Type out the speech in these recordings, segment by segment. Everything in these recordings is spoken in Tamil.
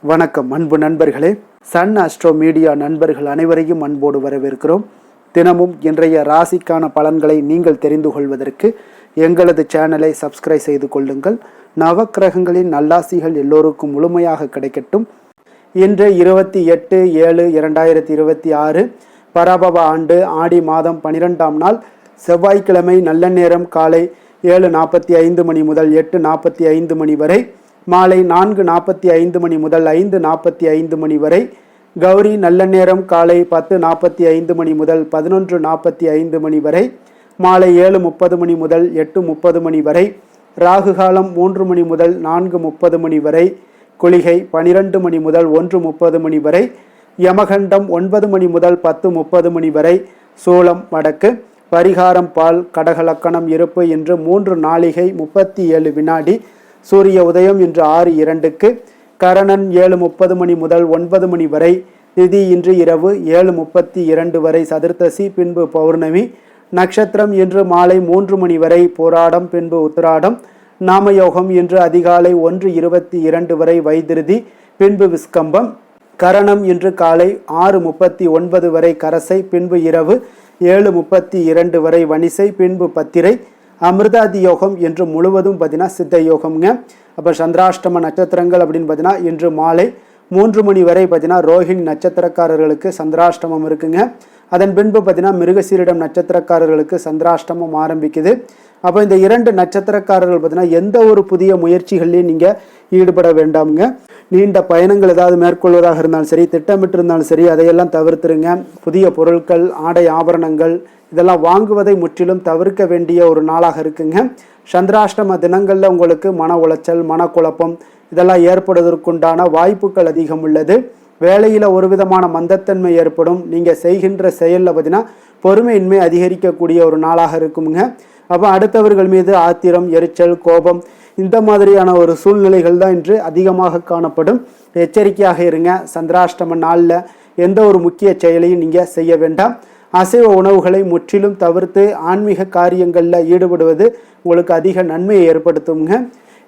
வணக்கம் அன்பு நண்பர்களே. சன் அஸ்ட்ரோ மீடியா நண்பர்கள் அனைவரையும் அன்போடு வரவேற்கிறோம். தினமும் இன்றைய ராசிக்கான பலன்களை நீங்கள் தெரிந்து கொள்வதற்கு எங்களது சேனலை சப்ஸ்கிரைப் செய்து கொள்ளுங்கள். நவக்கிரகங்களின் நல்லாசிகள் எல்லோருக்கும் முழுமையாக கிடைக்கட்டும். இன்று 28/7/2026 பராபவ ஆண்டு ஆடி மாதம் 12ஆம் நாள் செவ்வாய்க்கிழமை. நல்ல நேரம் காலை 7:45 மணி முதல் 8:45 மணி வரை, மாலை 4:45 மணி முதல் 5:45 மணி வரை. கௌரி நல்ல நேரம் காலை 10:45 மணி முதல் 11:45 மணி வரை, மாலை 7:30 மணி முதல் 8:30 மணி வரை. ராகு காலம் 3 மணி முதல் 4:30 மணி வரை. குளிகை 12 மணி முதல் 1:30 மணி வரை. யமகண்டம் 9 மணி முதல் 10:30 மணி வரை. சூலம் வடக்கு. பரிகாரம் பால். கடகலக்கணம் இருப்பு. இன்று 3 நாழிகை 37 வினாடி. சூரிய உதயம் இன்று 6:02. கரணன் 7:30 மணி முதல் 9 மணி வரை. திதி இன்று இரவு 7:32 வரை சதுர்த்தசி, பின்பு பௌர்ணமி. நட்சத்திரம் இன்று மாலை 3 மணி வரை போராடம், பின்பு உத்திராடம். நாமயோகம் இன்று அதிகாலை 1:22 வரை வைத்திருதி, பின்பு விஸ்கம்பம். கரணம் இன்று காலை 6:39 வரை கரசை, பின்பு இரவு 7:32 வரை வணிசை, பின்பு பத்திரை. அமிர்தாதி யோகம் இன்று முழுவதும் பார்த்தீங்கன்னா சித்த யோகம்ங்க. அப்போ சந்திராஷ்டம நட்சத்திரங்கள் அப்படின்னு பார்த்தீங்கன்னா இன்று மாலை 3 மணி வரை பார்த்தீங்கன்னா ரோஹிணி நட்சத்திரக்காரர்களுக்கு சந்திராஷ்டமம் இருக்குங்க. அதன் பின்பு பார்த்தீங்கன்னா மிருகசீரிடம் நட்சத்திரக்காரர்களுக்கு சந்திராஷ்டமம் ஆரம்பிக்குது. அப்போ இந்த 2 நட்சத்திரக்காரர்கள் பார்த்தீங்கன்னா எந்த ஒரு புதிய முயற்சிகள்லையும் நீங்கள் ஈடுபட வேண்டாமுங்க. நீண்ட பயணங்கள் ஏதாவது மேற்கொள்வதாக இருந்தாலும் சரி, திட்டமிட்டு இருந்தாலும் சரி, அதையெல்லாம் தவிர்த்துருங்க. புதிய பொருட்கள், ஆடை ஆபரணங்கள் இதெல்லாம் வாங்குவதை முற்றிலும் தவிர்க்க வேண்டிய ஒரு நாளாக இருக்குங்க. சந்திராஷ்டம தினங்களில் உங்களுக்கு மன உளைச்சல், மனக்குழப்பம் இதெல்லாம் ஏற்படுவதற்குண்டான வாய்ப்புகள் அதிகம் உள்ளது. வேலையில் ஒரு விதமான மந்தத்தன்மை ஏற்படும். நீங்கள் செய்கின்ற செயலில் பார்த்தீங்கன்னா பொறுமையின்மை அதிகரிக்கக்கூடிய ஒரு நாளாக இருக்குங்க. அப்போ அடுத்தவர்கள் மீது ஆத்திரம், எரிச்சல், கோபம் இந்த மாதிரியான ஒரு சூழ்நிலைகள் தான் இன்று அதிகமாக காணப்படும். எச்சரிக்கையாக இருங்க. சந்திராஷ்டம நாளில் எந்த ஒரு முக்கிய செயலையும் நீங்கள் செய்ய வேண்டாம். அசைவ உணவுகளை முற்றிலும் தவிர்த்து ஆன்மீக காரியங்களில் ஈடுபடுவது உங்களுக்கு அதிக நன்மையை ஏற்படுத்துங்க.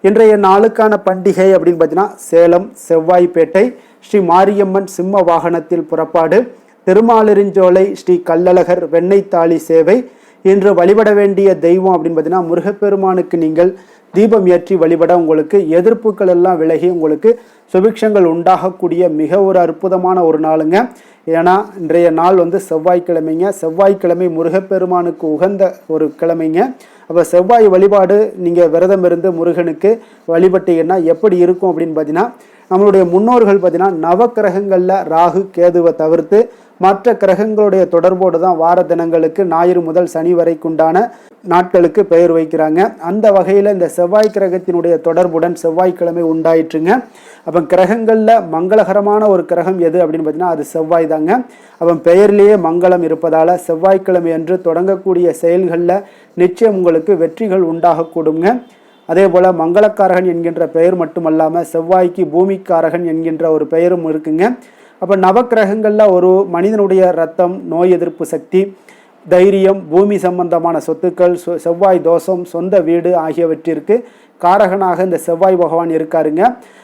இன்றைய நாளுக்கான பண்டிகை அப்படின்னு பார்த்தீங்கன்னா சேலம் செவ்வாய்ப்பேட்டை ஸ்ரீ மாரியம்மன் சிம்ம வாகனத்தில் புறப்பாடு, திருமாலிருஞ்சோலை ஸ்ரீ கள்ளழகர் வெண்ணெய்த்தாளி சேவை. இன்று வழிபட வேண்டிய தெய்வம் அப்படின்னு பார்த்தீங்கன்னா முருகப்பெருமானுக்கு நீங்கள் தீபம் ஏற்றி வழிபட உங்களுக்கு எதிர்ப்புகள் எல்லாம் விலகி உங்களுக்கு சுபிக்ஷங்கள் உண்டாகக்கூடிய மிக ஒரு அற்புதமான ஒரு நாளுங்க. ஏன்னா இன்றைய நாள் செவ்வாய்க்கிழமைங்க. செவ்வாய்க்கிழமை முருகப்பெருமானுக்கு உகந்த ஒரு கிழமைங்க. அப்போ செவ்வாய் வழிபாடு நீங்கள் விரதம் இருந்து முருகனுக்கு வழிபட்டீங்கன்னா எப்படி இருக்கும் அப்படின்னு பார்த்தீங்கன்னா, நம்மளுடைய முன்னோர்கள் பார்த்தீங்கன்னா நவக்கிரகங்களில் ராகு கேதுவை தவிர்த்து மற்ற கிரகங்களுடைய தொடர்போடு தான் வார தினங்களுக்கு ஞாயிறு முதல் சனி வரைக்குண்டான நாட்களுக்கு பெயர் வைக்கிறாங்க. அந்த வகையில் இந்த செவ்வாய் கிரகத்தினுடைய தொடர்புடன் செவ்வாய்க்கிழமை உண்டாயிற்றுங்க. அப்போ கிரகங்களில் மங்களகரமான ஒரு கிரகம் எது அப்படின்னு பார்த்தீங்கன்னா அது செவ்வாய் தாங்க. அப்போ பெயர்லேயே மங்களம் இருப்பதால் செவ்வாய்க்கிழமை அன்று தொடங்கக்கூடிய செயல்களில் நிச்சயம் உங்களுக்கு வெற்றிகள் உண்டாகக்கூடுங்க. அதே போல் மங்களக்காரகன் என்கின்ற பெயர் மட்டுமல்லாமல் செவ்வாய்க்கு பூமிக்காரகன் என்கின்ற ஒரு பெயரும் இருக்குங்க. அப்போ நவக்கிரகங்களில் ஒரு மனிதனுடைய ரத்தம், நோய் எதிர்ப்பு சக்தி, தைரியம், பூமி சம்பந்தமான சொத்துக்கள், செவ்வாய் தோஷம், சொந்த வீடு ஆகியவற்றிற்கு காரகனாக இந்த செவ்வாய் பகவான் இருக்காருங்க.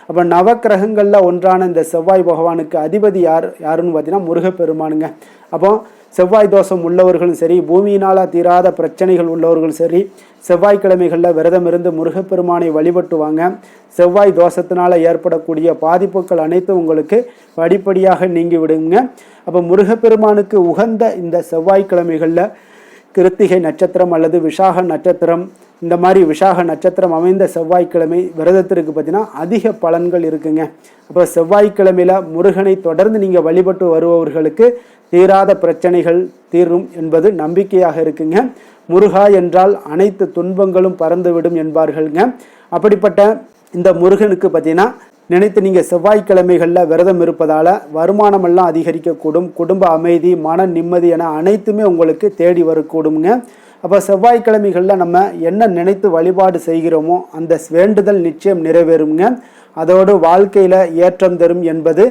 அப்போ நவக்கிரகங்களில் ஒன்றான இந்த செவ்வாய் பகவானுக்கு அதிபதி யாருன்னு பார்த்தீங்கன்னா முருகப்பெருமானுங்க. அப்போ செவ்வாய் தோஷம் உள்ளவர்களும் சரி, பூமியினால் தீராத பிரச்சனைகள் உள்ளவர்களும் சரி, செவ்வாய்க்கிழமைகளில் விரதம் இருந்து முருகப்பெருமானை வழிபட்டுவாங்க. செவ்வாய் தோஷத்தினால் ஏற்படக்கூடிய பாதிப்புகள் அனைத்தும் உங்களுக்கு படிப்படியாக நீங்கி விடுங்க. அப்போ முருகப்பெருமானுக்கு உகந்த இந்த செவ்வாய்க்கிழமைகளில் கிருத்திகை நட்சத்திரம் அல்லது விசாக நட்சத்திரம், இந்த மாதிரி விசாக நட்சத்திரம் அமைந்த செவ்வாய்க்கிழமை விரதத்திற்கு பார்த்தீங்கன்னா அதிக பலன்கள் இருக்குங்க. அப்போ செவ்வாய்க்கிழமையில் முருகனை தொடர்ந்து நீங்கள் வழிபட்டு வருபவர்களுக்கு தீராத பிரச்சனைகள் தீரும் என்பது நம்பிக்கையாக இருக்குங்க. முருகா என்றால் அனைத்து துன்பங்களும் பறந்துவிடும் என்பார்கள்ங்க. அப்படிப்பட்ட இந்த முருகனுக்கு பார்த்தீங்கன்னா நினைத்து நீங்கள் செவ்வாய்க்கிழமைகளில் விரதம் இருப்பதால் வருமானமெல்லாம் அதிகரிக்கக்கூடும். குடும்ப அமைதி, மன நிம்மதி என அனைத்துமே உங்களுக்கு தேடி வரக்கூடுங்க. அப்போ செவ்வாய்க்கிழமைகளில் நம்ம என்ன நினைத்து வழிபாடு செய்கிறோமோ அந்த வேண்டுதல் நிச்சயம் நிறைவேறுங்க. அதோடு வாழ்க்கையில் ஏற்றம் தரும் என்பது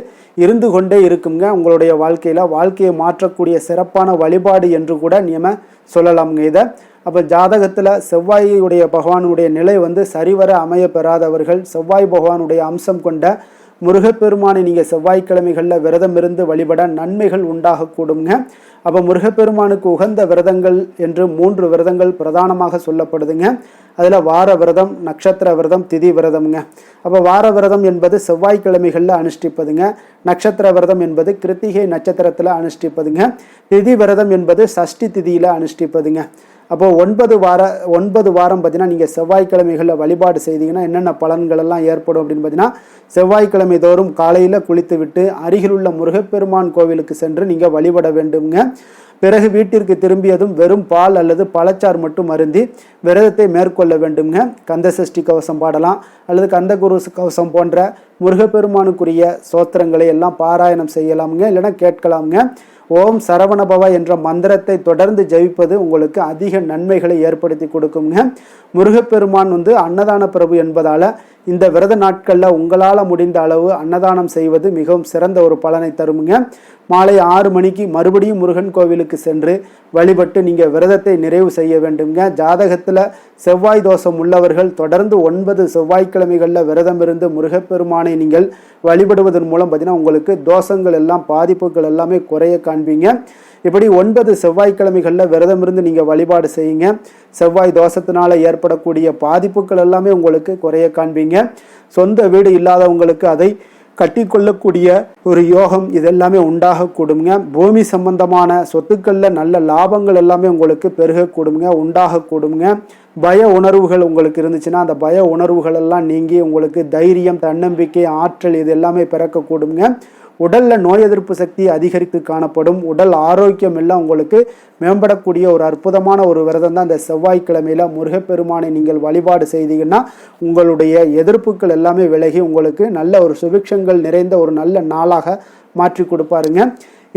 இருந்து கொண்டே இருக்குங்க. உங்களுடைய வாழ்க்கையை மாற்றக்கூடிய சிறப்பான வழிபாடு என்று கூட நம்ம சொல்லலாமுங்க இதை. அப்போ ஜாதகத்தில் செவ்வாயுடைய பகவானுடைய நிலை சரிவர அமைய பெறாதவர்கள், செவ்வாய் பகவானுடைய அம்சம் கொண்ட முருகப்பெருமானை நீங்கள் செவ்வாய்க்கிழமைகளில் விரதம் இருந்து வழிபட நன்மைகள் உண்டாகக்கூடுங்க. அப்போ முருகப்பெருமானுக்கு உகந்த விரதங்கள் என்று 3 விரதங்கள் பிரதானமாக சொல்லப்படுதுங்க. அதில் வார விரதம், நட்சத்திர விரதம், திதி விரதம்ங்க. அப்போ வார விரதம் என்பது செவ்வாய்க்கிழமைகளில் அனுஷ்டிப்பதுங்க. நட்சத்திர விரதம் என்பது கிருத்திகை நட்சத்திரத்தில் அனுஷ்டிப்பதுங்க. திதி விரதம் என்பது சஷ்டி திதியில் அனுஷ்டிப்பதுங்க. அப்போது 9 வாரம் பார்த்தீங்கன்னா நீங்கள் செவ்வாய்க்கிழமைகளில் வழிபாடு செய்தீங்கன்னா என்னென்ன பலன்கள் எல்லாம் ஏற்படும் அப்படின்னு பார்த்தீங்கன்னா, செவ்வாய்க்கிழமை தோறும் காலையில் குளித்து விட்டு அருகிலுள்ள முருகப்பெருமான் கோவிலுக்கு சென்று நீங்கள் வழிபட வேண்டுங்க. பிறகு வீட்டிற்கு திரும்பியதும் வெறும் பால் அல்லது பழச்சாறு மட்டும் அருந்தி விரதத்தை மேற்கொள்ள வேண்டுங்க. கந்த சஷ்டி கவசம் பாடலாம் அல்லது கந்தகுரு கவசம் போன்ற முருகப்பெருமானுக்குரிய சோத்திரங்களை எல்லாம் பாராயணம் செய்யலாமுங்க, இல்லைன்னா கேட்கலாமுங்க. ஓம் சரவணபவ என்ற மந்திரத்தை தொடர்ந்து ஜெபிப்பது உங்களுக்கு அதிக நன்மைகளை ஏற்படுத்தி கொடுக்குங்க. முருகப்பெருமான் அன்னதான பிரபு என்பதால் இந்த விரத நாட்களில் உங்களால் முடிந்த அளவு அன்னதானம் செய்வது மிகவும் சிறந்த ஒரு பலனை தருமுங்க. மாலை 6 மணிக்கு மறுபடியும் முருகன் கோவிலுக்கு சென்று வழிபட்டு நீங்கள் விரதத்தை நிறைவு செய்ய வேண்டுங்க. ஜாதகத்தில் செவ்வாய் தோஷம் உள்ளவர்கள் தொடர்ந்து 9 செவ்வாய்க்கிழமைகளில் விரதம் இருந்து முருகப்பெருமானை நீங்கள் வழிபடுவதன் மூலம் பார்த்தீங்கன்னா உங்களுக்கு தோஷங்கள் எல்லாம், பாதிப்புகள் எல்லாமே குறைய காண்பீங்க. இப்படி 9 செவ்வாய்க்கிழமைகளில் விரதம் இருந்து நீங்கள் வழிபாடு செய்யுங்க. செவ்வாய் தோஷத்தினால ஏற்படக்கூடிய பாதிப்புகள் எல்லாமே உங்களுக்கு குறைய காண்பீங்க. சொந்த வீடு இல்லாதவங்களுக்கு அதை கட்டிக்கொள்ளக்கூடிய ஒரு யோகம் இதெல்லாமே உண்டாகக்கூடுங்க. பூமி சம்பந்தமான சொத்துக்களில் நல்ல லாபங்கள் எல்லாமே உங்களுக்கு பெருகக்கூடுங்க, உண்டாகக்கூடுங்க. பய உணர்வுகள் உங்களுக்கு இருந்துச்சுன்னா அந்த பய உணர்வுகள் எல்லாம் நீங்கி உங்களுக்கு தைரியம், தன்னம்பிக்கை, ஆற்றல் இது எல்லாமே பிறக்கக்கூடுங்க. உடலில் நோய் எதிர்ப்பு சக்தி அதிகரித்து காணப்படும். உடல் ஆரோக்கியம் எல்லாம் உங்களுக்கு மேம்படக்கூடிய ஒரு அற்புதமான ஒரு விரதம் தான் இந்த செவ்வாய்க்கிழமையில் முருகப்பெருமானை நீங்கள் வழிபாடு செய்தீங்கன்னா உங்களுடைய எதிர்ப்புகள் எல்லாமே விலகி உங்களுக்கு நல்ல ஒரு சுபிக்ஷங்கள் நிறைந்த ஒரு நல்ல நாளாக மாற்றி கொடுப்பாருங்க.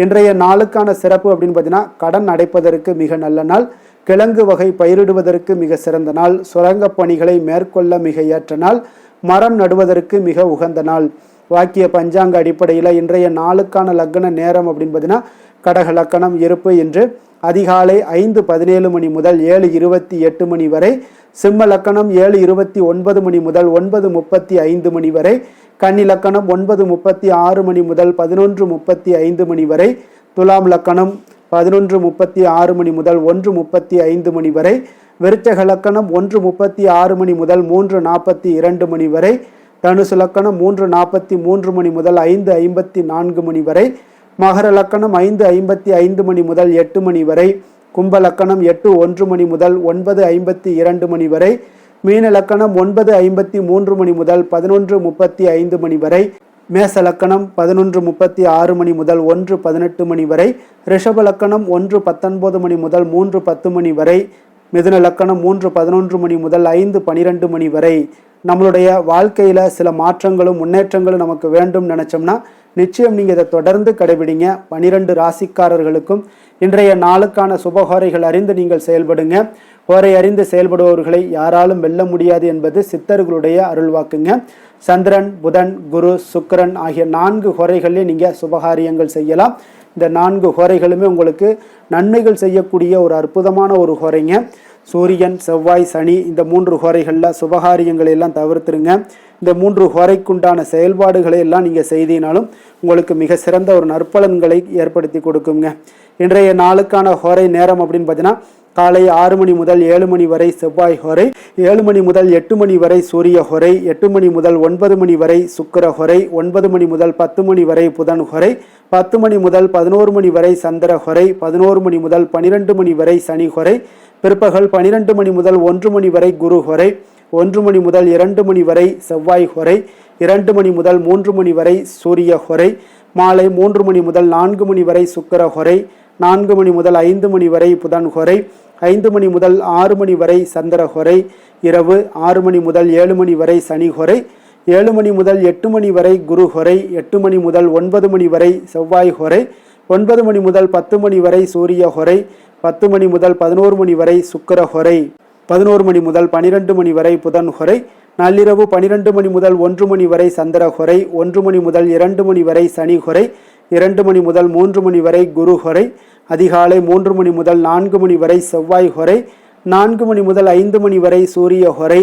இன்றைய நாளுக்கான சிறப்பு அப்படின்னு பார்த்தீங்கன்னா, கடன் அடைப்பதற்கு மிக நல்ல நாள், கிழங்கு வகை பயிரிடுவதற்கு மிக சிறந்த நாள், சுரங்க பணிகளை மேற்கொள்ள மிக ஏற்ற நாள், மரம் நடுவதற்கு மிக உகந்த நாள். வாக்கிய பஞ்சாங்க அடிப்படையில் இன்றைய நாளுக்கான லக்ன நேரம் அப்படின்னு பார்த்தீங்கன்னா, கடக லக்கணம் இருப்பு என்று அதிகாலை 5:17 மணி முதல் 7:28 மணி வரை, சிம்ம லக்கணம் 7:29 மணி முதல் 9:35 மணி வரை, கன்னி லக்கணம் 9:36 மணி முதல் 11:35 மணி வரை, துலாம் லக்கணம் 11:36 மணி முதல் 1:35 மணி வரை, விருச்சக லக்கணம் 1:36 மணி முதல் 3:42 மணி வரை, தனுசு லக்கணம் 3:43 மணி முதல் 5:54 மணி வரை, மகர லக்கணம் 5:55 மணி முதல் 8 மணி வரை, கும்ப லக்கணம் 8:01 மணி முதல் 9:52 மணி வரை, மீன லக்கணம் 9:53 மணி முதல் 11:35 மணி வரை, மேச லக்கணம் 11:36 மணி முதல் 1:18 மணி வரை, ரிஷப லக்கணம் 1:19 மணி முதல் 3:10 மணி வரை, மிதுன லக்கணம் 3:11 மணி முதல் 5:12 மணி வரை. நம்மளுடைய வாழ்க்கையில் சில மாற்றங்களும் முன்னேற்றங்களும் நமக்கு வேண்டும் நினச்சோம்னா நிச்சயம் நீங்கள் இதை தொடர்ந்து கடைபிடிங்க. 12 ராசிக்காரர்களுக்கும் இன்றைய நாளுக்கான சுபஹோரைகள் அறிந்து நீங்கள் செயல்படுங்க. ஹோரை அறிந்து செயல்படுபவர்களை யாராலும் வெல்ல முடியாது என்பது சித்தர்களுடைய அருள்வாக்குங்க. சந்திரன், புதன், குரு, சுக்கிரன் ஆகிய 4 ஹோரைகளிலே நீங்கள் சுபகாரியங்கள் செய்யலாம். இந்த 4 ஹோரைகளுமே உங்களுக்கு நன்மைகள் செய்யக்கூடிய ஒரு அற்புதமான ஒரு ஹோரைங்க. சூரியன், செவ்வாய், சனி இந்த 3 ஹோரைகளில் சுபகாரியங்களை எல்லாம் தவிர்த்துருங்க. இந்த 3 ஹோரைக்குண்டான செயல்பாடுகளை எல்லாம் நீங்கள் செய்தினாலும் உங்களுக்கு மிக சிறந்த ஒரு நற்பலன்களை ஏற்படுத்தி கொடுக்குங்க. இன்றைய நாளுக்கான ஹோரை நேரம் அப்படின்னு பார்த்தீங்கன்னா, காலை 6 மணி முதல் 7 மணி வரை செவ்வாய் ஹோரை, 7 மணி முதல் 8 மணி வரை சூரிய ஹோரை, 8 மணி முதல் 9 மணி வரை சுக்கிர ஹோரை, 9 மணி முதல் 10 மணி வரை புதன் ஹோரை, 10 மணி முதல் 11 மணி வரை சந்திர ஹோரை, 11 மணி முதல் 12 மணி வரை சனி ஹோரை, பிற்பகல் 12 மணி முதல் 1 மணி வரை குரு ஹோரை, 1 மணி முதல் 2 மணி வரை செவ்வாய் ஹோரை, 2 மணி முதல் 3 மணி வரை சூரிய ஹோரை, மாலை 3 மணி முதல் 4 மணி வரை சுக்கிர ஹோரை, 4 மணி முதல் 5 மணி வரை புதன் ஹோரை, 5 மணி முதல் 6 மணி வரை சந்திர ஹோரை, இரவு 6 மணி முதல் 7 மணி வரை சனி ஹோரை, 7 மணி முதல் 8 மணி வரை குரு ஹோரை, 8 மணி முதல் 9 மணி வரை செவ்வாய் ஹோரை, 9 மணி முதல் 10 மணி வரை சூரிய ஹோரை, 10 மணி முதல் 11 மணி வரை சுக்கிர ஹோரை, 11 மணி முதல் 12 மணி வரை புதன் ஹோரை, நள்ளிரவு 12 மணி முதல் 1 மணி வரை சந்திர ஹோரை, 1 மணி முதல் 2 மணி வரை சனி ஹோரை, 2 மணி முதல் 3 மணி வரை குரு ஹோரை, அதிகாலை 3 மணி முதல் 4 மணி வரை செவ்வாய் ஹோரை, 4 மணி முதல் 5 மணி வரை சூரிய ஹோரை,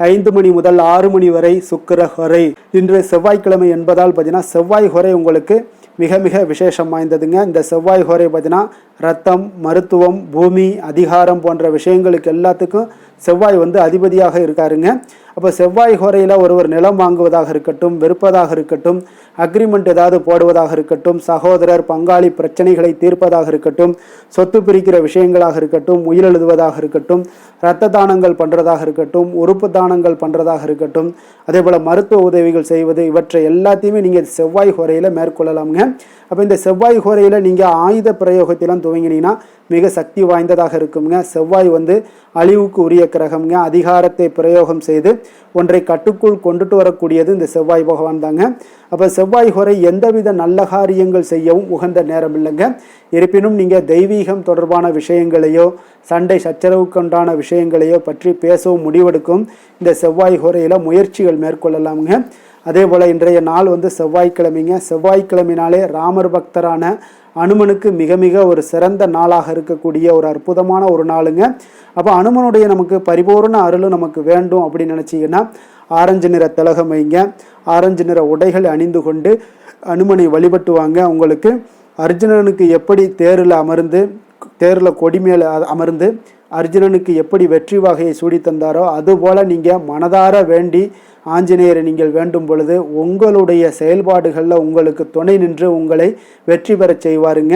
5 மணி முதல் 6 மணி வரை சுக்கிர ஹொரை. இன்று செவ்வாய்க்கிழமை என்பதால் பார்த்தீங்கன்னா செவ்வாய் ஹொரை உங்களுக்கு மிக மிக விசேஷம் வாய்ந்ததுங்க. இந்த செவ்வாய் ஹொரை பார்த்தீங்கன்னா ரத்தம், மருத்துவம், பூமி, அதிகாரம் போன்ற விஷயங்களுக்கு எல்லாத்துக்கும் செவ்வாய் அதிபதியாக இருக்காருங்க. அப்போ செவ்வாய் ஹோரையில் ஒருவர் நிலம் வாங்குவதாக இருக்கட்டும், விற்பதாக இருக்கட்டும், அக்ரிமெண்ட் ஏதாவது போடுவதாக இருக்கட்டும், சகோதரர் பங்காளி பிரச்சனைகளை தீர்ப்பதாக இருக்கட்டும், சொத்து பிரிக்கிற விஷயங்களாக இருக்கட்டும், உயிர் எழுதுவதாக இருக்கட்டும், இரத்த தானங்கள் பண்ணுறதாக இருக்கட்டும், உறுப்பு தானங்கள் பண்ணுறதாக இருக்கட்டும், அதே போல் மருத்துவ உதவிகள் செய்வது, இவற்றை எல்லாத்தையுமே நீங்கள் செவ்வாய் ஹோரையில் மேற்கொள்ளலாமுங்க. அப்போ இந்த செவ்வாய் ஹோரையில் நீங்கள் ஆயுத பிரயோகத்திலாம் துவங்கினீங்கன்னா மிக சக்தி வாய்ந்ததாக இருக்குங்க. செவ்வாய் அழிவுக்கு உரிய கிரகம்ங்க. அதிகாரத்தை பிரயோகம் செய்து ஒன்றை கட்டுக்குள் கொண்டுட்டு வரக்கூடியது இந்த செவ்வாய் பகவான் தாங்க. அப்போ செவ்வாய் ஹோரை எந்தவித நல்ல காரியங்கள் செய்யவும் உகந்த நேரம் இல்லைங்க. இருப்பினும் நீங்கள் தெய்வீகம் தொடர்பான விஷயங்களையோ சண்டை சச்சரவுக்குண்டான விஷயங்களையோ பற்றி பேசவும் முடிவெடுக்கும் இந்த செவ்வாய் ஹோரையில் முயற்சிகள் மேற்கொள்ளலாமுங்க. அதே போல் இன்றைய நாள் செவ்வாய்க்கிழமைங்க. செவ்வாய்க்கிழமைனாலே ராமர் பக்தரான அனுமனுக்கு மிக மிக ஒரு சிறந்த நாளாக இருக்கக்கூடிய ஒரு அற்புதமான ஒரு நாளுங்க. அப்போ அனுமனுடைய நமக்கு பரிபூர்ண அருளும் நமக்கு வேண்டும் அப்படின்னு நினச்சிங்கன்னா ஆரஞ்சு நிற திலகம் வைங்க, ஆரஞ்சு நிற உடைகள் அணிந்து கொண்டு அனுமனை வழிபட்டு வாங்க. உங்களுக்கு அர்ஜுனனுக்கு எப்படி தேரில் கொடி மேலே அமர்ந்து அர்ஜுனனுக்கு எப்படி வெற்றி வகையை சூடி தந்தாரோ அதுபோல் நீங்கள் மனதார வேண்டி ஆஞ்சநேயரை நீங்கள் வேண்டும் பொழுது உங்களுடைய செயல்பாடுகளில் உங்களுக்கு துணை நின்று உங்களை வெற்றி பெறச் செய்வாருங்க.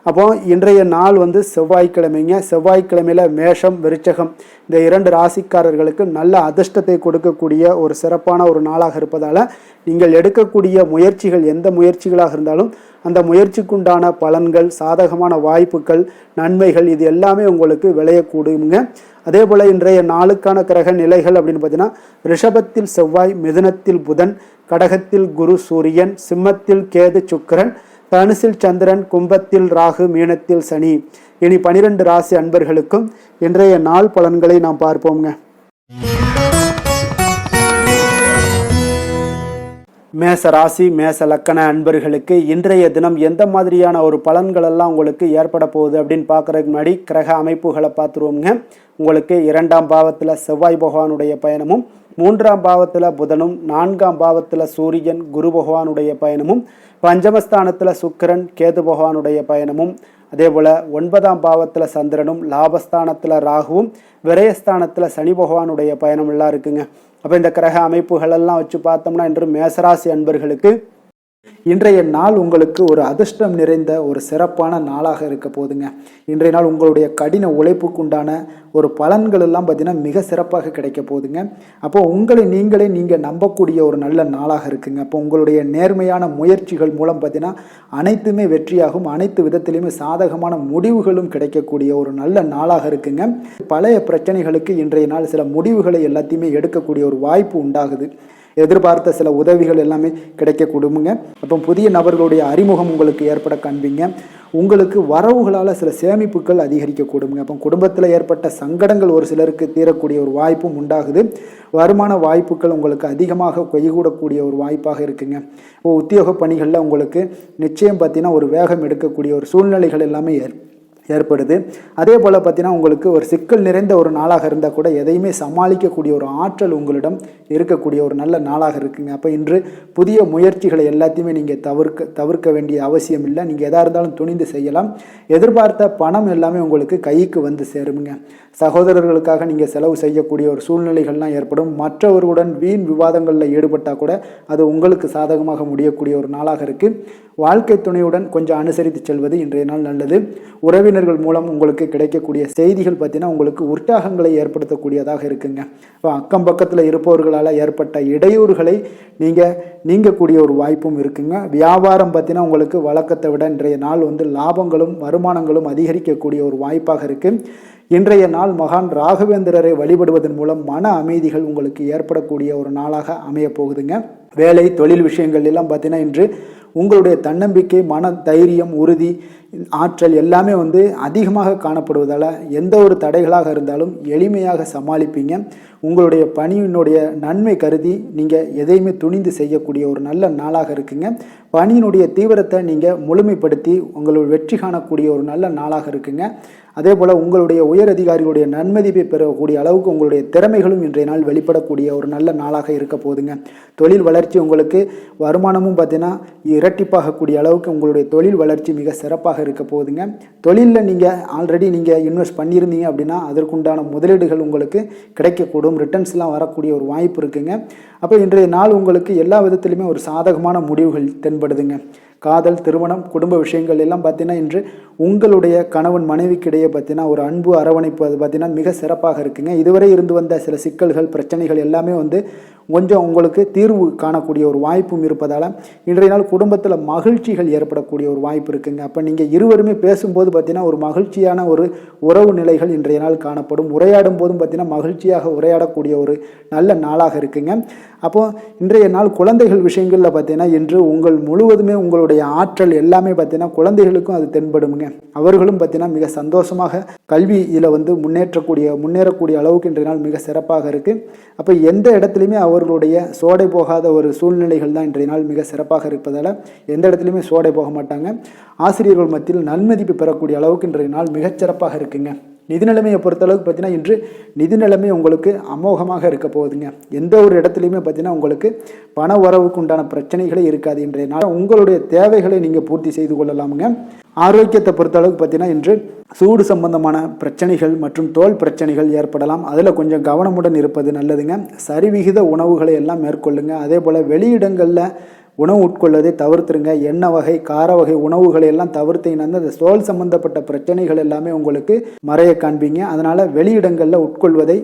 அப்போ இன்றைய நாள் செவ்வாய்க்கிழமைங்க. செவ்வாய்க்கிழமையில் மேஷம், விருச்சகம் இந்த 2 ராசிக்காரர்களுக்கு நல்ல அதிர்ஷ்டத்தை கொடுக்கக்கூடிய ஒரு சிறப்பான ஒரு நாளாக இருப்பதால் நீங்கள் எடுக்கக்கூடிய முயற்சிகள் எந்த முயற்சிகளாக இருந்தாலும் அந்த முயற்சிக்குண்டான பலன்கள், சாதகமான வாய்ப்புகள், நன்மைகள் இது எல்லாமே உங்களுக்கு விளையக்கூடுங்க. அதே போல் இன்றைய நாளுக்கான கிரக நிலைகள் அப்படின்னு பார்த்தீங்கன்னா ரிஷபத்தில் செவ்வாய், மிதுனத்தில் புதன், கடகத்தில் குரு சூரியன், சிம்மத்தில் கேது சுக்கிரன், தனுசில் சந்திரன், கும்பத்தில் ராகு, மீனத்தில் சனி. இனி 12 ராசி அன்பர்களுக்கும் இன்றைய நாள் பலன்களை நாம் பார்ப்போங்க. மேச ராசி, மேச லக்கண அன்பர்களுக்கு இன்றைய தினம் எந்த மாதிரியான ஒரு பலன்கள் எல்லாம் உங்களுக்கு ஏற்பட போகுது அப்படின்னு பார்க்குறதுக்கு முன்னாடி கிரக அமைப்புகளை பார்த்துருவோங்க. உங்களுக்கு 2ஆம் பாவத்தில் செவ்வாய் பகவானுடைய பயணமும், 3ஆம் பாவத்தில் புதனும், 4ஆம் பாவத்தில் சூரியன் குரு பகவானுடைய பயணமும், பஞ்சமஸ்தானத்தில் சுக்கிரன் கேது பகவானுடைய பயணமும், அதே போல் 9ஆம் பாவத்தில் சந்திரனும், லாபஸ்தானத்தில் ராகுவும், விரயஸ்தானத்தில் சனி பகவானுடைய பயணம் எல்லாம் இருக்குங்க. அப்போ இந்த கிரக அமைப்புகள் எல்லாம் வச்சு பார்த்தோம்னா இன்று மேசராசி அன்பர்களுக்கு இன்றைய நாள் உங்களுக்கு ஒரு அதிர்ஷ்டம் நிறைந்த ஒரு சிறப்பான நாளாக இருக்க போதுங்க. இன்றைய நாள் உங்களுடைய கடின உழைப்புக்குண்டான ஒரு பலன்கள் எல்லாம் பார்த்தீங்கன்னா மிக சிறப்பாக கிடைக்க போகுதுங்க. அப்போ உங்களை நீங்கள் நம்பக்கூடிய ஒரு நல்ல நாளாக இருக்குங்க. அப்போ உங்களுடைய நேர்மையான முயற்சிகள் மூலம் பார்த்தீங்கன்னா அனைத்துமே வெற்றியாகும், அனைத்து விதத்திலையுமே சாதகமான முடிவுகளும் கிடைக்கக்கூடிய ஒரு நல்ல நாளாக இருக்குங்க. பழைய பிரச்சனைகளுக்கு இன்றைய நாள் சில முடிவுகளை எல்லாத்தையுமே எடுக்கக்கூடிய ஒரு வாய்ப்பு உண்டாகுது. எதிர்பார்த்த சில உதவிகள் எல்லாமே கிடைக்கக்கூடுமுங்க. அப்போ புதிய நபர்களுடைய அறிமுகம் உங்களுக்கு ஏற்பட காண்பீங்க. உங்களுக்கு வரவுகளால் சில சேமிப்புகள் அதிகரிக்கக்கூடுங்க. அப்போ குடும்பத்தில் ஏற்பட்ட சங்கடங்கள் ஒரு சிலருக்கு தீரக்கூடிய ஒரு வாய்ப்பும் உண்டாகுது. வருமான வாய்ப்புகள் உங்களுக்கு அதிகமாக கைகூடக்கூடிய ஒரு வாய்ப்பாக இருக்குங்க. இப்போ உத்தியோக பணிகளில் உங்களுக்கு நிச்சயம் பார்த்தீங்கன்னா ஒரு வேகம் எடுக்கக்கூடிய ஒரு சூழ்நிலைகள் எல்லாமே ஏற்படுது. அதே போல் பார்த்தீங்கன்னா உங்களுக்கு ஒரு சிக்கல் நிறைந்த ஒரு நாளாக இருந்தால் கூட எதையுமே சமாளிக்கக்கூடிய ஒரு ஆற்றல் உங்களிடம் இருக்கக்கூடிய ஒரு நல்ல நாளாக இருக்குங்க. அப்போ இன்று புதிய முயற்சிகளை எல்லாத்தையுமே நீங்கள் தவிர்க்க வேண்டிய அவசியம் இல்லை. நீங்கள் எதாக இருந்தாலும் துணிந்து செய்யலாம். எதிர்பார்த்த பணம் எல்லாமே உங்களுக்கு கைக்கு வந்து சேருங்க. சகோதரர்களுக்காக நீங்கள் செலவு செய்யக்கூடிய ஒரு சூழ்நிலைகள்லாம் ஏற்படும். மற்றவர்களுடன் வீண் விவாதங்களில் ஈடுபட்டால் கூட அது உங்களுக்கு சாதகமாக முடியக்கூடிய ஒரு நாளாக இருக்குது. வாழ்க்கை துணையுடன் கொஞ்சம் அனுசரித்து செல்வது இன்றைய நாள் நல்லது. உறவினர்கள் மூலம் உங்களுக்கு கிடைக்கக்கூடிய செய்திகள் பார்த்தீங்கன்னா உங்களுக்கு உற்சாகங்களை ஏற்படுத்தக்கூடியதாக இருக்குங்க. இப்போ அக்கம் பக்கத்தில் இருப்பவர்களால் ஏற்பட்ட இடையூறுகளை நீங்கக்கூடிய ஒரு வாய்ப்பும் இருக்குங்க. வியாபாரம் பார்த்தீங்கன்னா உங்களுக்கு வழக்கத்தை விட இன்றைய நாள் லாபங்களும் வருமானங்களும் அதிகரிக்கக்கூடிய ஒரு வாய்ப்பாக இருக்குது. இன்றைய நாள் மகான் ராகவேந்திரரை வழிபடுவதன் மூலம் மன அமைதிகள் உங்களுக்கு ஏற்படக்கூடிய ஒரு நாளாக அமைய போகுதுங்க. வேலை தொழில் விஷயங்கள் எல்லாம் பார்த்தீங்கன்னா இன்று உங்களுடைய தன்னம்பிக்கை, மன தைரியம், உறுதி ஆற்றல் எல்லாமே வந்து அதிகமாக காணப்படுவதால் எந்த ஒரு தடைகளாக இருந்தாலும் எளிமையாக சமாளிப்பீங்க. உங்களுடைய பணியினுடைய நன்மை கருதி நீங்கள் எதையுமே துணிந்து செய்யக்கூடிய ஒரு நல்ல நாளாக இருக்குங்க. பணியினுடைய தீவிரத்தை நீங்கள் முழுமைப்படுத்தி உங்களுடைய வெற்றி காணக்கூடிய ஒரு நல்ல நாளாக இருக்குங்க. அதே போல் உங்களுடைய உயர் அதிகாரிகளுடைய நன்மதிப்பை பெறக்கூடிய அளவுக்கு உங்களுடைய திறமைகளும் இன்றைய நாள் வெளிப்படக்கூடிய ஒரு நல்ல நாளாக இருக்க போகுதுங்க. தொழில் வளர்ச்சி உங்களுக்கு வருமானமும் பார்த்தீங்கன்னா இரட்டிப்பாகக்கூடிய அளவுக்கு உங்களுடைய தொழில் வளர்ச்சி மிக சிறப்பாக இருக்க போகுதுங்க. தொழிலில் நீங்கள் ஆல்ரெடி நீங்கள் இன்வெஸ்ட் பண்ணியிருந்தீங்க அப்படின்னா அதற்குண்டான முதலீடுகள் உங்களுக்கு கிடைக்கக்கூடும், ரிட்டர்ன்ஸ்லாம் வரக்கூடிய ஒரு வாய்ப்பு இருக்குங்க. அப்போ இன்றைய நாள் உங்களுக்கு எல்லா விதத்திலுமே ஒரு சாதகமான முடிவுகள் தென்படுதுங்க. காதல், திருமணம், குடும்ப விஷயங்கள் எல்லாம் பார்த்தீங்கன்னா இன்று உங்களுடைய கணவன் மனைவிக்கிடையே பார்த்தீங்கன்னா ஒரு அன்பு அரவணைப்பு அது பார்த்தீங்கன்னா மிக சிறப்பாக இருக்குங்க. இதுவரை இருந்து வந்த சில சிக்கல்கள் பிரச்சனைகள் எல்லாமே வந்து கொஞ்சம் உங்களுக்கு தீர்வு காணக்கூடிய ஒரு வாய்ப்பும் இருப்பதால் இன்றைய நாள் குடும்பத்தில் மகிழ்ச்சிகள் ஏற்படக்கூடிய ஒரு வாய்ப்பு இருக்குங்க. அப்போ நீங்கள் இருவருமே பேசும்போது பார்த்தீங்கன்னா ஒரு மகிழ்ச்சியான ஒரு உறவு நிலைகள் இன்றைய நாள் காணப்படும். உரையாடும் போதும் பார்த்தீங்கன்னா மகிழ்ச்சியாக உரையாடக்கூடிய ஒரு நல்ல நாளாக இருக்குங்க. அப்போது இன்றைய நாள் குழந்தைகள் விஷயங்களில் பார்த்தீங்கன்னா இன்று உங்கள் முழுவதுமே உங்களுடைய ஆற்றல் எல்லாமே பார்த்தீங்கன்னா குழந்தைகளுக்கும் அது தென்படுங்க. அவர்களும் பார்த்தீங்கன்னா மிக சந்தோஷமாக கல்வியில் வந்து முன்னேறக்கூடிய அளவுக்கு இன்றைய நாள் மிக சிறப்பாக இருக்குது. அப்போ எந்த இடத்துலையுமே அவர்களுடைய சோடை போகாத ஒரு சூழ்நிலைகள் தான் இன்றைய நாள் மிக சிறப்பாக இருப்பதால் எந்த இடத்துலையுமே சோடை போக மாட்டாங்க. ஆசிரியர்கள் மத்தியில் நன்மதிப்பு பெறக்கூடிய அளவுக்கு இன்றைய நாள் மிகச்சிறப்பாக இருக்குங்க. நிதி நிலைமையை பொறுத்தளவுக்கு பார்த்தீங்கன்னா இன்று நிதி நிலைமை உங்களுக்கு அமோகமாக இருக்க போகுதுங்க. எந்த ஒரு இடத்துலையுமே பார்த்தீங்கன்னா உங்களுக்கு பண வரவுக்கு உண்டான பிரச்சனைகளே இருக்காது. இன்றைய நாள் உங்களுடைய தேவைகளை நீங்கள் பூர்த்தி செய்து கொள்ளலாமுங்க. ஆரோக்கியத்தை பொறுத்தளவுக்கு பார்த்தீங்கன்னா இன்று சூடு சம்பந்தமான பிரச்சனைகள் மற்றும் தோல் பிரச்சனைகள் ஏற்படலாம். அதில் கொஞ்சம் கவனமுடன் இருப்பது நல்லதுங்க. சரிவிகித உணவுகளை எல்லாம் மேற்கொள்ளுங்க. அதே போல் வெளியிடங்களில் உணவு உட்கொள்வதை தவிர்த்துருங்க. எண்ணெய் வகை, கார வகை உணவுகளை எல்லாம் தவிர்த்தீங்கன்னா அந்த தோல் சம்பந்தப்பட்ட பிரச்சனைகள் எல்லாமே உங்களுக்கு மறைய காண்பீங்க. அதனால் வெளியிடங்களில்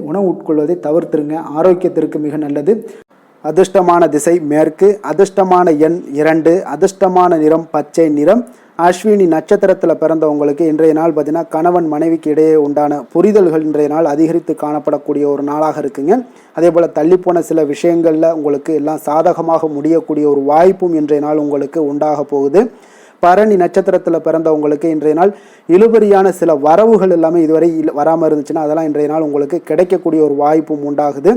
உணவு உட்கொள்வதை தவிர்த்துருங்க. ஆரோக்கியத்திற்கு மிக நல்லது. அதிர்ஷ்டமான திசை மேற்கு, அதிர்ஷ்டமான எண் 2, அதிர்ஷ்டமான நிறம் பச்சை நிறம். அஸ்வினி நட்சத்திரத்தில் பிறந்தவங்களுக்கு இன்றைய நாள் பார்த்தீங்கன்னா கணவன் மனைவிக்கு இடையே உண்டான புரிதல்கள் இன்றைய நாள் அதிகரித்து காணப்படக்கூடிய ஒரு நாளாக இருக்குங்க. அதே போல் தள்ளிப்போன சில விஷயங்களில் உங்களுக்கு எல்லாம் சாதகமாக முடியக்கூடிய ஒரு வாய்ப்பும் இன்றைய நாள் உங்களுக்கு உண்டாக போகுது. பரணி நட்சத்திரத்தில் பிறந்தவங்களுக்கு இன்றைய நாள் இழுபறியான சில வரவுகள் எல்லாமே இதுவரை வராமல் இருந்துச்சுன்னா அதெல்லாம் இன்றைய நாள் உங்களுக்கு கிடைக்கக்கூடிய ஒரு வாய்ப்பும் உண்டாகுது.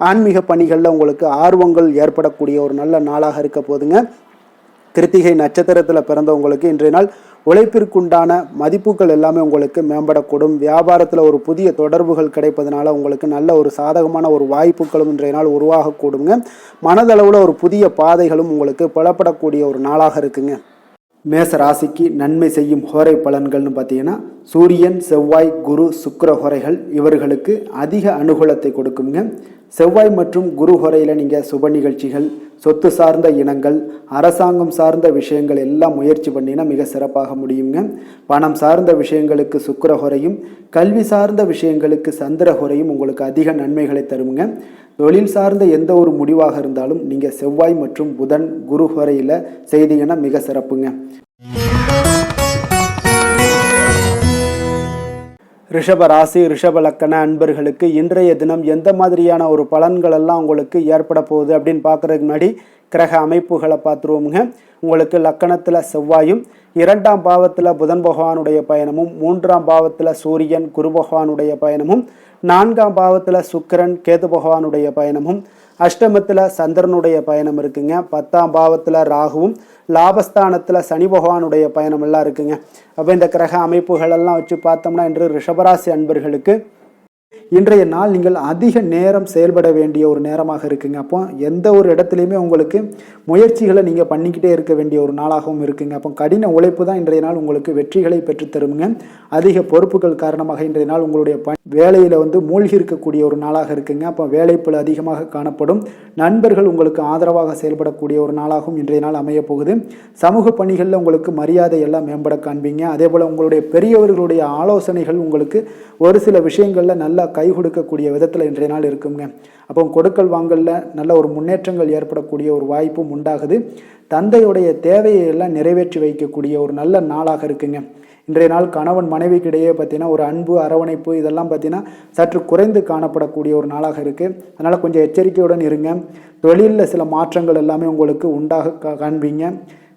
ஆன்மீக பணிகளில் உங்களுக்கு ஆர்வங்கள் ஏற்படக்கூடிய ஒரு நல்ல நாளாக இருக்க போதுங்க. கிருத்திகை நட்சத்திரத்தில் பிறந்தவங்களுக்கு இன்றைய நாள் உழைப்பிற்குண்டான மதிப்புகள் எல்லாமே உங்களுக்கு மேம்படக்கூடும். வியாபாரத்தில் ஒரு புதிய தொடர்புகள் கிடைப்பதனால உங்களுக்கு நல்ல ஒரு சாதகமான ஒரு வாய்ப்புகளும் இன்றைய நாள் உருவாகக்கூடுங்க. மனதளவில் ஒரு புதிய பாதைகளும் உங்களுக்கு புலப்படக்கூடிய ஒரு நாளாக இருக்குங்க. மேச ராசிக்கு நன்மை செய்யும் ஹோரை பலன்கள்னு பார்த்தீங்கன்னா சூரியன், செவ்வாய், குரு, சுக்கிர ஹோரைகள் இவர்களுக்கு அதிக அனுகூலத்தை கொடுக்குங்க. செவ்வாய் மற்றும் குரு ஹோரையில் நீங்கள் சுப நிகழ்ச்சிகள், சொத்து சார்ந்த இனங்கள், அரசாங்கம் சார்ந்த விஷயங்கள் எல்லாம் முயற்சி பண்ணினா மிக சிறப்பாக முடியுங்க. பணம் சார்ந்த விஷயங்களுக்கு சுக்கிர ஹோரையும், கல்வி சார்ந்த விஷயங்களுக்கு சந்திர ஹோரையும் உங்களுக்கு அதிக நன்மைகளை தருங்க. தொழில் சார்ந்த எந்த ஒரு முடிவாக இருந்தாலும் நீங்கள் செவ்வாய் மற்றும் புதன், குரு ஹோரையில் செய்தீங்கன்னா மிக சிறப்புங்க. ரிஷப ராசி, ரிஷப லக்கண அன்பர்களுக்கு இன்றைய தினம் எந்த மாதிரியான ஒரு பலன்கள் எல்லாம் உங்களுக்கு ஏற்பட போகுது அப்படின்னு பார்க்குறதுக்கு முன்னாடி கிரக அமைப்புகளை பார்த்துருவோமுங்க. உங்களுக்கு லக்கணத்தில் செவ்வாயும், 2ஆம் பாவத்தில் புதன் பகவானுடைய பயணமும், 3ஆம் பாவத்தில் சூரியன் குரு பகவானுடைய பயணமும், 4ஆம் பாவத்தில் சுக்கிரன் கேது பகவானுடைய பயணமும், அஷ்டமத்தில் சந்திரனுடைய பயணம் இருக்குங்க. 10ஆம் பாவத்தில் ராகுவும், லாபஸ்தானத்தில் சனி பகவானுடைய பயணம் எல்லாம் இருக்குங்க. அப்போ இந்த கிரக அமைப்புகள் எல்லாம் வச்சு பார்த்தோம்னா இன்று ரிஷபராசி அன்பர்களுக்கு இன்றைய நாள் நீங்கள் அதிக நேரம் செயல்பட வேண்டிய ஒரு நேரமாக இருக்குங்க. அப்போ எந்த ஒரு இடத்துலையுமே உங்களுக்கு முயற்சிகளை நீங்கள் பண்ணிக்கிட்டே இருக்க வேண்டிய ஒரு நாளாகவும் இருக்குங்க. அப்போ கடின உழைப்பு தான் இன்றைய நாள் உங்களுக்கு வெற்றிகளை பெற்றுத்தருங்க. அதிக பொறுப்புகள் காரணமாக இன்றைய நாள் உங்களுடைய வேலையில் மூழ்கி இருக்கக்கூடிய ஒரு நாளாக இருக்குங்க. அப்போ வேலைப்பளு அதிகமாக காணப்படும். நண்பர்கள் உங்களுக்கு ஆதரவாக செயல்படக்கூடிய ஒரு நாளாகவும் இன்றைய நாள் அமைய போகுது. சமூக பணிகளில் உங்களுக்கு மரியாதை எல்லாம் மேம்பட காண்பீங்க. அதே போல் உங்களுடைய பெரியவர்களுடைய ஆலோசனைகள் உங்களுக்கு ஒரு சில விஷயங்களில் நல்லா கை கொடுக்கக்கூடிய விதத்தில் இன்றைய நாள் இருக்குங்க. அப்போ கொடுக்கல் வாங்கலில் நல்ல ஒரு முன்னேற்றங்கள் ஏற்படக்கூடிய ஒரு வாய்ப்பும் உண்டாகுது. தந்தையுடைய தேவையை எல்லாம் நிறைவேற்றி வைக்கக்கூடிய ஒரு நல்ல நாளாக இருக்குங்க. இன்றைய நாள் கணவன் மனைவிக்கிடையே பார்த்தீங்கன்னா ஒரு அன்பு, அரவணைப்பு இதெல்லாம் பார்த்தீங்கன்னா சற்று குறைந்து காணப்படக்கூடிய ஒரு நாளாக இருக்குது. அதனால் கொஞ்சம் எச்சரிக்கையுடன் இருங்க. தொழிலில் சில மாற்றங்கள் எல்லாமே உங்களுக்கு உண்டாக காண்பீங்க.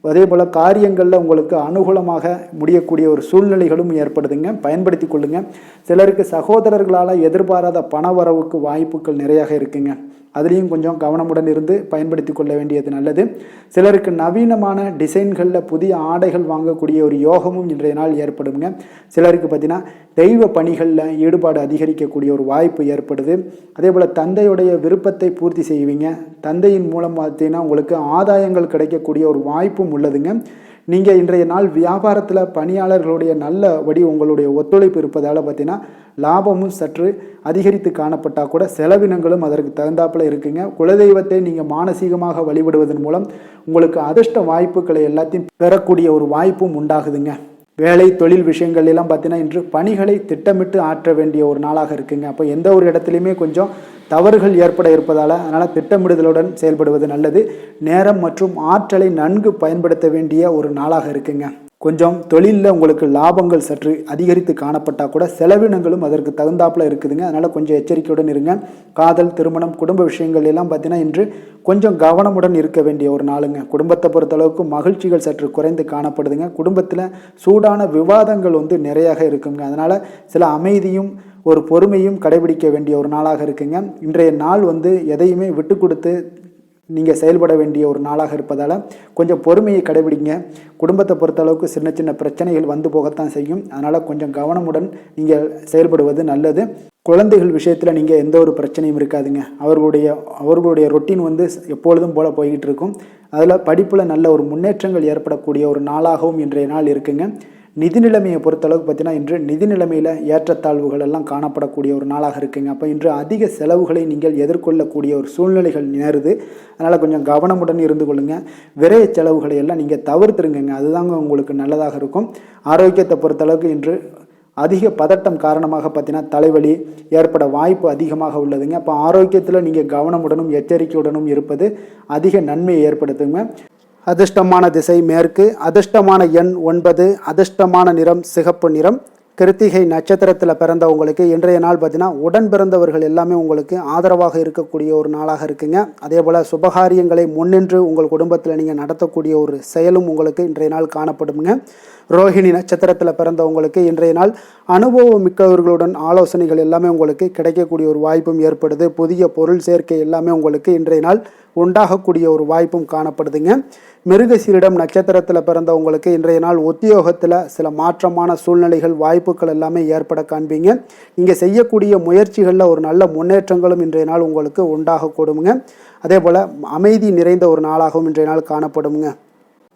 அதே போல் காரியங்களில் உங்களுக்கு அனுகூலமாக முடியக்கூடிய ஒரு சூழ்நிலைகளும் ஏற்படுதுங்க, பயன்படுத்தி கொள்ளுங்கள். சிலருக்கு சகோதரர்களால் எதிர்பாராத பண வரவுக்கு வாய்ப்புகள் நிறையாக இருக்குங்க, அதுலேயும் கொஞ்சம் கவனமுடன் இருந்து பயன்படுத்தி கொள்ள வேண்டியது நல்லது. சிலருக்கு நவீனமான டிசைன்களில் புதிய ஆடைகள் வாங்கக்கூடிய ஒரு யோகமும் இன்றைய நாள் ஏற்படுங்க. சிலருக்கு பார்த்தீங்கன்னா தெய்வ பணிகளில் ஈடுபாடு அதிகரிக்கக்கூடிய ஒரு வாய்ப்பு ஏற்படுது. அதே போல் தந்தையுடைய விருப்பத்தை பூர்த்தி செய்வீங்க. தந்தையின் மூலம் பார்த்தீங்கன்னா உங்களுக்கு ஆதாயங்கள் கிடைக்கக்கூடிய ஒரு வாய்ப்பும் உள்ளதுங்க. நீங்கள் இன்றைய நாள் வியாபாரத்தில் பணியாளர்களுடைய நல்லபடி உங்களுடைய ஒத்துழைப்பு இருப்பதால் பார்த்தீங்கன்னா லாபமும் சற்று அதிகரித்து காணப்பட்டால் கூட செலவினங்களும் அதற்கு தகுந்தாப்பில் இருக்குங்க. குலதெய்வத்தை நீங்கள் மானசீகமாக வழிபடுவதன் மூலம் உங்களுக்கு அதிர்ஷ்ட வாய்ப்புகளை எல்லாத்தையும் பெறக்கூடிய ஒரு வாய்ப்பும் உண்டாகுதுங்க. வேலை தொழில் விஷயங்கள் எல்லாம் பார்த்தீங்கன்னா இன்று பணிகளை திட்டமிட்டு ஆற்ற வேண்டிய ஒரு நாளாக இருக்குங்க. அப்போ எந்த ஒரு இடத்துலையுமே கொஞ்சம் தவறுகள் ஏற்பட இருப்பதால் அதனால் திட்டமிடுதலுடன் செயல்படுவது நல்லது. நேரம் மற்றும் ஆற்றலை நன்கு பயன்படுத்த வேண்டிய ஒரு நாளாக இருக்குங்க. கொஞ்சம் தொழிலில் உங்களுக்கு லாபங்கள் சற்று அதிகரித்து காணப்பட்டால் கூட செலவினங்களும் அதற்கு தகுந்தாப்பில் இருக்குதுங்க. அதனால் கொஞ்சம் எச்சரிக்கையுடன் இருங்க. காதல், திருமணம், குடும்ப விஷயங்கள் எல்லாம் பார்த்தீங்கன்னா இன்று கொஞ்சம் கவனமுடன் இருக்க வேண்டிய ஒரு நாளுங்க. குடும்பத்தை பொறுத்தளவுக்கு மகிழ்ச்சிகள் சற்று குறைந்து காணப்படுதுங்க. குடும்பத்தில் சூடான விவாதங்கள் நிறையாக இருக்குங்க. அதனால் சில அமைதியும் ஒரு பொறுமையும் கடைபிடிக்க வேண்டிய ஒரு நாளாக இருக்குங்க. இன்றைய நாள் எதையுமே விட்டு கொடுத்து நீங்கள் செயல்பட வேண்டிய ஒரு நாளாக இருப்பதால் கொஞ்சம் பொறுமையை கடைபிடிங்க. குடும்பத்தை பொறுத்தளவுக்கு சின்ன சின்ன பிரச்சனைகள் போகத்தான் செய்யும். அதனால் கொஞ்சம் கவனமுடன் நீங்கள் செயல்படுவது நல்லது. குழந்தைகள் விஷயத்தில் நீங்கள் எந்த ஒரு பிரச்சனையும் இருக்காதுங்க. அவர்களுடைய ரொட்டீன் எப்பொழுதும் போல் போய்கிட்டு இருக்கும். அதில் படிப்பில் நல்ல ஒரு முன்னேற்றங்கள் ஏற்படக்கூடிய ஒரு நாளாகவும் இன்றைய நாள் இருக்குங்க. நிதி நிலைமையை பொறுத்தளவுக்கு பார்த்தீங்கன்னா இன்று நிதி நிலைமையில் ஏற்றத்தாழ்வுகள் எல்லாம் காணப்படக்கூடிய ஒரு நாளாக இருக்குங்க. அப்போ இன்று அதிக செலவுகளை நீங்கள் எதிர்கொள்ளக்கூடிய ஒரு சூழ்நிலைகள் நேருது. அதனால் கொஞ்சம் கவனமுடன் இருந்து கொள்ளுங்கள். விரைய செலவுகளை எல்லாம் நீங்கள் தவிர்த்துருங்க, அதுதாங்க உங்களுக்கு நல்லதாக இருக்கும். ஆரோக்கியத்தை பொறுத்தளவுக்கு இன்று அதிக பதட்டம் காரணமாக பார்த்தீங்கன்னா தலைவலி ஏற்பட வாய்ப்பு அதிகமாக உள்ளதுங்க. அப்போ ஆரோக்கியத்தில் நீங்கள் கவனமுடனும் எச்சரிக்கையுடனும் இருப்பது அதிக நன்மையை ஏற்படுத்துங்க. அதிர்ஷ்டமான திசை மேற்கு, அதிர்ஷ்டமான எண் 9, அதிர்ஷ்டமான நிறம் சிகப்பு நிறம். கிருத்திகை நட்சத்திரத்தில் பிறந்தவங்களுக்கு இன்றைய நாள் பார்த்தீங்கன்னா உடன் பிறந்தவர்கள் எல்லாமே உங்களுக்கு ஆதரவாக இருக்கக்கூடிய ஒரு நாளாக இருக்குங்க. அதே போல் சுபகாரியங்களை முன்னின்று உங்கள் குடும்பத்தில் நீங்கள் நடத்தக்கூடிய ஒரு செயலும் உங்களுக்கு இன்றைய நாள் காணப்படுங்க. ரோஹிணி நட்சத்திரத்தில் பிறந்தவங்களுக்கு இன்றைய நாள் அனுபவம் மிக்கவர்களுடன் ஆலோசனைகள் எல்லாமே உங்களுக்கு கிடைக்கக்கூடிய ஒரு வாய்ப்பும் ஏற்படுது. புதிய பொருள் சேர்க்கை எல்லாமே உங்களுக்கு இன்றைய நாள் உண்டாகக்கூடிய ஒரு வாய்ப்பும் காணப்படுதுங்க. மிருகசீரிடம் நட்சத்திரத்தில் பிறந்தவங்களுக்கு இன்றைய நாள் உத்தியோகத்தில் சில மாற்றமான சூழ்நிலைகள் வாய்ப்புகள் எல்லாமே ஏற்பட காண்பீங்க. நீங்கள் செய்யக்கூடிய முயற்சிகளில் ஒரு நல்ல முன்னேற்றங்களும் இன்றைய நாள் உங்களுக்கு உண்டாகக்கூடுங்க. அதே போல் அமைதி நிறைந்த ஒரு நாளாகவும் இன்றைய நாள் காணப்படுங்க.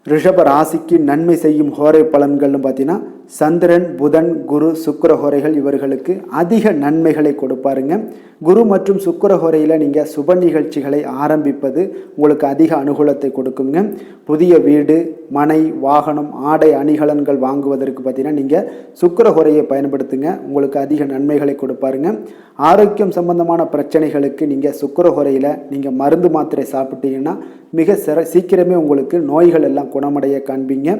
ரிஷப ராசிக்கு நன்மை செய்யும் ஹோரை பலன்கள்னு பார்த்தீங்கன்னா சந்திரன், புதன், குரு, சுக்கிர ஹோரைகள் இவர்களுக்கு அதிக நன்மைகளை கொடுப்பாருங்க. குரு மற்றும் சுக்கிர ஹோரையில் நீங்கள் சுப நிகழ்ச்சிகளை ஆரம்பிப்பது உங்களுக்கு அதிக அனுகூலத்தை கொடுக்குங்க. புதிய வீடு, மனை, வாகனம், ஆடை அணிகலன்கள் வாங்குவதற்கு பார்த்தீங்கன்னா நீங்கள் சுக்கிர ஹோரையை பயன்படுத்துங்க, உங்களுக்கு அதிக நன்மைகளை கொடுப்பாருங்க. ஆரோக்கியம் சம்பந்தமான பிரச்சனைகளுக்கு நீங்கள் சுக்கிர ஹோரையில் நீங்கள் மருந்து மாத்திரை சாப்பிட்டீங்கன்னா மிக சீக்கிரமே உங்களுக்கு நோய்கள் எல்லாம் குணமடைய காண்பீங்க.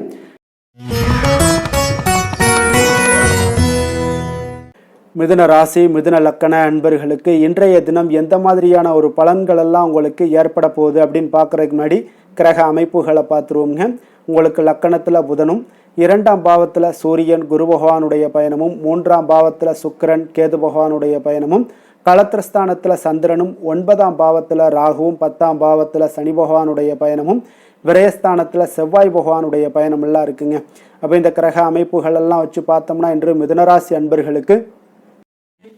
மிதுன ராசி, மிதுன லக்கண அன்பர்களுக்கு இன்றைய தினம் எந்த மாதிரியான ஒரு பலன்கள் எல்லாம் உங்களுக்கு ஏற்பட போகுது அப்படின்னு பார்க்குறதுக்கு முன்னாடி கிரக அமைப்புகளை பார்த்துருவோங்க. உங்களுக்கு லக்கணத்தில் புதனும், 2ஆம் பாவத்தில் சூரியன் குரு பகவானுடைய பயணமும், 3ஆம் பாவத்தில் சுக்கிரன் கேது பகவானுடைய பயணமும், களத்திரஸ்தானத்தில் சந்திரனும், 9ஆம் பாவத்தில் ராகுவும், 10ஆம் பாவத்தில் சனி பகவானுடைய பயணமும், விரயஸ்தானத்தில் செவ்வாய் பகவானுடைய பயணம் எல்லாம் இருக்குங்க. அப்போ இந்த கிரக அமைப்புகள் எல்லாம் வச்சு பார்த்தோம்னா இன்று மிதுனராசி அன்பர்களுக்கு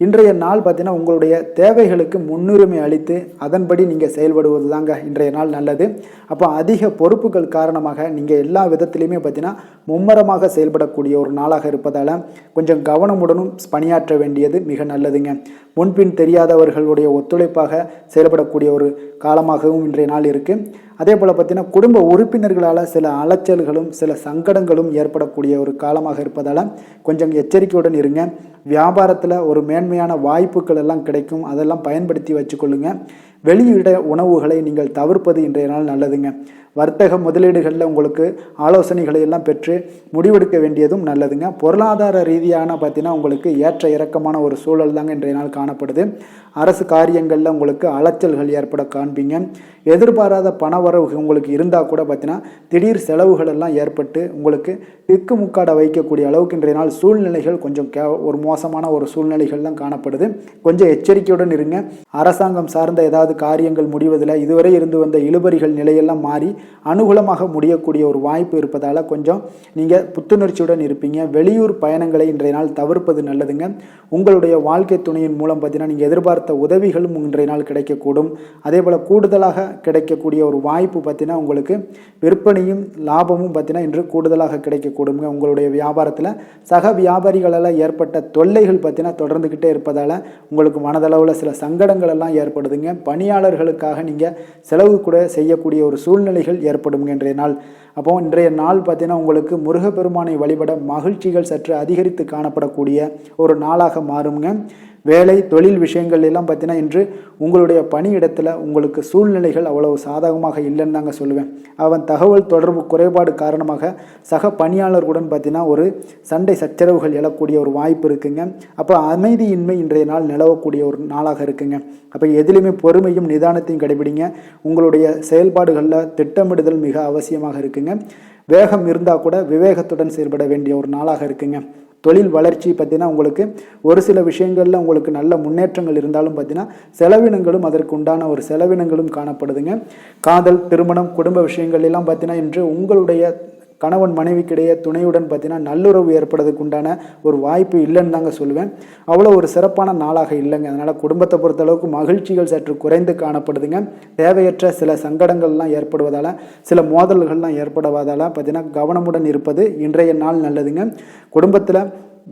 இன்றைய நாள் பார்த்தீங்கன்னா உங்களுடைய தேவைகளுக்கு முன்னுரிமை அளித்து அதன்படி நீங்கள் செயல்படுவது தாங்க இன்றைய நாள் நல்லது. அப்போ அதிக பொறுப்புகள் காரணமாக நீங்கள் எல்லா விதத்திலையுமே பார்த்தீங்கன்னா மும்மரமாக செயல்படக்கூடிய ஒரு நாளாக இருப்பதால் கொஞ்சம் கவனமுடனும் பணியாற்ற வேண்டியது மிக நல்லதுங்க. முன்பின் தெரியாதவர்களுடைய ஒத்துழைப்பாக செயல்படக்கூடிய ஒரு காலமாகவும் இன்றைய நாள் இருக்குது. அதே போல் பார்த்தீங்கன்னா குடும்ப உறுப்பினர்களால் சில அலைச்சல்களும் சில சங்கடங்களும் ஏற்படக்கூடிய ஒரு காலமாக இருப்பதால் கொஞ்சம் எச்சரிக்கையுடன் இருங்க. வியாபாரத்தில் ஒரு மேன்மையான வாய்ப்புகள் எல்லாம் கிடைக்கும், அதெல்லாம் பயன்படுத்தி வச்சுக்கொள்ளுங்க. வெளியிட உணவுகளை நீங்கள் தவிர்ப்பது இன்றைய நாள் நல்லதுங்க. வர்த்தக முதலீடுகளில் உங்களுக்கு ஆலோசனைகளை எல்லாம் பெற்று முடிவெடுக்க வேண்டியதும் நல்லதுங்க. பொருளாதார ரீதியான பார்த்தீங்கன்னா உங்களுக்கு ஏற்ற இறக்கமான ஒரு சூழல் தாங்க இன்றைய நாள் காணப்படுது. அரசு காரியங்களில் உங்களுக்கு அலைச்சல்கள் ஏற்பட காண்பீங்க. எதிர்பாராத பணவரவு உங்களுக்கு இருந்தால் கூட பார்த்தீங்கன்னா திடீர் செலவுகள் எல்லாம் ஏற்பட்டு உங்களுக்கு திக்குமுக்காட வைக்கக்கூடிய அளவுக்கு இன்றைய நாள் சூழ்நிலைகள் கொஞ்சம் ஒரு மோசமான ஒரு சூழ்நிலைகள் தான் காணப்படுது. கொஞ்சம் எச்சரிக்கையுடன் இருங்க. அரசாங்கம் சார்ந்த ஏதாவது காரியங்கள் முடிவதில் இதுவரை இருந்து வந்த இழுபறிகள் நிலையெல்லாம் மாறி அனுகூலமாக முடியக்கூடிய ஒரு வாய்ப்பு இருப்பதால் கொஞ்சம் நீங்கள் புத்துணர்ச்சியுடன் இருப்பீங்க. வெளியூர் பயணங்களை இன்றைய நாள் தவிர்ப்பது நல்லதுங்க. உங்களுடைய வாழ்க்கை துணையின் மூலம் பார்த்தீங்கன்னா நீங்கள் எதிர்பார்த்த உதவிகளும் இன்றைய நாள் கிடைக்கக்கூடும். அதே போல் கூடுதலாக கிடைக்கக்கூடிய ஒரு வாய்ப்பு பார்த்தீங்கன்னா உங்களுக்கு விற்பனையும் லாபமும் பார்த்தீங்கன்னா இன்று கூடுதலாக கிடைக்கக்கூடுங்க. உங்களுடைய வியாபாரத்தில் சக வியாபாரிகளால் ஏற்பட்ட தொல்லைகள் பார்த்தீங்கன்னா தொடர்ந்துக்கிட்டே இருப்பதால் உங்களுக்கு மனதளவில் சில சங்கடங்கள் எல்லாம் ஏற்படுதுங்க. பணியாளர்களுக்காக நீங்கள் செலவு கூட செய்யக்கூடிய ஒரு சூழ்நிலைகள் ஏற்படுங்க இன்றைய நாள். அப்போ இன்றைய நாள் பார்த்தீங்கன்னா உங்களுக்கு முருகப்பெருமானை வழிபட மகிழ்ச்சிகள் சற்று அதிகரித்து காணப்படக்கூடிய ஒரு நாளாக மாறுங்க. வேலை தொழில் விஷயங்கள் எல்லாம் பார்த்தீங்கன்னா இன்று உங்களுடைய பணியிடத்தில் உங்களுக்கு சூழ்நிலைகள் அவ்வளவு சாதகமாக இல்லைன்னு தாங்க சொல்லுவேன். அவன் தகவல் தொடர்பு குறைபாடு காரணமாக சக பணியாளர்களுடன் பார்த்தீங்கன்னா ஒரு சண்டை சச்சரவுகள் எழக்கூடிய ஒரு வாய்ப்பு இருக்குங்க. அப்போ அமைதியின்மை இன்றைய நாள் நிலவக்கூடிய ஒரு நாளாக இருக்குங்க. அப்போ எதிலுமே பொறுமையும் நிதானத்தையும் கடைபிடிங்க. உங்களுடைய செயல்பாடுகளில் திட்டமிடுதல் மிக அவசியமாக இருக்குங்க. வேகம் இருந்தால் கூட விவேகத்துடன் செயல்பட வேண்டிய ஒரு நாளாக இருக்குங்க. தொழில் வளர்ச்சி பார்த்தீங்கன்னா உங்களுக்கு ஒரு சில விஷயங்களில் உங்களுக்கு நல்ல முன்னேற்றங்கள் இருந்தாலும் பார்த்தீங்கன்னா செலவினங்களும் அதற்கு உண்டான ஒரு செலவினங்களும் காணப்படுதுங்க. காதல், திருமணம், குடும்ப விஷயங்கள் எல்லாம் பார்த்தீங்கன்னா இன்று உங்களுடைய கணவன் மனைவிக்கிடையே துணையுடன் பார்த்தீங்கன்னா நல்லுறவு ஏற்படுறதுக்கு உண்டான ஒரு வாய்ப்பு இல்லைன்னு தாங்க சொல்லுவேன். அவ்வளோ ஒரு சிறப்பான நாளாக இல்லைங்க. அதனால் குடும்பத்தை பொறுத்தளவுக்கு மகிழ்ச்சிகள் சற்று குறைந்து காணப்படுதுங்க. தேவையற்ற சில சங்கடங்கள்லாம் ஏற்படுவதால் சில மோதல்கள்லாம் ஏற்படுவதால் பார்த்தீங்கன்னா கவனமுடன் இருப்பது இன்றைய நாள் நல்லதுங்க. குடும்பத்தில்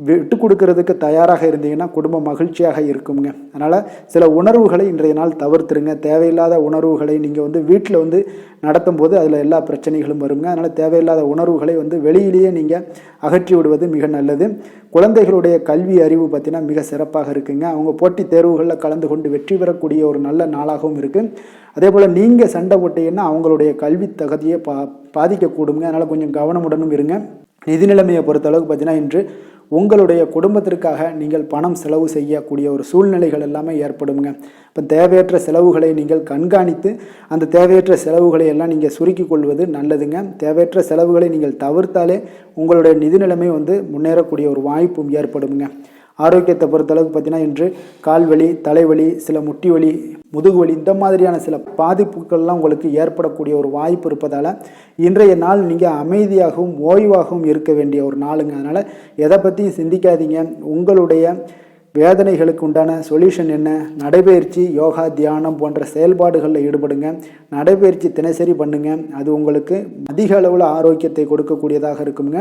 விட்டு கொடுக்கறதுக்கு தயாராக இருந்தீங்கன்னா குடும்பம் மகிழ்ச்சியாக இருக்குங்க. அதனால் சில உணர்வுகளை இன்றைய நாள் தவிர்த்துருங்க. தேவையில்லாத உணர்வுகளை நீங்கள் வீட்டில் நடத்தும் போது அதில் எல்லா பிரச்சனைகளும் வருங்க. அதனால் தேவையில்லாத உணர்வுகளை வெளியிலேயே நீங்கள் அகற்றி விடுவது மிக நல்லது. குழந்தைகளுடைய கல்வி அறிவு பார்த்தீங்கன்னா மிக சிறப்பாக இருக்குங்க. அவங்க போட்டித் தேர்வுகளில் கலந்து கொண்டு வெற்றி பெறக்கூடிய ஒரு நல்ல நாளாகவும் இருக்குது. அதே போல் நீங்கள் சண்டை போட்டீங்கன்னா அவங்களுடைய கல்வி தகுதியை பாதிக்கக்கூடுங்க. அதனால் கொஞ்சம் கவனமுடனும் இருங்க. நிதி நிலைமையை பொறுத்தளவுக்கு பார்த்தீங்கன்னா இன்று உங்களுடைய குடும்பத்திற்காக நீங்கள் பணம் செலவு செய்யக்கூடிய ஒரு சூழ்நிலைகள் எல்லாமே ஏற்படுங்க. இப்போ தேவையற்ற செலவுகளை நீங்கள் கண்காணித்து அந்த தேவையற்ற செலவுகளை எல்லாம் நீங்கள் சுருக்கி கொள்வது நல்லதுங்க. தேவையற்ற செலவுகளை நீங்கள் தவிர்த்தாலே உங்களுடைய நிதி நிலைமை முன்னேறக்கூடிய ஒரு வாய்ப்பும் ஏற்படுங்க. ஆரோக்கியத்தை பொறுத்தளவுக்கு பார்த்தீங்கன்னா இன்று கால்வலி, தலைவலி, சில முட்டி வலி, முதுகு வலி இந்த மாதிரியான சில பாதிப்புகள்லாம் உங்களுக்கு ஏற்படக்கூடிய ஒரு வாய்ப்பு இருப்பதால் இன்றைய நாள் நீங்கள் அமைதியாகவும் ஓய்வாகவும் இருக்க வேண்டிய ஒரு நாளுங்க. அதனால் எதை பற்றியும் சிந்திக்காதீங்க. உங்களுடைய வேதனைகளுக்கு உண்டான சொல்யூஷன் என்ன? நடைபயிற்சி, யோகா, தியானம் போன்ற செயல்பாடுகளில் ஈடுபடுங்க. நடைபயிற்சி தினசரி பண்ணுங்க. அது உங்களுக்கு அதிக அளவில் ஆரோக்கியத்தை கொடுக்கக்கூடியதாக இருக்குங்க.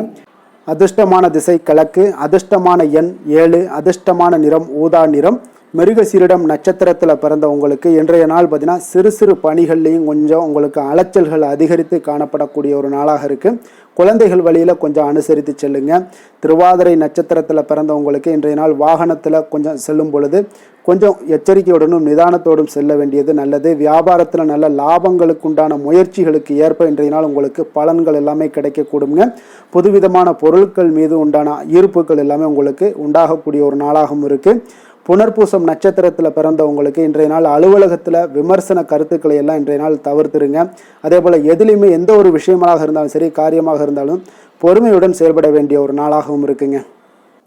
அதிர்ஷ்டமான திசை கிழக்கு, அதிர்ஷ்டமான எண் 7, அதிர்ஷ்டமான நிறம் ஊதா நிறம். மிருகசீரிடம் நட்சத்திரத்தில் பிறந்த உங்களுக்கு இன்றைய நாள் பார்த்தீங்கன்னா சிறு சிறு பணிகள்லையும் கொஞ்சம் உங்களுக்கு அலைச்சல்கள் அதிகரித்து காணப்படக்கூடிய ஒரு நாளாக இருக்குது. குழந்தைகள் வழியில் கொஞ்சம் அனுசரித்து செல்லுங்க. திருவாதிரை நட்சத்திரத்தில் பிறந்தவங்களுக்கு இன்றைய நாள் வாகனத்தில் கொஞ்சம் செல்லும் பொழுது கொஞ்சம் எச்சரிக்கையுடனும் நிதானத்தோடும் செல்ல வேண்டியது நல்லது. வியாபாரத்தில் நல்ல லாபங்களுக்கு உண்டான முயற்சிகளுக்கு ஏற்ப இன்றைய நாள் உங்களுக்கு பலன்கள் எல்லாமே கிடைக்கக்கூடுங்க. புதுவிதமான பொருட்கள் மீது உண்டான ஈர்ப்புகள் எல்லாமே உங்களுக்கு உண்டாகக்கூடிய ஒரு நாளாகவும் இருக்குது. புனர்பூசம் நட்சத்திரத்தில் பிறந்தவங்களுக்கு இன்றைய நாள் அலுவலகத்தில் விமர்சன கருத்துக்களை எல்லாம் இன்றைய நாள் தவிர்த்துருங்க. அதே போல் எதிலையுமே எந்த ஒரு விஷயமாக இருந்தாலும் சரி, காரியமாக இருந்தாலும் பொறுமையுடன் செயல்பட வேண்டிய ஒரு நாளாகவும் இருக்குங்க.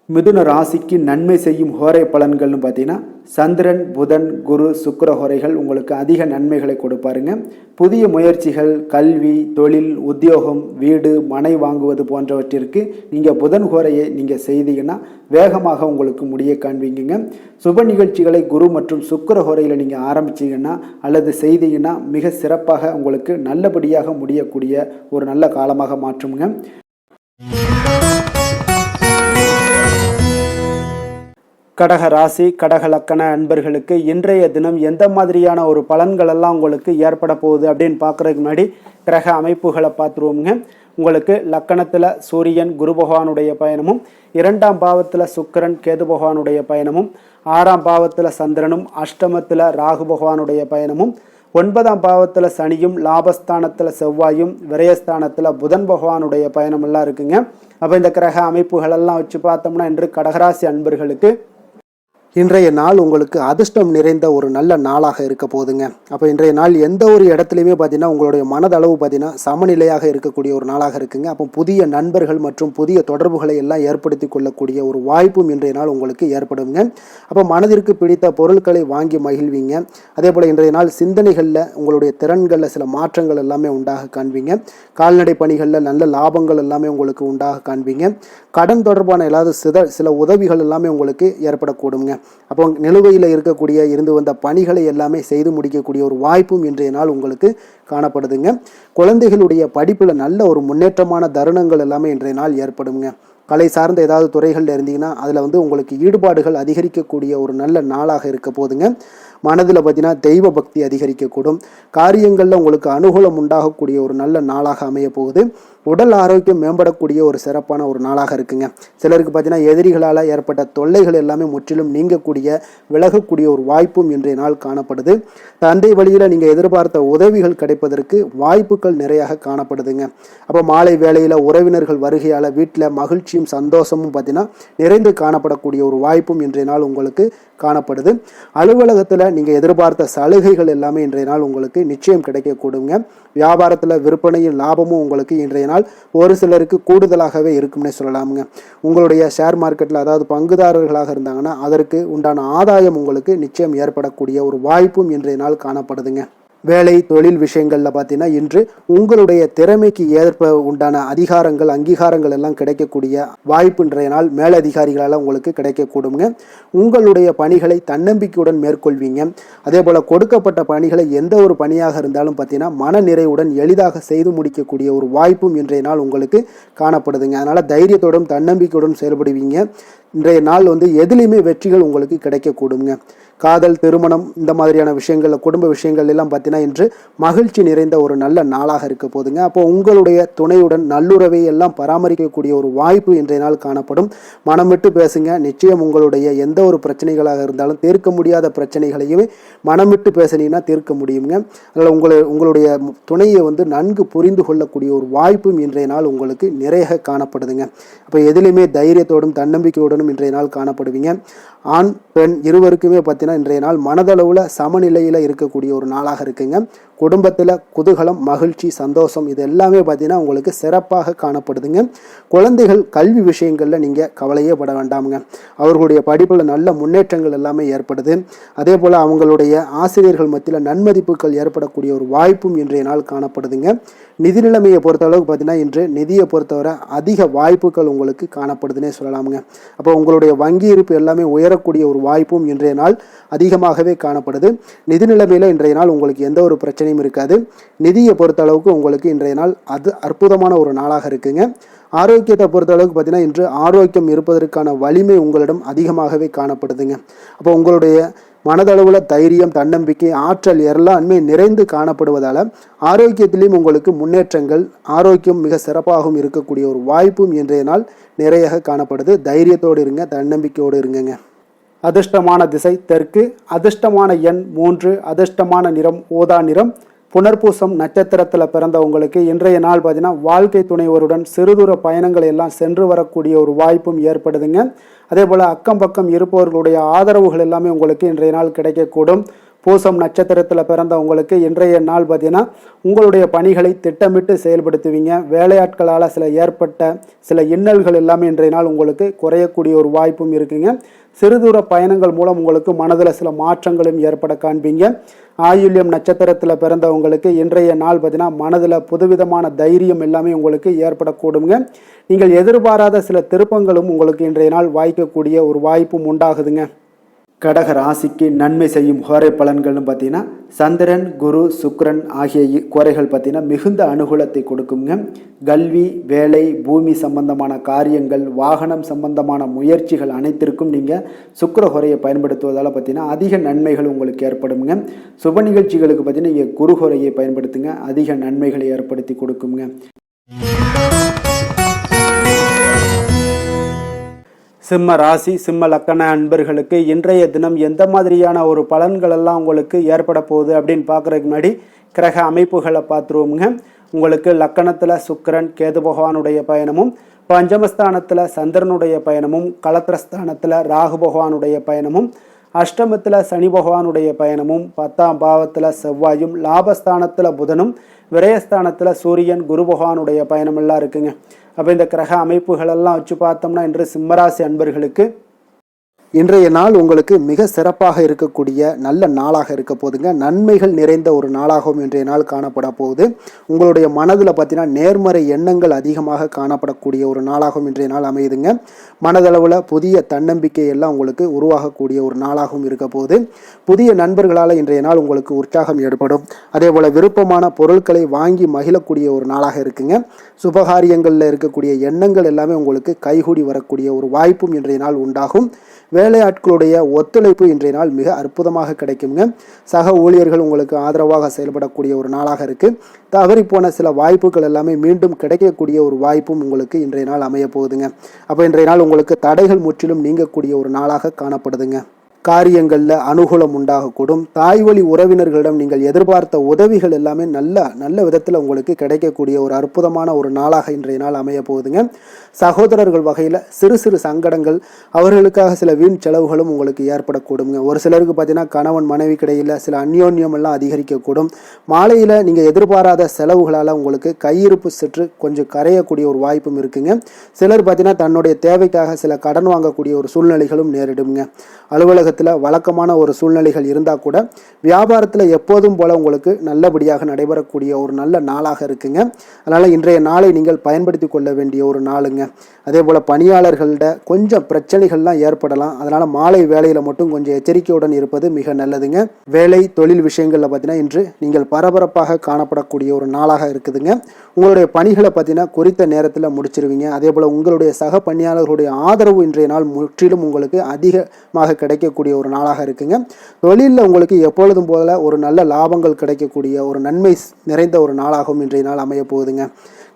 மிதுன ராசிக்கு நன்மை செய்யும் ஹோரை பலன்கள்னு பார்த்தீங்கன்னா சந்திரன், புதன், குரு, சுக்கிர ஹோரைகள் உங்களுக்கு அதிக நன்மைகளை கொடுப்பாருங்க. புதிய முயற்சிகள், கல்வி, தொழில், உத்தியோகம், வீடு, மனை வாங்குவது போன்றவற்றிற்கு நீங்கள் புதன் ஹோரையை நீங்கள் செய்தீங்கன்னா வேகமாக உங்களுக்கு முடிய காண்பீங்க. சுப நிகழ்ச்சிகளை குரு மற்றும் சுக்கிர ஹோரையில் நீங்கள் ஆரம்பிச்சிங்கன்னா அல்லது செய்தீங்கன்னா மிக சிறப்பாக உங்களுக்கு நல்லபடியாக முடியக்கூடிய ஒரு நல்ல காலமாக மாற்றுங்க. கடக ராசி கடக லக்கண அன்பர்களுக்கு இன்றைய தினம் எந்த மாதிரியான ஒரு பலன்கள் எல்லாம் உங்களுக்கு ஏற்பட போகுது அப்படின்னு பார்க்குறதுக்கு முன்னாடி கிரக அமைப்புகளை பார்த்துருவோங்க. உங்களுக்கு லக்கணத்தில் சூரியன் குரு பகவானுடைய பயணமும், 2ஆம் பாவத்தில் சுக்கிரன் கேது பகவானுடைய பயணமும், 6ஆம் பாவத்தில் சந்திரனும், அஷ்டமத்தில் ராகு பகவானுடைய பயணமும், 9ஆம் பாவத்தில் சனியும், லாபஸ்தானத்தில் செவ்வாயும், விரயஸ்தானத்தில் புதன் பகவானுடைய பயணம் எல்லாம் இருக்குங்க. அப்போ இந்த கிரக அமைப்புகளெல்லாம் வச்சு பார்த்தோம்னா இன்று கடகராசி அன்பர்களுக்கு இன்றைய நாள் உங்களுக்கு அதிர்ஷ்டம் நிறைந்த ஒரு நல்ல நாளாக இருக்க போகுதுங்க. அப்போ இன்றைய நாள் எந்த ஒரு இடத்துலையுமே பார்த்தீங்கன்னா உங்களுடைய மனதளவு பார்த்தீங்கன்னா சமநிலையாக இருக்கக்கூடிய ஒரு நாளாக இருக்குங்க. அப்போ புதிய நண்பர்கள் மற்றும் புதிய தொடர்புகளை எல்லாம் ஏற்படுத்தி கொள்ளக்கூடிய ஒரு வாய்ப்பும் இன்றைய நாள் உங்களுக்கு ஏற்படுங்க. அப்போ மனதிற்கு பிடித்த பொருட்களை வாங்கி மகிழ்வீங்க. அதே போல் இன்றைய நாள் சிந்தனைகளில் உங்களுடைய திறன்களில் சில மாற்றங்கள் எல்லாமே உண்டாக காண்பீங்க. கால்நடை பணிகளில் நல்ல லாபங்கள் எல்லாமே உங்களுக்கு உண்டாக காண்பீங்க. கடன் தொடர்பான ஏதாவது சில உதவிகள் எல்லாமே உங்களுக்கு ஏற்படக்கூடுங்க. அப்போ நிலுவையில் இருந்து வந்த பணிகளை எல்லாமே செய்து முடிக்கக்கூடிய ஒரு வாய்ப்பும் இன்றைய நாள் உங்களுக்கு காணப்படுதுங்க. குழந்தைகளுடைய படிப்பில் நல்ல ஒரு முன்னேற்றமான தருணங்கள் எல்லாமே இன்றைய நாள் ஏற்படுங்க. கலை சார்ந்த ஏதாவது துறைகளில் இருந்தீங்கன்னா அதில் உங்களுக்கு ஈடுபாடுகள் அதிகரிக்கக்கூடிய ஒரு நல்ல நாளாக இருக்க போதுங்க. மனதில் பார்த்தீங்கன்னா தெய்வ பக்தி அதிகரிக்கக்கூடும். காரியங்களில் உங்களுக்கு அனுகூலம் உண்டாகக்கூடிய ஒரு நல்ல நாளாக அமைய போகுது. உடல் ஆரோக்கியம் மேம்படக்கூடிய ஒரு சிறப்பான ஒரு நாளாக இருக்குங்க. சிலருக்கு பார்த்தீங்கன்னா எதிரிகளால் ஏற்பட்ட தொல்லைகள் எல்லாமே முற்றிலும் நீங்கக்கூடிய விலகக்கூடிய ஒரு வாய்ப்பும் இன்றைய நாள் காணப்படுது. தந்தை வழியில் நீங்கள் எதிர்பார்த்த உதவிகள் கிடைப்பதற்கு வாய்ப்புகள் நிறையாக காணப்படுதுங்க. அப்போ மாலை வேளையில் உறவினர்கள் வருகையால் வீட்டில் மகிழ்ச்சியும் சந்தோஷமும் பார்த்தீங்கன்னா நிறைந்து காணப்படக்கூடிய ஒரு வாய்ப்பும் இன்றைய நாள் உங்களுக்கு காணப்படுது. அலுவலகத்தில் நீங்கள் எதிர்பார்த்த சலுகைகள் எல்லாமே இன்றைய நாள் உங்களுக்கு நிச்சயம் கிடைக்கக்கூடுங்க. வியாபாரத்தில் விற்பனையும் லாபமும் உங்களுக்கு இன்றைய நாள் ஒரு சிலருக்கு கூடுதலாகவே இருக்கும்னே சொல்லலாமுங்க. உங்களுடைய ஷேர் மார்க்கெட்டில் அதாவது பங்குதாரர்களாக இருந்தாங்கன்னா அதற்கு உண்டான ஆதாயம் உங்களுக்கு நிச்சயம் ஏற்படக்கூடிய ஒரு வாய்ப்பும் இன்றைய நாள் காணப்படுதுங்க. வேலை தொழில் விஷயங்களில் பார்த்தீங்கன்னா இன்று உங்களுடைய திறமைக்கு ஏற்ப உண்டான அதிகாரங்கள் அங்கீகாரங்கள் எல்லாம் கிடைக்கக்கூடிய வாய்ப்பு இன்றைய நாள் மேலதிகாரிகளால் உங்களுக்கு கிடைக்கக்கூடுங்க. உங்களுடைய பணிகளை தன்னம்பிக்கையுடன் மேற்கொள்வீங்க. அதே போல் கொடுக்கப்பட்ட பணிகளை எந்த ஒரு பணியாக இருந்தாலும் பார்த்தீங்கன்னா மன நிறைவுடன் எளிதாக செய்து முடிக்கக்கூடிய ஒரு வாய்ப்பும் இன்றைய நாள் உங்களுக்கு காணப்படுதுங்க. அதனால் தைரியத்தோடும் தன்னம்பிக்கையுடன் செயல்படுவீங்க. இன்றைய நாள் எதுலேயுமே வெற்றிகள் உங்களுக்கு கிடைக்கக்கூடுங்க. காதல் திருமணம் இந்த மாதிரியான விஷயங்களில் குடும்ப விஷயங்கள் எல்லாம் பார்த்தீங்கன்னா இன்று மகிழ்ச்சி நிறைந்த ஒரு நல்ல நாளாக இருக்க போதுங்க. அப்போ உங்களுடைய துணையுடன் நல்லுறவை எல்லாம் பராமரிக்கக்கூடிய ஒரு வாய்ப்பு இன்றைய நாள் காணப்படும். மனம் விட்டு பேசுங்க. நிச்சயம் உங்களுடைய எந்த ஒரு பிரச்சனைகளாக இருந்தாலும் தீர்க்க முடியாத பிரச்சனைகளையுமே மனம் விட்டு பேசினீங்கன்னா தீர்க்க முடியுங்க. அதனால் உங்களுடைய துணையை நன்கு புரிந்து கொள்ளக்கூடிய ஒரு வாய்ப்பும் இன்றைய நாள் உங்களுக்கு நிறைய காணப்படுதுங்க. அப்போ எதிலுமே தைரியத்தோடும் தன்னம்பிக்கையோடும் இன்றைய நாள் காணப்படுவீங்க. ஆண் பெண் இருவருக்குமே பார்த்தீங்கன்னா இன்றைய நாள் மனதளவில் சமநிலையில் இருக்கக்கூடிய ஒரு நாளாக இருக்குங்க. குடும்பத்தில் குதூகலம் மகிழ்ச்சி சந்தோஷம் இது எல்லாமே பார்த்தீங்கன்னா உங்களுக்கு சிறப்பாக காணப்படுதுங்க. குழந்தைகள் கல்வி விஷயங்களில் நீங்கள் கவலையே பட வேண்டாமுங்க. அவர்களுடைய படிப்பில் நல்ல முன்னேற்றங்கள் எல்லாமே ஏற்படுது. அதே போல் அவங்களுடைய ஆசிரியர்கள் மத்தியில் நன்மதிப்புகள் ஏற்படக்கூடிய ஒரு வாய்ப்பும் இன்றைய நாள் காணப்படுதுங்க. நிதி நிலைமையை பொறுத்தளவுக்கு பார்த்தீங்கன்னா இன்று நிதியை பொறுத்தவரை அதிக வாய்ப்புகள் உங்களுக்கு காணப்படுதுன்னே சொல்லலாமுங்க. அப்போ உங்களுடைய வங்கி இருப்பு எல்லாமே உயரக்கூடிய ஒரு வாய்ப்பும் இன்றைய நாள் அதிகமாகவே காணப்படுது. நிதி நிலைமையில் இன்றைய நாள் உங்களுக்கு எந்த ஒரு பிரச்சனையும் இருக்காது. நிதியை பொறுத்த அளவுக்கு உங்களுக்கு இன்றைய நாள் அது அற்புதமான ஒரு நாளாக இருக்குங்க. ஆரோக்கியத்தை பொறுத்த அளவுக்கு பார்த்தீங்கன்னா இன்று ஆரோக்கியம் இருப்பதற்கான வலிமை உங்களிடம் அதிகமாகவே காணப்படுதுங்க. அப்போ உங்களுடைய மனதளவில் தைரியம் தன்னம்பிக்கை ஆற்றல் எல்லாமே நிறைந்து காணப்படுவதால் ஆரோக்கியத்திலையும் உங்களுக்கு முன்னேற்றங்கள் ஆரோக்கியம் மிக சிறப்பாகவும் இருக்கக்கூடிய ஒரு வாய்ப்பும் இன்றைய நாள் நிறைய காணப்படுது. தைரியத்தோடு இருங்க, தன்னம்பிக்கையோடு இருங்கங்க. அதிர்ஷ்டமான திசை தெற்கு, அதிர்ஷ்டமான எண் 3, அதிர்ஷ்டமான நிறம் ஊதா நிறம். புனர்பூசம் நட்சத்திரத்தில் பிறந்தவங்களுக்கு இன்றைய நாள் பார்த்தீங்கன்னா வாழ்க்கை துணைவருடன் சிறுதூர பயணங்களை எல்லாம் சென்று வரக்கூடிய ஒரு வாய்ப்பும் ஏற்படுதுங்க. அதே போல் அக்கம் பக்கம் இருப்பவர்களுடைய ஆதரவுகள் எல்லாமே உங்களுக்கு இன்றைய நாள் கிடைக்கக்கூடும். பூசம் நட்சத்திரத்தில் பிறந்தவங்களுக்கு இன்றைய நாள் பார்த்தீங்கன்னா உங்களுடைய பணிகளை திட்டமிட்டு செயல்படுத்துவீங்க. வேலையாட்களால் ஏற்பட்ட சில இன்னல்கள் எல்லாமே இன்றைய நாள் உங்களுக்கு குறையக்கூடிய ஒரு வாய்ப்பும் இருக்குங்க. சிறுதூர பயணங்கள் மூலம் உங்களுக்கு மனதில் சில மாற்றங்களும் ஏற்பட காண்பீங்க. ஆயுள்யம் நட்சத்திரத்தில் பிறந்தவங்களுக்கு இன்றைய நாள் பார்த்தீங்கன்னா மனதில் புதுவிதமான தைரியம் எல்லாமே உங்களுக்கு ஏற்படக்கூடுங்க. நீங்கள் எதிர்பாராத சில திருப்பங்களும் உங்களுக்கு இன்றைய நாள் வாய்க்கக்கூடிய ஒரு வாய்ப்பும் உண்டாகுதுங்க. கடக ராசிக்கு நன்மை செய்யும் கோரை பலன்கள்னு பார்த்தீங்கன்னா சந்திரன், குரு, சுக்கிரன் ஆகிய கோரைகள் பார்த்தீங்கன்னா மிகுந்த அனுகூலத்தை கொடுக்குங்க. கல்வி, வேலை, பூமி சம்பந்தமான காரியங்கள், வாகனம் சம்பந்தமான முயற்சிகள் அனைத்திற்கும் நீங்கள் சுக்கிர கோரையை பயன்படுத்துவதால் பார்த்தீங்கன்னா அதிக நன்மைகள் உங்களுக்கு ஏற்படுங்க. சுப நிகழ்ச்சிகளுக்கு பார்த்தீங்கன்னா நீங்கள் குரு கோரையை பயன்படுத்துங்க, அதிக நன்மைகளை ஏற்படுத்தி கொடுக்குங்க. சிம்ம ராசி, சிம்ம லக்கண அன்பர்களுக்கு இன்றைய தினம் எந்த மாதிரியான ஒரு பலன்கள் எல்லாம் உங்களுக்கு ஏற்பட போகுது அப்படின்னு பார்க்குறதுக்கு முன்னாடி கிரக அமைப்புகளை பார்த்துருவோமுங்க. உங்களுக்கு லக்கணத்தில் சுக்கிரன், கேது பகவானுடைய பயணமும், பஞ்சமஸ்தானத்தில் சந்திரனுடைய பயணமும், களத்திரஸ்தானத்தில் ராகு பகவானுடைய பயணமும், அஷ்டமத்தில் சனி பகவானுடைய பயணமும், 10ஆம் பாவத்தில் செவ்வாயும், லாபஸ்தானத்தில் புதனும், விரயஸ்தானத்தில் சூரியன், குரு பகவானுடைய பயணமெல்லாம் இருக்குங்க. அப்போ இந்த கிரக அமைப்புகளெல்லாம் வச்சு பார்த்தோம்னா இன்று சிம்மராசி அன்பர்களுக்கு இன்றைய நாள் உங்களுக்கு மிக சிறப்பாக இருக்கக்கூடிய நல்ல நாளாக இருக்க போகுதுங்க. நன்மைகள் நிறைந்த ஒரு நாளாகவும் இன்றைய நாள் காணப்பட போகுது. உங்களுடைய மனதில் பார்த்தீங்கன்னா நேர்மறை எண்ணங்கள் அதிகமாக காணப்படக்கூடிய ஒரு நாளாகவும் இன்றைய நாள் அமையுதுங்க. மனதளவில் புதிய தன்னம்பிக்கை எல்லாம் உங்களுக்கு உருவாகக்கூடிய ஒரு நாளாகவும் இருக்க போகுது. புதிய நண்பர்களால் இன்றைய நாள் உங்களுக்கு உற்சாகம் ஏற்படும். அதே போல் விருப்பமான பொருட்களை வாங்கி மகிழக்கூடிய ஒரு நாளாக இருக்குங்க. சுபகாரியங்களில் இருக்கக்கூடிய எண்ணங்கள் எல்லாமே உங்களுக்கு கைகூடி வரக்கூடிய ஒரு வாய்ப்பும் இன்றைய நாள் உண்டாகும். வேலையாட்களுடைய ஒத்துழைப்பு இன்றைய நாள் மிக அற்புதமாக கிடைக்குங்க. சக ஊழியர்கள் உங்களுக்கு ஆதரவாக செயல்படக்கூடிய ஒரு நாளாக இருக்குது. தவறி போன சில வாய்ப்புகள் எல்லாமே மீண்டும் கிடைக்கக்கூடிய ஒரு வாய்ப்பும் உங்களுக்கு இன்றைய நாள் அமைய போகுதுங்க. அப்போ இன்றைய நாள் உங்களுக்கு தடைகள் முற்றிலும் நீங்கக்கூடிய ஒரு நாளாக காணப்படுதுங்க. காரியங்களில் அனுகூலம் உண்டாகக்கூடும். தாய் வழி உறவினர்களிடம் நீங்கள் எதிர்பார்த்த உதவிகள் எல்லாமே நல்ல விதத்தில் உங்களுக்கு கிடைக்கக்கூடிய ஒரு அற்புதமான ஒரு நாளாக இன்றைய நாள் அமைய போகுதுங்க. சகோதரர்கள் வகையில் சிறு சிறு சங்கடங்கள், அவர்களுக்காக சில வீண் செலவுகளும் உங்களுக்கு ஏற்படக்கூடுங்க. ஒரு சிலருக்கு பார்த்தீங்கன்னா கணவன் மனைவி கிடையில் சில அந்யோன்யம் எல்லாம் அதிகரிக்கக்கூடும். மாலையில் நீங்கள் எதிர்பாராத செலவுகளால் உங்களுக்கு கையிருப்பு சற்று கொஞ்சம் கரையக்கூடிய ஒரு வாய்ப்பும் இருக்குங்க. சிலர் பார்த்தீங்கன்னா தன்னுடைய தேவைக்காக சில கடன் வாங்கக்கூடிய ஒரு சூழ்நிலைகளும் நேரிடுங்க. அலுவலகத்தில் வழக்கமான ஒரு சூழ்நிலைகள் இருந்தால் கூட வியாபாரத்தில் எப்போதும் போல உங்களுக்கு நல்லபடியாக நடைபெறக்கூடிய ஒரு நல்ல நாளாக இருக்குங்க. அதனால் இன்றைய நாளை நீங்கள் பயன்படுத்தி கொள்ள வேண்டிய ஒரு நாளுங்க. அதே போல் பணியாளர்கள்ட கொஞ்சம் பிரச்சனைகள்லாம் ஏற்படலாம். அதனால் மாலை வேலையில் மட்டும் கொஞ்சம் எச்சரிக்கையுடன் இருப்பது மிக நல்லதுங்க. வேலை தொழில் விஷயங்களில் பார்த்தீங்கன்னா இன்று நீங்கள் பரபரப்பாக காணப்படக்கூடிய ஒரு நாளாக இருக்குதுங்க. உங்களுடைய பணிகளை பார்த்தீங்கன்னா குறித்த நேரத்தில் முடிச்சிருவீங்க. அதே போல் உங்களுடைய சக பணியாளர்களுடைய ஆதரவு இன்றைய நாள் முற்றிலும் உங்களுக்கு அதிகமாக கிடைக்கக்கூடிய ஒரு நாளாக இருக்குங்க. தொழிலில் உங்களுக்கு எப்பொழுதும் போல ஒரு நல்ல லாபங்கள் கிடைக்கக்கூடிய ஒரு நன்மை நிறைந்த ஒரு நாளாகவும் இன்றைய நாள் அமைய போகுதுங்க.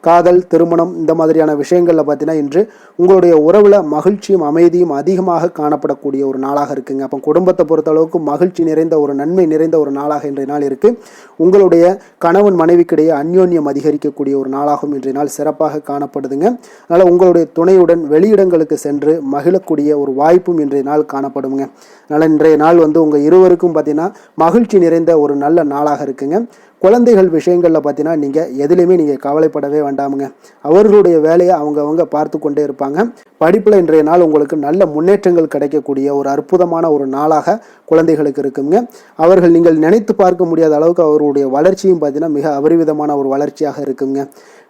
காதல், திருமணம் இந்த மாதிரியான விஷயங்களில் பார்த்தீங்கன்னா இன்று உங்களுடைய உறவில் மகிழ்ச்சியும் அமைதியும் அதிகமாக காணப்படக்கூடிய ஒரு நாளாக இருக்குங்க. அப்போ குடும்பத்தை பொறுத்தளவுக்கு மகிழ்ச்சி நிறைந்த ஒரு நன்மை நிறைந்த ஒரு நாளாக இன்றைய நாள் இருக்குது. உங்களுடைய கணவன் மனைவிக்கிடையே அந்யோன்யம் அதிகரிக்கக்கூடிய ஒரு நாளாகவும் இன்றைய நாள் சிறப்பாக காணப்படுதுங்க. அதனால் உங்களுடைய துணையுடன் வெளியிடங்களுக்கு சென்று மகிழக்கூடிய ஒரு வாய்ப்பும் இன்றைய நாள் காணப்படுங்க. அதனால் இன்றைய நாள் உங்கள் இருவருக்கும் பார்த்தீங்கன்னா மகிழ்ச்சி நிறைந்த ஒரு நல்ல நாளாக இருக்குங்க. குழந்தைகள் விஷயங்களில் பார்த்தீங்கன்னா நீங்கள் எதுலேயுமே நீங்கள் கவலைப்படவே வேண்டாமுங்க. அவர்களுடைய வேலையை அவங்க பார்த்து கொண்டே இருப்பாங்க. படிப்பில் இன்றைய நாள் உங்களுக்கு நல்ல முன்னேற்றங்கள் கிடைக்கக்கூடிய ஒரு அற்புதமான ஒரு நாளாக குழந்தைகளுக்கு இருக்குங்க. அவர்கள் நீங்கள் நினைத்து பார்க்க முடியாத அளவுக்கு அவருடைய வளர்ச்சியும் பார்த்தீங்கன்னா மிக அபரிவிதமான ஒரு வளர்ச்சியாக இருக்குங்க.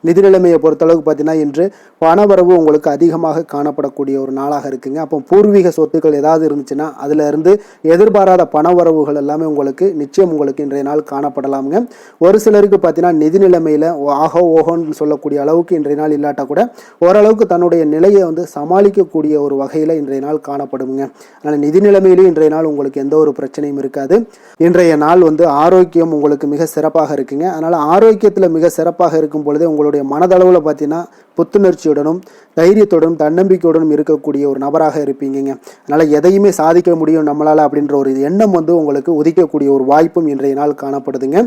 நிதி நிலைமையை பொறுத்தளவுக்கு பார்த்தீங்கன்னா இன்று பணவரவு உங்களுக்கு அதிகமாக காணப்படக்கூடிய ஒரு நாளாக இருக்குங்க. அப்போ பூர்வீக சொத்துக்கள் ஏதாவது இருந்துச்சுன்னா அதில் இருந்து எதிர்பாராத பணவரவுகள் எல்லாமே உங்களுக்கு நிச்சயம் உங்களுக்கு இன்றைய நாள் காணப்படலாமுங்க. ஒரு சிலருக்கு பார்த்தீங்கன்னா நிதி நிலைமையில் ஓஹோன்னு சொல்லக்கூடிய அளவுக்கு இன்றைய நாள் இல்லாட்டா கூட ஓரளவுக்கு தன்னுடைய நிலையை சமாளிக்கக்கூடிய ஒரு வகையில் இன்றைய நாள் காணப்படுங்க. அதனால் நிதி நிலைமையிலும் இன்றைய நாள் உங்களுக்கு எந்த ஒரு பிரச்சனையும் இருக்காது. இன்றைய நாள் ஆரோக்கியம் உங்களுக்கு மிக சிறப்பாக இருக்குங்க. அதனால் ஆரோக்கியத்தில் மிக சிறப்பாக இருக்கும் பொழுதே உங்களுடைய மனதளவில் பார்த்தீங்கன்னா புத்துணர்ச்சியுடனும் தைரியத்துடனும் தன்னம்பிக்கையுடனும் இருக்கக்கூடிய ஒரு நபராக இருப்பீங்க. அதனால் எதையுமே சாதிக்க முடியும் நம்மளால் அப்படின்ற ஒரு எண்ணம் உங்களுக்கு உதிக்கக்கூடிய ஒரு வாய்ப்பும் இன்றைய நாள் காணப்படுதுங்க.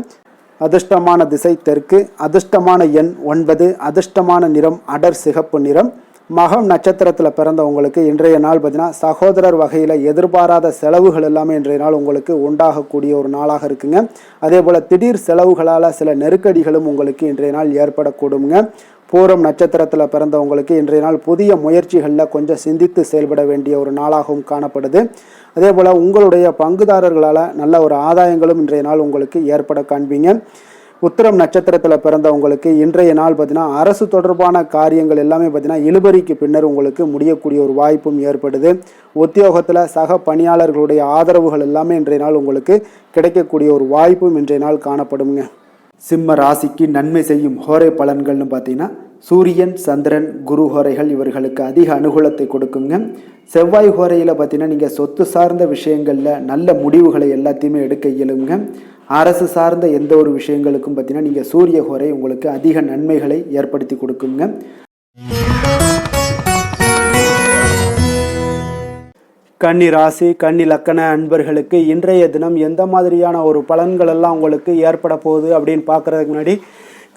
அதிர்ஷ்டமான திசை தெற்கு, அதிர்ஷ்டமான எண் 9, அதிர்ஷ்டமான நிறம் அடர் சிகப்பு நிறம். மகம் நட்சத்திரத்தில் பிறந்தவங்களுக்கு இன்றைய நாள் பார்த்தீங்கன்னா சகோதரர் வகையில் எதிர்பாராத செலவுகள் எல்லாமே இன்றைய நாள் உங்களுக்கு உண்டாகக்கூடிய ஒரு நாளாக இருக்குங்க. அதே போல் திடீர் செலவுகளால் சில நெருக்கடிகளும் உங்களுக்கு இன்றைய நாள் ஏற்படக்கூடுங்க. பூரம் நட்சத்திரத்தில் பிறந்தவங்களுக்கு இன்றைய நாள் புதிய முயற்சிகளில் கொஞ்சம் சிந்தித்து செயல்பட வேண்டிய ஒரு நாளாகவும் காணப்படுது. அதே போல் உங்களுடைய பங்குதாரர்களால் நல்ல ஒரு ஆதாயங்களும் இன்றைய நாள் உங்களுக்கு ஏற்பட காண்பீங்க. உத்திரம் நட்சத்திரத்தில் பிறந்தவங்களுக்கு இன்றைய நாள் பார்த்தீங்கன்னா அரசு தொடர்பான காரியங்கள் எல்லாமே பார்த்தீங்கன்னா இழுபறிக்கு பின்னர் உங்களுக்கு முடியக்கூடிய ஒரு வாய்ப்பும் ஏற்படுது. உத்தியோகத்தில் சக பணியாளர்களுடைய ஆதரவுகள் எல்லாமே இன்றைய நாள் உங்களுக்கு கிடைக்கக்கூடிய ஒரு வாய்ப்பும் இன்றைய நாள் காணப்படுங்க. சிம்ம ராசிக்கு நன்மை செய்யும் ஹோரை பலன்கள்னு பார்த்தீங்கன்னா சூரியன், சந்திரன், குரு ஹோரைகள் இவர்களுக்கு அதிக அனுகூலத்தை கொடுக்குங்க. செவ்வாய் ஹோரையில் பார்த்தீங்கன்னா நீங்கள் சொத்து சார்ந்த விஷயங்களில் நல்ல முடிவுகளை எல்லாத்தையுமே எடுக்க இயலுங்க. அரசு சார்ந்த எந்த ஒரு விஷயங்களுக்கும் பார்த்தீங்கன்னா நீங்கள் சூரிய ஹோரை உங்களுக்கு அதிக நன்மைகளை ஏற்படுத்தி கொடுக்குங்க. கன்னி ராசி, கன்னி லக்கண அன்பர்களுக்கு இன்றைய தினம் எந்த மாதிரியான ஒரு பலன்கள் எல்லாம் உங்களுக்கு ஏற்பட போகுது அப்படின்னு பார்க்குறதுக்கு முன்னாடி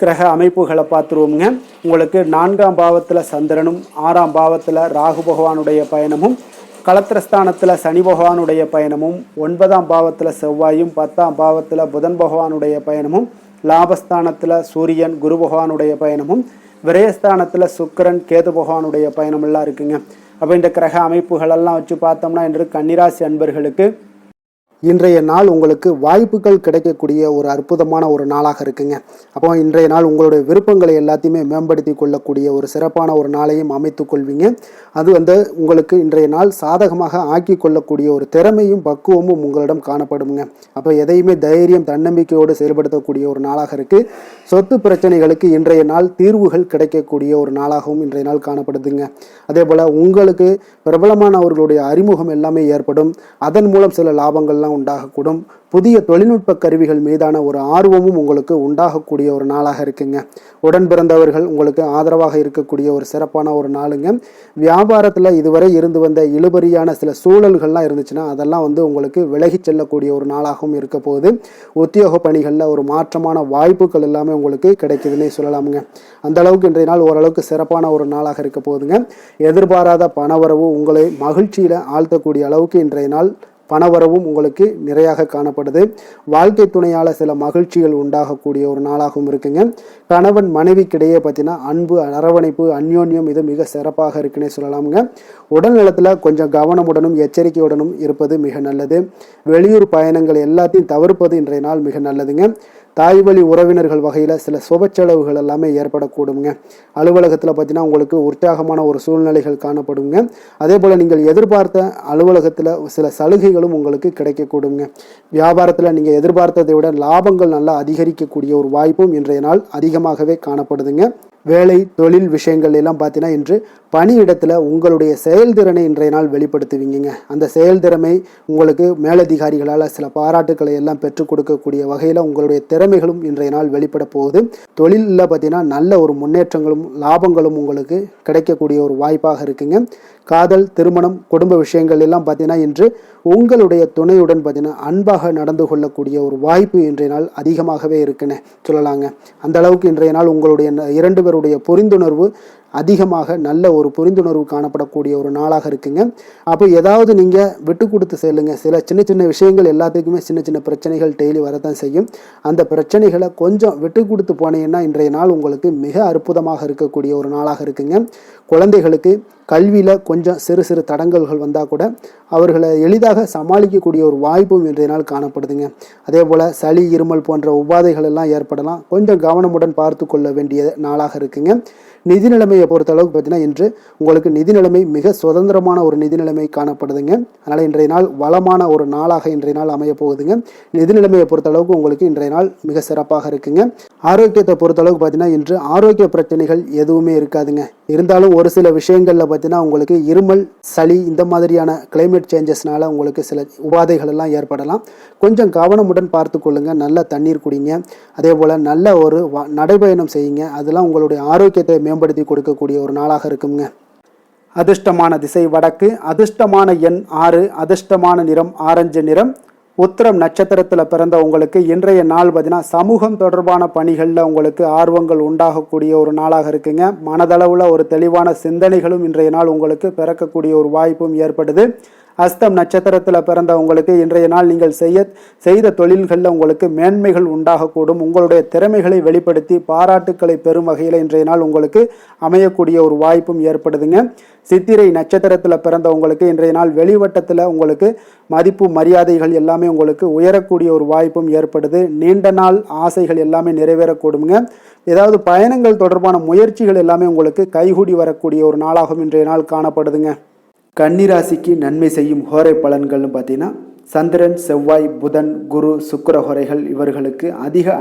கிரக அமைப்புகளை பார்த்துருவோங்க. உங்களுக்கு 4ஆம் பாவத்தில் சந்திரனும் 6ஆம் பாவத்தில் ராகு பகவானுடைய பயணமும், களத்திரஸ்தானத்தில் சனி பகவானுடைய பயணமும், 9ஆம் பாவத்தில் செவ்வாயும், 10ஆம் பாவத்தில் புதன் பகவானுடைய பயணமும், லாபஸ்தானத்தில் சூரியன் குரு பகவானுடைய பயணமும், விரயஸ்தானத்தில் சுக்கிரன் கேது பகவானுடைய பயணமெல்லாம் இருக்குங்க. அப்போ இந்த கிரக அமைப்புகளெல்லாம் வச்சு பார்த்தோம்னா இன்று கன்னிராசி அன்பர்களுக்கு இன்றைய நாள் உங்களுக்கு வாய்ப்புகள் கிடைக்கக்கூடிய ஒரு அற்புதமான ஒரு நாளாக இருக்குங்க. அப்போ இன்றைய நாள் உங்களுடைய விருப்பங்களை எல்லாத்தையுமே மேம்படுத்தி கொள்ளக்கூடிய ஒரு சிறப்பான ஒரு நாளையும் அமைத்து கொள்வீங்க. அது உங்களுக்கு இன்றைய நாள் சாதகமாக ஆக்கி கொள்ளக்கூடிய ஒரு திறமையும் பக்குவமும் உங்களிடம் காணப்படுங்க. அப்போ எதையுமே தைரியம் தன்னம்பிக்கையோடு செயல்படுத்தக்கூடிய ஒரு நாளாக இருக்குது. சொத்து பிரச்சனைகளுக்கு இன்றைய நாள் தீர்வுகள் கிடைக்கக்கூடிய ஒரு நாளாகவும் இன்றைய நாள் காணப்படுதுங்க. அதே போல் உங்களுக்கு பிரபலமானவர்களுடைய அறிமுகம் எல்லாமே ஏற்படும். அதன் மூலம் சில லாபங்கள்லாம் உண்டாகக்கூடும். புதிய தொழில்நுட்ப கருவிகள் மீதான ஒரு ஆர்வமும் உங்களுக்கு உண்டாகக்கூடிய ஒரு நாளாக இருக்குங்க. உடன் பிறந்தவர்கள் உங்களுக்கு ஆதரவாக இருக்கக்கூடிய ஒரு சிறப்பான ஒரு நாளுங்க. வியாபாரத்தில் இதுவரை இருந்து வந்த இழுபறியான சில சூழல்கள்லாம் இருந்துச்சுன்னா அதெல்லாம் உங்களுக்கு விலகி செல்லக்கூடிய ஒரு நாளாகவும் இருக்க போகுது. உத்தியோக பணிகளில் ஒரு மாற்றமான வாய்ப்புகள் எல்லாமே உங்களுக்கு கிடைக்குதுன்னே சொல்லலாமுங்க. அந்த அளவுக்கு இன்றைய நாள் ஓரளவுக்கு சிறப்பான ஒரு நாளாக இருக்க போகுதுங்க. எதிர்பாராத பணவரவு உங்களை மகிழ்ச்சியில் ஆழ்த்தக்கூடிய அளவுக்கு இன்றைய நாள் பணவரவும் உங்களுக்கு நிறையாக காணப்படுது. வாழ்க்கை துணையால் சில மகிழ்ச்சிகள் உண்டாகக்கூடிய ஒரு நாளாகவும் இருக்குங்க. கணவன் மனைவிக்கிடையே பார்த்தீங்கன்னா அன்பு, அரவணைப்பு, அந்யோன்யம் இது மிக சிறப்பாக இருக்குன்னே சொல்லலாமுங்க. உடல் நலத்தில் கொஞ்சம் கவனமுடனும் எச்சரிக்கையுடனும் இருப்பது மிக நல்லது. வெளியூர் பயணங்கள் எல்லாத்தையும் தவிர்ப்பது இன்றைய நாள் மிக நல்லதுங்க. தாய் வழி உறவினர்கள் வகையில் சில சுப செலவுகள் எல்லாமே ஏற்படக்கூடுங்க. அலுவலகத்தில் பார்த்தீங்கன்னா உங்களுக்கு உற்சாகமான ஒரு சூழ்நிலைகள் காணப்படுங்க. அதே போல் நீங்கள் எதிர்பார்த்த அலுவலகத்தில் சில சலுகைகளும் உங்களுக்கு கிடைக்கக்கூடுங்க. வியாபாரத்தில் நீங்கள் எதிர்பார்த்ததை விட லாபங்கள் நல்லா அதிகரிக்கக்கூடிய ஒரு வாய்ப்பும் இன்றைய நாள் அதிகமாகவே காணப்படுதுங்க. வேலை தொழில் விஷயங்கள் எல்லாம் பார்த்தீங்கன்னா இன்று பணியிடத்தில் உங்களுடைய செயல்திறனை இன்றைய நாள் வெளிப்படுத்துவீங்க. அந்த செயல்திறமை உங்களுக்கு மேலதிகாரிகளால் சில பாராட்டுக்களை எல்லாம் பெற்றுக் கொடுக்கக்கூடிய வகையில் உங்களுடைய திறமைகளும் இன்றைய நாள் வெளிப்பட போகுது. தொழிலில் பார்த்தீங்கன்னா நல்ல ஒரு முன்னேற்றங்களும் லாபங்களும் உங்களுக்கு கிடைக்கக்கூடிய ஒரு வாய்ப்பாக இருக்குங்க. காதல், திருமணம், குடும்ப விஷயங்கள் எல்லாம் பார்த்தீங்கன்னா இன்று உங்களுடைய துணையுடன் பார்த்தீங்கன்னா அன்பாக நடந்து கொள்ளக்கூடிய ஒரு வாய்ப்பு இன்றைய நாள் அதிகமாகவே இருக்குன்னு சொல்லலாங்க. அந்த அளவுக்கு இன்றைய நாள் உங்களுடைய 2 பேருடைய புரிந்துணர்வு அதிகமாக நல்ல ஒரு புரிந்துணர்வு காணப்படக்கூடிய ஒரு நாளாக இருக்குங்க. அப்போ ஏதாவது நீங்கள் விட்டு கொடுத்து செல்லுங்க. சில சின்ன சின்ன விஷயங்கள் எல்லாத்துக்குமே சின்ன சின்ன பிரச்சனைகள் டெய்லி வரத்தான் செய்யும். அந்த பிரச்சனைகளை கொஞ்சம் விட்டு கொடுத்து போனீங்கன்னா இன்றைய நாள் உங்களுக்கு மிக அற்புதமாக இருக்கக்கூடிய ஒரு நாளாக இருக்குங்க. குழந்தைகளுக்கு கல்வியில் கொஞ்சம் சிறு சிறு தடங்கல்கள் வந்தால் கூட அவர்களை எளிதாக சமாளிக்கக்கூடிய ஒரு வாய்ப்பும் இன்றைய நாள் காணப்படுதுங்க. அதே போல் சளி, இருமல் போன்ற உபாதைகள் எல்லாம் ஏற்படலாம். கொஞ்சம் கவனமுடன் பார்த்து கொள்ள வேண்டிய நாளாக இருக்குங்க. நிதி நிலைமையை பொறுத்த அளவுக்கு பார்த்தீங்கன்னா இன்று உங்களுக்கு நிதி நிலைமை மிக சுதந்திரமான ஒரு நிதி நிலைமை காணப்படுதுங்க. அதனால் இன்றைய நாள் வளமான ஒரு நாளாக இன்றைய நாள் அமைய போகுதுங்க. நிதி நிலைமையை பொறுத்த அளவுக்கு உங்களுக்கு இன்றைய நாள் மிக சிறப்பாக இருக்குங்க. ஆரோக்கியத்தை பொறுத்த அளவுக்கு பார்த்தீங்கன்னா இன்று ஆரோக்கிய பிரச்சனைகள் எதுவுமே இருக்காதுங்க. இருந்தாலும் ஒரு சில விஷயங்களில் பார்த்தீங்கன்னா உங்களுக்கு இருமல், சளி இந்த மாதிரியான கிளைமேட் சேஞ்சஸ்னால உங்களுக்கு சில உபாதைகள் எல்லாம் ஏற்படலாம். கொஞ்சம் கவனமுடன் பார்த்து கொள்ளுங்க. நல்ல தண்ணீர் குடிங்க. அதே போல் நல்ல ஒரு நடைபயணம் செய்யுங்க. அதெல்லாம் உங்களுடைய ஆரோக்கியத்தை மேம்படுத்தி கொடுக்கக்கூடிய ஒரு நாளாக இருக்குங்க. அதிர்ஷ்டமான திசை வடக்கு, அதிர்ஷ்டமான எண் 6, அதிர்ஷ்டமான நிறம் ஆரஞ்சு நிறம். உத்திரம் நட்சத்திரத்தில் பிறந்த உங்களுக்கு இன்றைய நாள் பார்த்தீங்கன்னா சமூகம் தொடர்பான பணிகளில் உங்களுக்கு ஆர்வங்கள் உண்டாகக்கூடிய ஒரு நாளாக இருக்குங்க. மனதளவில் ஒரு தெளிவான சிந்தனைகளும் இன்றைய நாள் உங்களுக்கு பிறக்கக்கூடிய ஒரு வாய்ப்பும் ஏற்படுது. அஸ்தம் நட்சத்திரத்தில் பிறந்த உங்களுக்கு இன்றைய நாள் நீங்கள் செய்த தொழில்களில் உங்களுக்கு மேன்மைகள் உண்டாகக்கூடும். உங்களுடைய திறமைகளை வெளிப்படுத்தி பாராட்டுக்களை பெறும் வகையில் இன்றைய நாள் உங்களுக்கு அமையக்கூடிய ஒரு வாய்ப்பும் ஏற்படுதுங்க. சித்திரை நட்சத்திரத்தில் பிறந்த உங்களுக்கு இன்றைய நாள் வெளிவட்டத்தில் உங்களுக்கு மதிப்பு மரியாதைகள் எல்லாமே உங்களுக்கு உயரக்கூடிய ஒரு வாய்ப்பும் ஏற்படுது. நீண்ட நாள் ஆசைகள் எல்லாமே நிறைவேறக்கூடுங்க. ஏதாவது பயணங்கள் தொடர்பான முயற்சிகள் எல்லாமே உங்களுக்கு கைகூடி வரக்கூடிய ஒரு நாளாகவும் இன்றைய நாள் காணப்படுதுங்க. கன்னிராசிக்கு நன்மை செய்யும் ஹோரை பலன்கள்னு பார்த்தீங்கன்னா சந்திரன், செவ்வாய், புதன், குரு, சுக்கிர ஹோரைகள் இவர்களுக்கு அதிக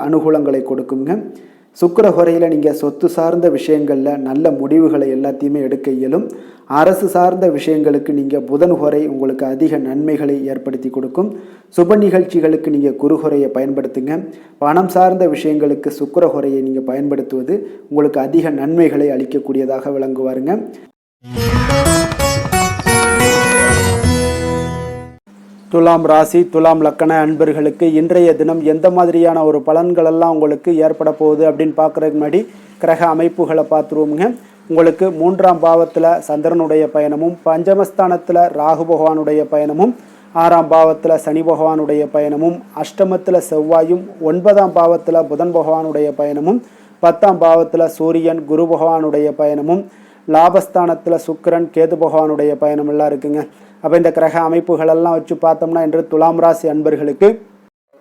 அனுகூலங்களை கொடுக்குங்க. சுக்கிர ஹோரையில் நீங்கள் சொத்து சார்ந்த விஷயங்களில் நல்ல முடிவுகளை எல்லாத்தையுமே எடுக்க இயலும். அரசு சார்ந்த விஷயங்களுக்கு நீங்கள் புதன் ஹோரை உங்களுக்கு அதிக நன்மைகளை ஏற்படுத்தி கொடுக்கும். சுப நிகழ்ச்சிகளுக்கு நீங்கள் குரு ஹோரையை பயன்படுத்துங்க. பணம் சார்ந்த விஷயங்களுக்கு சுக்கிர ஹோரையை நீங்கள் பயன்படுத்துவது உங்களுக்கு அதிக நன்மைகளை அளிக்கக்கூடியதாக விளங்குவாருங்க. துலாம் ராசி, துலாம் லக்கண அன்பர்களுக்கு இன்றைய தினம் எந்த மாதிரியான ஒரு பலன்களெல்லாம் உங்களுக்கு ஏற்பட போகுது அப்படின்னு பார்க்குறதுக்கு முன்னாடி கிரக அமைப்புகளை பார்த்துருவோமுங்க. உங்களுக்கு 3ஆம் பாவத்தில் சந்திரனுடைய பயணமும், பஞ்சமஸ்தானத்தில் ராகு பகவானுடைய பயணமும், 6ஆம் பாவத்தில் சனி பகவானுடைய பயணமும், அஷ்டமத்தில் செவ்வாயும், 9ஆம் பாவத்தில் புதன் பகவானுடைய பயணமும், 10ஆம் பாவத்தில் சூரியன் குரு பகவானுடைய பயணமும், லாபஸ்தானத்தில் சுக்கிரன் கேது பகவானுடைய பயணம் எல்லாம் இருக்குங்க. அப்போ இந்த கிரக அமைப்புகளெல்லாம் வச்சு பார்த்தோம்னா இன்று துலாம் ராசி அன்பர்களுக்கு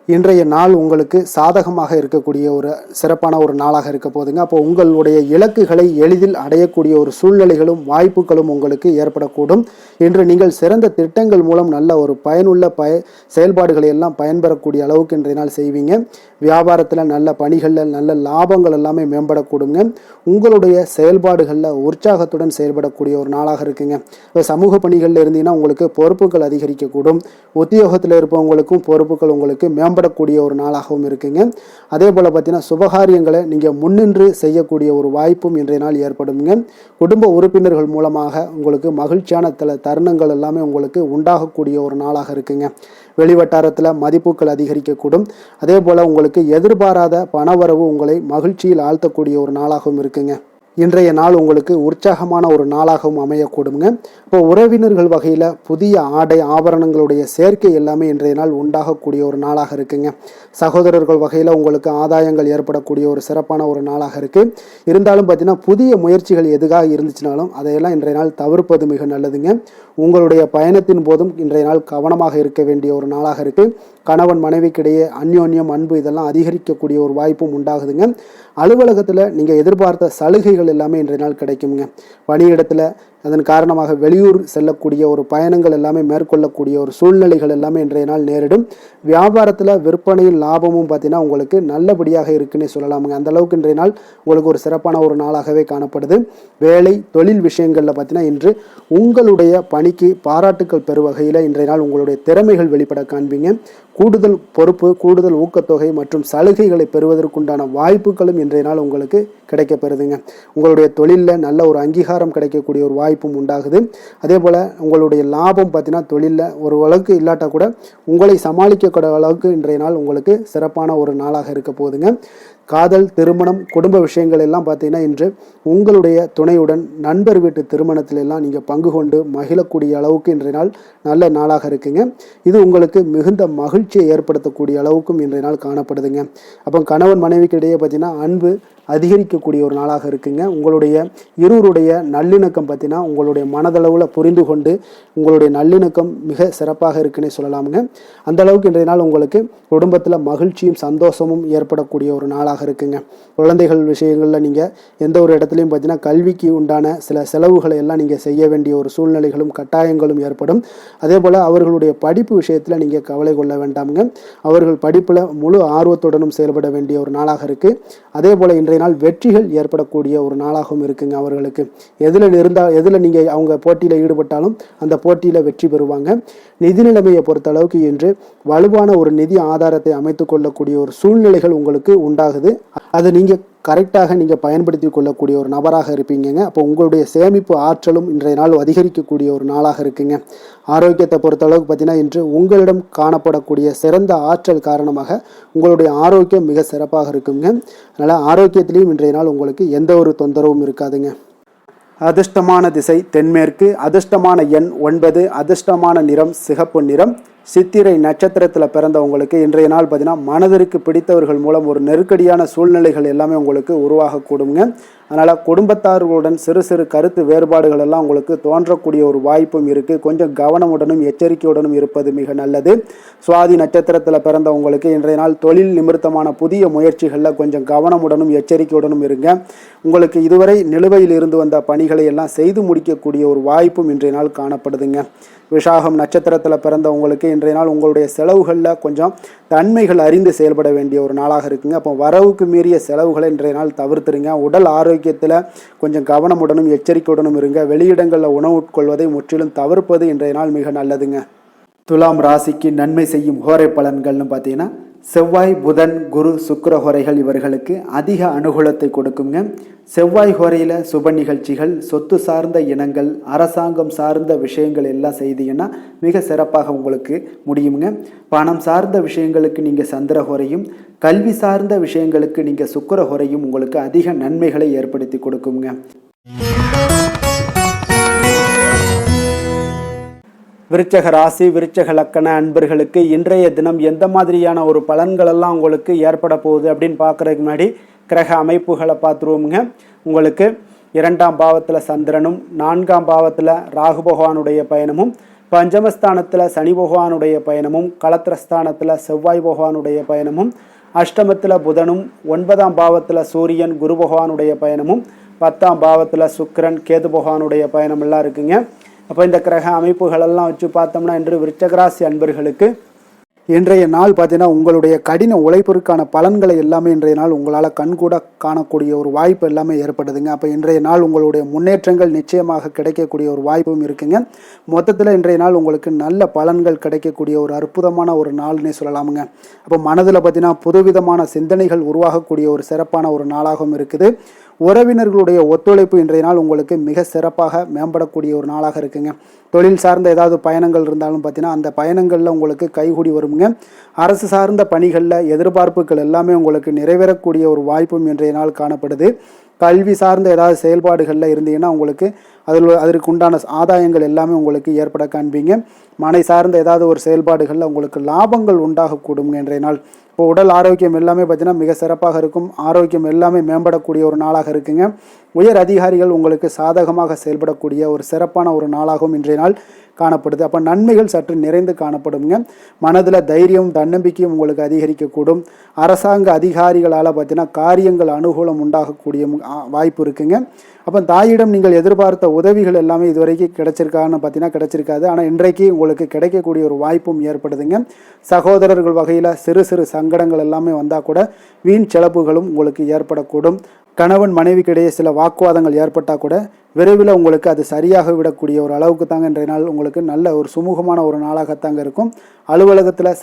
இன்றைய நாள் உங்களுக்கு சாதகமாக இருக்கக்கூடிய ஒரு சிறப்பான ஒரு நாளாக இருக்க போதுங்க. அப்போ உங்களுடைய இலக்குகளை எளிதில் அடையக்கூடிய ஒரு சூழ்நிலைகளும் வாய்ப்புகளும் உங்களுக்கு ஏற்படக்கூடும். இன்று நீங்கள் சிறந்த திட்டங்கள் மூலம் நல்ல ஒரு பயனுள்ள செயல்பாடுகளை எல்லாம் பயன்பெறக்கூடிய அளவுக்கு இன்றைய நாள் செய்வீங்க. வியாபாரத்தில் நல்ல பணிகளில் நல்ல லாபங்கள் எல்லாமே மேம்படக்கூடுங்க. உங்களுடைய செயல்பாடுகளில் உற்சாகத்துடன் செயல்படக்கூடிய ஒரு நாளாக இருக்குங்க. இப்போ சமூக பணிகளில் இருந்தீங்கன்னா உங்களுக்கு பொறுப்புகள் அதிகரிக்கக்கூடும். உத்தியோகத்தில் இருப்பவங்களுக்கும் பொறுப்புகள் உங்களுக்கு மேம்படக்கூடிய ஒரு நாளாகவும் இருக்குங்க. அதே போல் பார்த்தீங்கன்னா சுபகாரியங்களை நீங்கள் முன்னின்று செய்யக்கூடிய ஒரு வாய்ப்பும் இன்றைய நாள் ஏற்படுங்க. குடும்ப உறுப்பினர்கள் மூலமாக உங்களுக்கு மகிழ்ச்சியான தருணங்கள் எல்லாமே உங்களுக்கு உண்டாகக்கூடிய ஒரு நாளாக இருக்குங்க. வெளிவட்டாரத்தில் மதிப்புகள் அதிகரிக்கக்கூடும். அதே போல் உங்களுக்கு எதிர்பாராத பணவரவு உங்களை மகிழ்ச்சியில் ஆழ்த்தக்கூடிய ஒரு நாளாகவும் இருக்குங்க. இன்றைய நாள் உங்களுக்கு உற்சாகமான ஒரு நாளாகவும் அமையக்கூடுங்க. இப்போ உறவினர்கள் வகையில் புதிய ஆடை ஆபரணங்களுடைய சேர்க்கை எல்லாமே இன்றைய நாள் உண்டாகக்கூடிய ஒரு நாளாக இருக்குங்க. சகோதரர்கள் வகையில் உங்களுக்கு ஆதாயங்கள் ஏற்படக்கூடிய ஒரு சிறப்பான ஒரு நாளாக இருக்குது. இருந்தாலும் பார்த்தீங்கன்னா புதிய முயற்சிகள் எதுக்காக இருந்துச்சுனாலும் அதையெல்லாம் இன்றைய நாள் தவிர்ப்பது மிக நல்லதுங்க. உங்களுடைய பயணத்தின் போதும் இன்றைய நாள் கவனமாக இருக்க வேண்டிய ஒரு நாளாக இருக்குது. கணவன் மனைவிக்கிடையே அந்யோன்யம் அன்பு இதெல்லாம் அதிகரிக்கக்கூடிய ஒரு வாய்ப்பும் உண்டாகுதுங்க. அலுவலகத்தில் நீங்கள் எதிர்பார்த்த சலுகைகள் எல்லாமே இன்றைய நாள் கிடைக்குங்க. பணியிடத்தில் அதன் காரணமாக வெளியூர் செல்லக்கூடிய ஒரு பயணங்கள் எல்லாமே மேற்கொள்ளக்கூடிய ஒரு சூழ்நிலைகள் எல்லாமே இன்றைய நாள் நேரிடும். வியாபாரத்தில் விற்பனையில் லாபமும் பார்த்தீங்கன்னா உங்களுக்கு நல்லபடியாக இருக்குன்னே சொல்லலாமுங்க. அந்த அளவுக்கு இன்றைய நாள் உங்களுக்கு ஒரு சிறப்பான ஒரு நாளாகவே காணப்படுது. வேலை தொழில் விஷயங்களில் பார்த்தீங்கன்னா இன்று உங்களுடைய பணிக்கு பாராட்டுக்கள் பெறும் வகையில் இன்றைய நாள் உங்களுடைய திறமைகள் வெளிப்பட காண்பீங்க. கூடுதல் பொறுப்பு, கூடுதல் ஊக்கத்தொகை மற்றும் சலுகைகளை பெறுவதற்குண்டான வாய்ப்புகளும் இன்றைய நாள் உங்களுக்கு கிடைக்கப்பெறுதுங்க. உங்களுடைய தொழிலில் நல்ல ஒரு அங்கீகாரம் கிடைக்கக்கூடிய ஒரு வாய்ப்பும் உண்டாகுது. அதே போல் உங்களுடைய லாபம் பார்த்தீங்கன்னா தொழிலில் ஒரு அளவுக்கு இல்லாட்டா கூட உங்களை சமாளிக்கக்கூடிய அளவுக்கு இன்றைய நாள் உங்களுக்கு சிறப்பான ஒரு நாளாக இருக்க போகுதுங்க. காதல், திருமணம், குடும்ப விஷயங்கள் எல்லாம் பார்த்தீங்கன்னா இன்று உங்களுடைய துணையுடன் நண்பர் வீட்டு திருமணத்தில் எல்லாம் நீங்கள் பங்கு கொண்டு மகிழக்கூடிய அளவுக்கு இன்றைய நாள் நல்ல நாளாக இருக்குங்க. இது உங்களுக்கு மிகுந்த மகிழ்ச்சியை ஏற்படுத்தக்கூடிய அளவுக்கும் இன்றைய நாள் காணப்படுதுங்க. அப்போ கணவன் மனைவிக்கிடையே பார்த்தீங்கன்னா அன்பு அதிகரிக்கக்கூடிய ஒரு நாளாக இருக்குங்க. உங்களுடைய இருவருடைய நல்லிணக்கம் பார்த்தீங்கன்னா உங்களுடைய மனதளவில் புரிந்து கொண்டு உங்களுடைய நல்லிணக்கம் மிக சிறப்பாக இருக்குன்னே சொல்லலாமுங்க. அந்த அளவுக்கு இன்றைய நாள் உங்களுக்கு குடும்பத்தில் மகிழ்ச்சியும் சந்தோஷமும் ஏற்படக்கூடிய ஒரு நாளாக இருக்குங்க. குழந்தைகள் விஷயங்களில் நீங்கள் எந்த ஒரு இடத்துலையும் பார்த்தீங்கன்னா கல்விக்கு உண்டான சில செலவுகளை எல்லாம் நீங்கள் செய்ய வேண்டிய ஒரு சூழ்நிலைகளும் கட்டாயங்களும் ஏற்படும். அதே போல் அவர்களுடைய படிப்பு விஷயத்தில் நீங்கள் கவலை கொள்ள வேண்டாமுங்க. அவர்கள் படிப்பில் முழு ஆர்வத்துடனும் செயல்பட வேண்டிய ஒரு நாளாக இருக்குது. அதே போல் இன்றைய நாள் வெற்றிகள் ஏற்படக்கூடிய ஒரு நாளாகவும் இருக்குங்க. அவர்களுக்கு எதில் நீங்கள் அவங்க போட்டியில் ஈடுபட்டாலும் அந்த போட்டியில் வெற்றி பெறுவாங்க. நிதி நிலைமையை பொறுத்த அளவுக்கு இன்று வலுவான ஒரு நிதி ஆதாரத்தை அமைத்து கொள்ளக்கூடிய ஒரு சூழ்நிலைகள் உங்களுக்கு உண்டாகுது. அது நீங்கள் கரெக்டாக நீங்கள் பயன்படுத்தி கொள்ளக்கூடிய ஒரு நபராக இருப்பீங்க. அப்போ உங்களுடைய சேமிப்பு ஆற்றலும் இன்றைய நாள் அதிகரிக்கக்கூடிய ஒரு நாளாக இருக்குங்க. ஆரோக்கியத்தை பொறுத்த அளவுக்கு பார்த்தீங்கன்னா இன்று உங்களிடம் காணப்படக்கூடிய சிறந்த ஆற்றல் காரணமாக உங்களுடைய ஆரோக்கியம் மிக சிறப்பாக இருக்குங்க. அதனால் ஆரோக்கியத்திலையும் இன்றைய நாள் உங்களுக்கு எந்த ஒரு தொந்தரவும் இருக்காதுங்க. அதிர்ஷ்டமான திசை தென்மேற்கு, அதிர்ஷ்டமான எண் 9, அதிர்ஷ்டமான நிறம் சிகப்பு நிறம். சித்திரை நட்சத்திரத்தில் பிறந்தவங்களுக்கு இன்றைய நாள் பார்த்தீங்கன்னா மனதிற்கு பிடித்தவர்கள் மூலம் ஒரு நெருக்கடியான சூழ்நிலைகள் எல்லாமே உங்களுக்கு உருவாகக்கூடுங்க. அதனால் குடும்பத்தார்களுடன் சிறு சிறு கருத்து வேறுபாடுகள் எல்லாம் உங்களுக்கு தோன்றக்கூடிய ஒரு வாய்ப்பும் இருக்குது. கொஞ்சம் கவனமுடனும் எச்சரிக்கையுடனும் இருப்பது மிக நல்லது. சுவாதி நட்சத்திரத்தில் பிறந்தவங்களுக்கு இன்றைய நாள் தொழில் நிமித்தமான புதிய முயற்சிகளில் கொஞ்சம் கவனமுடனும் எச்சரிக்கையுடனும் இருங்க. உங்களுக்கு இதுவரை நிலுவையில் இருந்து வந்த பணிகளை எல்லாம் செய்து முடிக்கக்கூடிய ஒரு வாய்ப்பும் இன்றைய நாள் காணப்படுதுங்க. விசாகம் நட்சத்திரத்தில் பிறந்தவங்களுக்கு இன்றைய நாள் உங்களுடைய செலவுகளில் கொஞ்சம் தன்மைகள் அறிந்து செயல்பட வேண்டிய ஒரு நாளாக இருக்குங்க. அப்போ வரவுக்கு மீறிய செலவுகளை இன்றைய நாள் தவிர்த்துருங்க. உடல் ஆரோக்கியத்தில் கொஞ்சம் கவனமுடனும் எச்சரிக்கையுடனும் இருங்க. வெளியிடங்களில் உணவு உட்கொள்வதை முற்றிலும் தவிர்ப்பது இன்றைய நாள் மிக நல்லதுங்க. துலாம் ராசிக்கு நன்மை செய்யும் ஹோரை பலன்கள்னு பார்த்தீங்கன்னா செவ்வாய், புதன், குரு, சுக்கிர ஹோரைகள் இவர்களுக்கு அதிக அனுகூலத்தை கொடுக்குங்க. செவ்வாய் ஹோரையில் சுப நிகழ்ச்சிகள், சொத்து சார்ந்த இனங்கள், அரசாங்கம் சார்ந்த விஷயங்கள் எல்லாம் செய்தீங்கன்னா மிக சிறப்பாக உங்களுக்கு முடியுங்க. பணம் சார்ந்த விஷயங்களுக்கு நீங்கள் சந்திர ஹோரையும், கல்வி சார்ந்த விஷயங்களுக்கு நீங்கள் சுக்கிர ஹோரையும் உங்களுக்கு அதிக நன்மைகளை ஏற்படுத்தி கொடுக்குங்க. விருச்சக ராசி, விருச்சக லக்கண அன்பர்களுக்கு இன்றைய தினம் எந்த மாதிரியான ஒரு பலன்களெல்லாம் உங்களுக்கு ஏற்பட போகுது அப்படின்னு பார்க்குறதுக்கு முன்னாடி கிரக அமைப்புகளை பார்த்துருவோமுங்க. உங்களுக்கு 2ஆம் பாவத்தில் சந்திரனும், 4ஆம் பாவத்தில் ராகு பகவானுடைய பயணமும், பஞ்சமஸ்தானத்தில் சனி பகவானுடைய பயணமும், களத்திரஸ்தானத்தில் செவ்வாய் பகவானுடைய பயணமும், அஷ்டமத்தில் புதனும், 9ஆம் பாவத்தில் சூரியன் குரு பகவானுடைய பயணமும், 10ஆம் பாவத்தில் சுக்கிரன் கேது பகவானுடைய பயணமெல்லாம் இருக்குங்க. அப்போ இந்த கிரக அமைப்புகளெல்லாம் வச்சு பார்த்தோம்னா இன்று விருச்சகராசி அன்பர்களுக்கு இன்றைய நாள் பார்த்தீங்கன்னா உங்களுடைய கடின உழைப்பிற்கான பலன்களை எல்லாமே இன்றைய நாள் உங்களால் கண்கூட காணக்கூடிய ஒரு வாய்ப்பு எல்லாமே ஏற்படுதுங்க. அப்போ இன்றைய நாள் உங்களுடைய முன்னேற்றங்கள் நிச்சயமாக கிடைக்கக்கூடிய ஒரு வாய்ப்பும் இருக்குங்க. மொத்தத்தில் இன்றைய நாள் உங்களுக்கு நல்ல பலன்கள் கிடைக்கக்கூடிய ஒரு அற்புதமான ஒரு நாள்னே சொல்லலாமுங்க. அப்போ மனதில் பார்த்தீங்கன்னா புதுவிதமான சிந்தனைகள் உருவாகக்கூடிய ஒரு சிறப்பான ஒரு நாளாகவும் இருக்குது. உறவினர்களுடைய ஒத்துழைப்பு இன்றைய நாள் உங்களுக்கு மிக சிறப்பாக மேம்படக்கூடிய ஒரு நாளாக இருக்குங்க. தொழில் சார்ந்த ஏதாவது பயணங்கள் இருந்தாலும் பார்த்தீங்கன்னா அந்த பயணங்களில் உங்களுக்கு கைகூடி வருங்க. அரசு சார்ந்த பணிகளில் எதிர்பார்ப்புகள் எல்லாமே உங்களுக்கு நிறைவேறக்கூடிய ஒரு வாய்ப்பும் இன்றைய நாள் காணப்படுது. கல்வி சார்ந்த ஏதாவது செயல்பாடுகளில் இருந்தீங்கன்னா உங்களுக்கு அதற்கு உண்டான ஆதாயங்கள் எல்லாமே உங்களுக்கு ஏற்பட காண்பீங்க. மனை சார்ந்த ஏதாவது ஒரு செயல்பாடுகளில் உங்களுக்கு லாபங்கள் உண்டாகக்கூடுங்க இன்றைய நாள். இப்போ உடல் ஆரோக்கியம் எல்லாமே பார்த்தீங்கன்னா மிக சிறப்பாக இருக்கும். ஆரோக்கியம் எல்லாமே மேம்படக்கூடிய ஒரு நாளாக இருக்குங்க. உயர் அதிகாரிகள் உங்களுக்கு சாதகமாக செயல்படக்கூடிய ஒரு சிறப்பான ஒரு நாளாகவும் இன்றைய நாள் காணப்படுது. அப்போ நன்மைகள் சற்று நிறைந்து காணப்படுங்க. மனதில் தைரியம் தன்னம்பிக்கையும் உங்களுக்கு அதிகரிக்கக்கூடும். அரசாங்க அதிகாரிகளால் பார்த்தீங்கன்னா காரியங்கள் அனுகூலம் உண்டாகக்கூடிய வாய்ப்பு இருக்குங்க. அப்போ தாயிடம் நீங்கள் எதிர்பார்த்த உதவிகள் எல்லாமே இதுவரைக்கும் கிடைச்சிருக்கான்னு பார்த்தீங்கன்னா கிடைச்சிருக்காது. ஆனால் இன்றைக்கு உங்களுக்கு கிடைக்கக்கூடிய ஒரு வாய்ப்பும் ஏற்படுதுங்க. சகோதரர்கள் வகையில் சிறு சிறு சங்கடங்கள் எல்லாமே வந்தால் கூட வீண் செலவுகளும் உங்களுக்கு ஏற்படக்கூடும். கணவன் மனைவிக்கிடையே சில வாக்குவாதங்கள் ஏற்பட்டால் கூட விரைவில் உங்களுக்கு அது சரியாக விடக்கூடிய ஒரு அளவுக்கு தாங்க இன்றைய நாள் உங்களுக்கு நல்ல ஒரு சுமூகமான ஒரு நாளாகத்தாங்க இருக்கும். அலுவலகத்தில்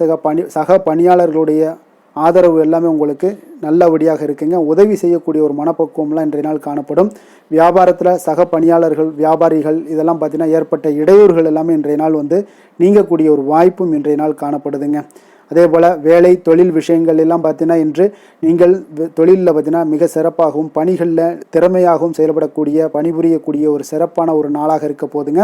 சக பணியாளர்களுடைய ஆதரவு எல்லாமே உங்களுக்கு நல்லபடியாக இருக்குங்க. உதவி செய்யக்கூடிய ஒரு மனப்பக்குவம்லாம் இன்றைய நாள் காணப்படும். வியாபாரத்தில் சக பணியாளர்கள், வியாபாரிகள் இதெல்லாம் பார்த்தீங்கன்னா ஏற்பட்ட இடையூறுகள் எல்லாமே இன்றைய நாள் நீங்கக்கூடிய ஒரு வாய்ப்பும் இன்றைய நாள் காணப்படுதுங்க. அதே போல் வேலை தொழில் விஷயங்கள் எல்லாம் பார்த்தீங்கன்னா இன்று நீங்கள் தொழிலில் பார்த்தீங்கன்னா மிக சிறப்பாகவும் பணிகளில் திறமையாகவும் செயல்படக்கூடிய பணிபுரியக்கூடிய ஒரு சிறப்பான ஒரு நாளாக இருக்க போதுங்க.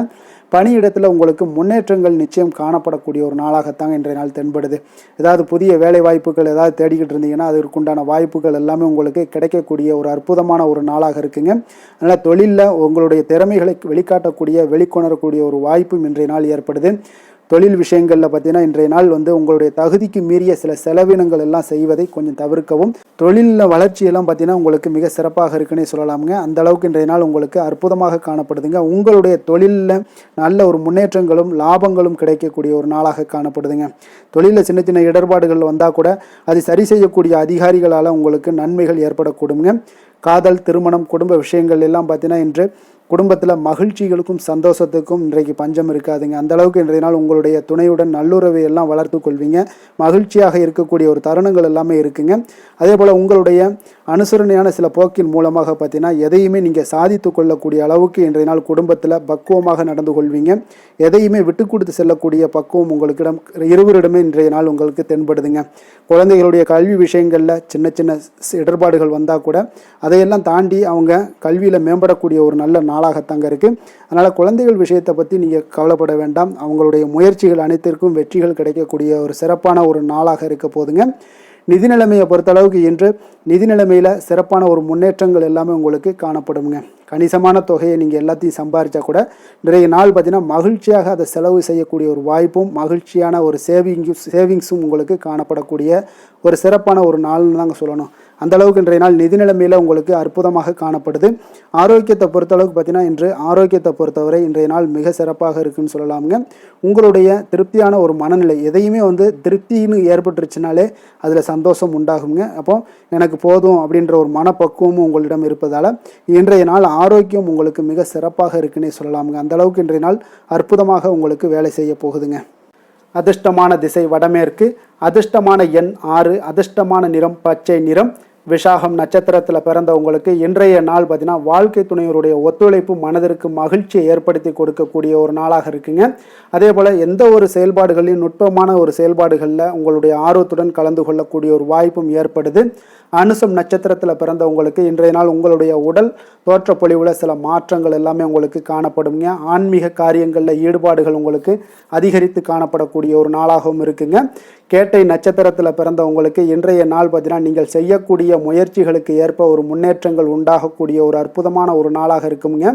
பணியிடத்தில் உங்களுக்கு முன்னேற்றங்கள் நிச்சயம் காணப்படக்கூடிய ஒரு நாளாகத்தாங்க இன்றைய நாள் தென்படுது. ஏதாவது புதிய வேலை வாய்ப்புகள் ஏதாவது தேடிக்கிட்டு இருந்தீங்கன்னா அதற்குண்டான வாய்ப்புகள் எல்லாமே உங்களுக்கு கிடைக்கக்கூடிய ஒரு அற்புதமான ஒரு நாளாக இருக்குங்க. அதனால் தொழிலில் உங்களுடைய திறமைகளை வெளிக்காட்டக்கூடிய வெளிக்கொணரக்கூடிய ஒரு வாய்ப்பும் இன்றைய நாள் ஏற்படுது. தொழில் விஷயங்களில் பார்த்தீங்கன்னா இன்றைய நாள் உங்களுடைய தகுதிக்கு மீறிய சில செலவினங்கள் எல்லாம் செய்வதை கொஞ்சம் தவிர்க்கவும். தொழிலில் வளர்ச்சியெல்லாம் பார்த்தீங்கன்னா உங்களுக்கு மிக சிறப்பாக இருக்குன்னே சொல்லலாமுங்க. அந்த அளவுக்கு இன்றைய நாள் உங்களுக்கு அற்புதமாக காணப்படுதுங்க. உங்களுடைய தொழிலில் நல்ல ஒரு முன்னேற்றங்களும் லாபங்களும் கிடைக்கக்கூடிய ஒரு நாளாக காணப்படுதுங்க. தொழிலில் சின்ன சின்ன இடர்பாடுகள் வந்தால் கூட அது சரி செய்யக்கூடிய அதிகாரிகளால் உங்களுக்கு நன்மைகள் ஏற்படக்கூடுங்க. காதல், திருமணம், குடும்ப விஷயங்கள் எல்லாம் பார்த்தீங்கன்னா இன்று குடும்பத்தில் மகிழ்ச்சிகளுக்கும் சந்தோஷத்துக்கும் இன்றைக்கு பஞ்சம் இருக்காதுங்க. அந்த அளவுக்கு இன்றைய நாள் உங்களுடைய துணையுடன் நல்லுறவை எல்லாம் வளர்த்து கொள்வீங்க. மகிழ்ச்சியாக இருக்கக்கூடிய ஒரு தருணங்கள் எல்லாமே இருக்குங்க. அதே போல் உங்களுடைய அனுசரணையான சில போக்கின் மூலமாக பார்த்தீங்கன்னா எதையுமே நீங்கள் சாதித்து கொள்ளக்கூடிய அளவுக்கு இன்றைய நாள் குடும்பத்தில் பக்குவமாக நடந்து கொள்வீங்க. எதையுமே விட்டு கொடுத்து செல்லக்கூடிய பக்குவம் உங்களுக்கிடம் இருவரிடமே இன்றைய நாள் உங்களுக்கு தென்படுதுங்க. குழந்தைகளுடைய கல்வி விஷயங்களில் சின்ன சின்ன இடர்பாடுகள் வந்தால் கூட அதையெல்லாம் தாண்டி அவங்க கல்வியில் மேம்படக்கூடிய ஒரு நல்ல நாளாகத்தாங்க இருக்குது. அதனால் குழந்தைகள் விஷயத்தை பற்றி நீங்கள் கவலைப்பட வேண்டாம். அவங்களுடைய முயற்சிகள் அனைத்திற்கும் வெற்றிகள் கிடைக்கக்கூடிய ஒரு சிறப்பான ஒரு நாளாக இருக்க போதுங்க. நிதி நிலைமையை பொறுத்தளவுக்கு இன்று நிதி நிலைமையில் சிறப்பான ஒரு முன்னேற்றங்கள் எல்லாமே உங்களுக்கு காணப்படுங்க. கணிசமான தொகையை நீங்கள் எல்லாத்தையும் சம்பாதிச்சா கூட நிறைய நாள் பார்த்தீங்கன்னா மகிழ்ச்சியாக அதை செலவு செய்யக்கூடிய ஒரு வாய்ப்பும் மகிழ்ச்சியான ஒரு சேவிங்ஸும் உங்களுக்கு காணப்படக்கூடிய ஒரு சிறப்பான ஒரு நாள்னு தாங்க சொல்லணும். அந்தளவுக்கு இன்றைய நாள் நிதி நிலைமையில் உங்களுக்கு அற்புதமாக காணப்படுது. ஆரோக்கியத்தை பொறுத்தளவுக்கு பார்த்தீங்கன்னா இன்று ஆரோக்கியத்தை பொறுத்தவரை இன்றைய நாள் மிக சிறப்பாக இருக்குன்னு சொல்லலாமுங்க. உங்களுடைய திருப்தியான ஒரு மனநிலை எதையுமே திருப்தின்னு ஏற்பட்டுருச்சுனாலே அதில் சந்தோஷம் உண்டாகுங்க. அப்போ எனக்கு போதும் அப்படின்ற ஒரு மனப்பக்குவமும் உங்களிடம் இருப்பதால் இன்றைய நாள் ஆரோக்கியம் உங்களுக்கு மிக சிறப்பாக இருக்குன்னே சொல்லலாமுங்க. அந்தளவுக்கு இன்றைய நாள் அற்புதமாக உங்களுக்கு வேலை செய்ய போகுதுங்க. அதிர்ஷ்டமான திசை வடமேற்கு, அதிர்ஷ்டமான எண் 6, அதிர்ஷ்டமான நிறம் பச்சை நிறம். விஷாகம் நட்சத்திரத்தில் பிறந்த உங்களுக்கு இன்றைய நாள் பார்த்தீங்கன்னா வாழ்க்கை துணைவருடைய ஒத்துழைப்பு மனதிற்கு மகிழ்ச்சியை ஏற்படுத்தி கொடுக்கக்கூடிய ஒரு நாளாக இருக்குங்க. அதே போல் எந்த ஒரு செயல்பாடுகளையும் நுட்பமான ஒரு செயல்பாடுகளில் உங்களுடைய ஆர்வத்துடன் கலந்து கொள்ளக்கூடிய ஒரு வாய்ப்பும் ஏற்படுது. அனுசம் நட்சத்திரத்தில் பிறந்த உங்களுக்கு இன்றைய நாள் உங்களுடைய உடல் தோற்றப்பொழிவில் சில மாற்றங்கள் எல்லாமே உங்களுக்கு காணப்படுங்க. ஆன்மீக காரியங்களில் ஈடுபாடுகள் உங்களுக்கு அதிகரித்து காணப்படக்கூடிய ஒரு நாளாகவும் இருக்குங்க. கேட்டை நட்சத்திரத்தில் பிறந்த உங்களுக்கு இன்றைய நாள் பார்த்தீங்கன்னா நீங்கள் செய்யக்கூடிய முயற்சிகளுக்கு ஏற்ப ஒரு முன்னேற்றங்கள் உண்டாகக்கூடிய ஒரு அற்புதமான ஒரு நாளாக இருக்குங்க.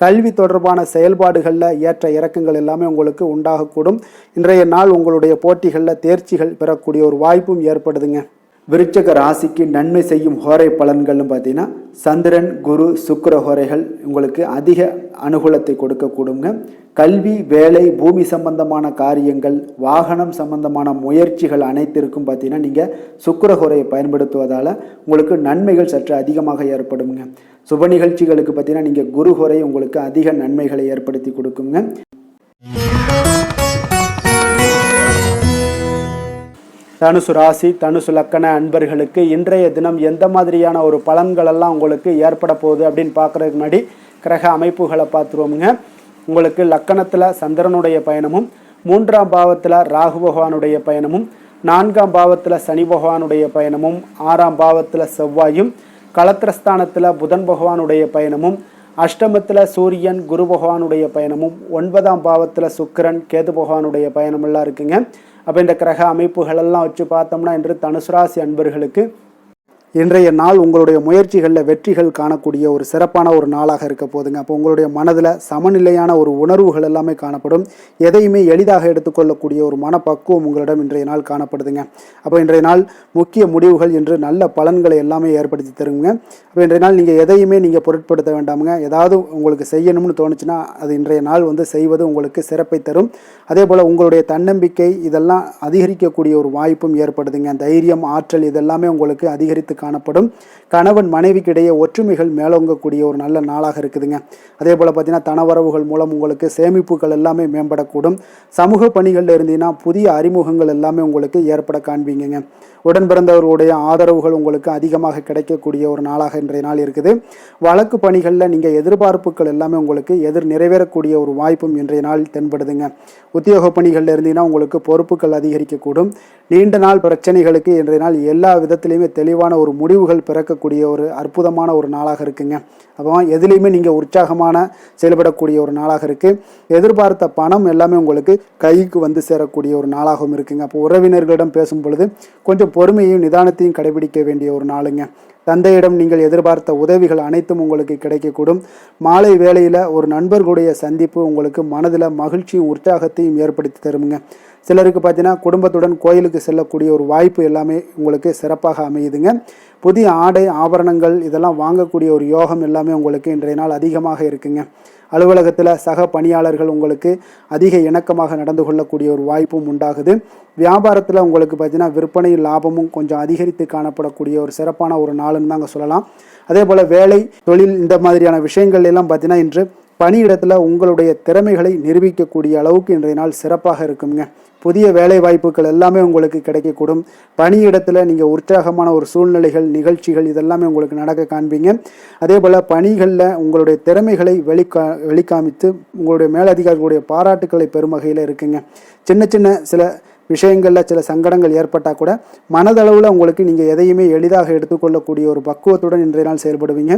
கல்வி தொடர்பான செயல்பாடுகளில் ஏற்ற இறக்கங்கள் எல்லாமே உங்களுக்கு உண்டாகக்கூடும். இன்றைய நாள் உங்களுடைய போட்டிகளில் தேர்ச்சிகள் பெறக்கூடிய ஒரு வாய்ப்பும் ஏற்படுதுங்க. விருச்சக ராசிக்கு நன்மை செய்யும் ஹோரை பலன்கள்னு பார்த்தீங்கன்னா சந்திரன், குரு, சுக்கிர ஹோரைகள் உங்களுக்கு அதிக அனுகூலத்தை கொடுக்கக்கூடுங்க. கல்வி, வேலை, பூமி சம்பந்தமான காரியங்கள், வாகனம் சம்பந்தமான முயற்சிகள் அனைத்திற்கும் பார்த்தீங்கன்னா நீங்கள் சுக்கிர ஹோரையை பயன்படுத்துவதால் உங்களுக்கு நன்மைகள் சற்று அதிகமாக ஏற்படுங்க. சுப நிகழ்ச்சிகளுக்கு பார்த்தீங்கன்னா நீங்கள் குரு ஹோரை உங்களுக்கு அதிக நன்மைகளை ஏற்படுத்தி கொடுக்குங்க. தனுசு ராசி, தனுசு லக்கண அன்பர்களுக்கு இன்றைய தினம் எந்த மாதிரியான ஒரு பலன்களெல்லாம் உங்களுக்கு ஏற்பட போகுது அப்படின்னு பார்க்குறதுக்கு முன்னாடி கிரக அமைப்புகளை பார்த்துருவோமுங்க. உங்களுக்கு லக்கணத்தில் சந்திரனுடைய பயணமும், 3ஆம் பாவத்தில் ராகு பகவானுடைய பயணமும், 4ஆம் பாவத்தில் சனி பகவானுடைய பயணமும், 6ஆம் பாவத்தில் செவ்வாயும், களத்திரஸ்தானத்தில் புதன் பகவானுடைய பயணமும், அஷ்டமத்தில் சூரியன் குரு பகவானுடைய பயணமும், 9ஆம் பாவத்தில் சுக்கிரன் கேது பகவானுடைய பயணமெல்லாம் இருக்குங்க. அப்போ இந்த கிரக அமைப்புகளெல்லாம் வச்சு பார்த்தோம்னா இன்று தனுசு ராசி அன்பர்களுக்கு இன்றைய நாள் உங்களுடைய முயற்சிகளில் வெற்றிகள் காணக்கூடிய ஒரு சிறப்பான ஒரு நாளாக இருக்க போதுங்க. அப்போ உங்களுடைய மனதில் சமநிலையான ஒரு உணர்வுகள் எல்லாமே காணப்படும். எதையுமே எளிதாக எடுத்துக்கொள்ளக்கூடிய ஒரு மனப்பக்குவம் உங்களிடம் இன்றைய நாள் காணப்படுதுங்க. அப்போ இன்றைய நாள் முக்கிய முடிவுகள் என்று நல்ல பலன்களை எல்லாமே ஏற்படுத்தி தருங்க. அப்போ இன்றைய நாள் நீங்கள் எதையுமே நீங்கள் பொருட்படுத்த வேண்டாமுங்க. ஏதாவது உங்களுக்கு செய்யணும்னு தோணுச்சுன்னா அது இன்றைய நாள் செய்வது உங்களுக்கு சிறப்பை தரும். அதே போல் உங்களுடைய தன்னம்பிக்கை இதெல்லாம் அதிகரிக்கக்கூடிய ஒரு வாய்ப்பும் ஏற்படுதுங்க. தைரியம், ஆற்றல் இதெல்லாமே உங்களுக்கு அதிகரித்து காணப்படும். கணவன் மனைவிக்கிடையே ஒற்றுமைகள் மேலோங்கக்கூடிய ஒரு நல்ல நாளாக இருக்குதுங்க. அதே போல் பார்த்தீங்கன்னா தனவரவுகள் மூலம் உங்களுக்கு சேமிப்புகள் எல்லாமே மேம்படக்கூடும். சமூக பணிகளில் இருந்தீங்கன்னா புதிய அறிமுகங்கள் எல்லாமே உங்களுக்கு ஏற்பட காண்பீங்க. உடன் பிறந்தவர்களுடைய ஆதரவுகள் உங்களுக்கு அதிகமாக கிடைக்கக்கூடிய ஒரு நாளாக இன்றைய நாள் இருக்குது. வழக்கு பணிகளில் நீங்கள் எதிர்பார்ப்புகள் எல்லாமே உங்களுக்கு நிறைவேறக்கூடிய ஒரு வாய்ப்பும் இன்றைய நாள் தென்படுதுங்க. உத்தியோக பணிகளில் இருந்தீங்கன்னா உங்களுக்கு பொறுப்புகள் அதிகரிக்கக்கூடும். நீண்ட நாள் பிரச்சனைகளுக்கு இன்றைய நாள் எல்லா விதத்திலையுமே தெளிவான ஒரு முடிவுகள் பிறக்கக்கூடிய ஒரு அற்புதமான ஒரு நாளாக இருக்குங்க. அப்போ எதுலேயுமே நீங்கள் உற்சாகமான செயல்படக்கூடிய ஒரு நாளாக இருக்குது. எதிர்பார்த்த பணம் எல்லாமே உங்களுக்கு கைக்கு சேரக்கூடிய ஒரு நாளாகவும் இருக்குங்க. அப்போ உறவினர்களிடம் பேசும் பொழுது கொஞ்சம் பொறுமையும் நிதானத்தையும் கடைபிடிக்க வேண்டிய ஒரு நாளுங்க. தந்தையிடம் நீங்கள் எதிர்பார்த்த உதவிகள் அனைத்தும் உங்களுக்கு கிடைக்கக்கூடும். மாலை வேளையில் ஒரு நண்பர்களுடைய சந்திப்பு உங்களுக்கு மனதில் மகிழ்ச்சியும் உற்சாகத்தையும் ஏற்படுத்தி தருமுங்க. சிலருக்கு பார்த்தீங்கன்னா குடும்பத்துடன் கோயிலுக்கு செல்லக்கூடிய ஒரு வாய்ப்பு எல்லாமே உங்களுக்கு சிறப்பாக அமையுதுங்க. புதிய ஆடை ஆபரணங்கள் இதெல்லாம் வாங்கக்கூடிய ஒரு யோகம் எல்லாமே உங்களுக்கு இன்றைய நாள் அதிகமாக இருக்குங்க. அலுவலகத்தில் சக பணியாளர்கள் உங்களுக்கு அதிக இணக்கமாக நடந்து கொள்ளக்கூடிய ஒரு வாய்ப்பும் உண்டாகுது. வியாபாரத்தில் உங்களுக்கு பார்த்தீங்கன்னா விற்பனை லாபமும் கொஞ்சம் அதிகரித்து காணப்படக்கூடிய ஒரு சிறப்பான ஒரு நாளுன்னு தாங்க சொல்லலாம். அதே போல் வேலை, தொழில் இந்த மாதிரியான விஷயங்கள் எல்லாம் பார்த்தீங்கன்னா இன்று பணியிடத்தில் உங்களுடைய திறமைகளை நிரூபிக்கக்கூடிய அளவுக்கு இன்றைய நாள் சிறப்பாக இருக்குங்க. புதிய வேலை வாய்ப்புகள் எல்லாமே உங்களுக்கு கிடைக்கக்கூடும். பணியிடத்தில் நீங்கள் உற்சாகமான ஒரு சூழ்நிலைகள், நிகழ்ச்சிகள் இதெல்லாமே உங்களுக்கு நடக்க காண்பீங்க. அதே போல் பணிகளில் உங்களுடைய திறமைகளை வெளிக்காமித்து உங்களுடைய மேலதிகாரிகளுடைய பாராட்டுக்களை பெறும் வகையில் இருக்குங்க. சின்ன சின்ன சில விஷயங்களில் சில சங்கடங்கள் ஏற்பட்டால் கூட மனதளவில் உங்களுக்கு நீங்கள் எதையுமே எளிதாக எடுத்துக்கொள்ளக்கூடிய ஒரு பக்குவத்துடன் இன்றைய நாள் செயல்படுவீங்க.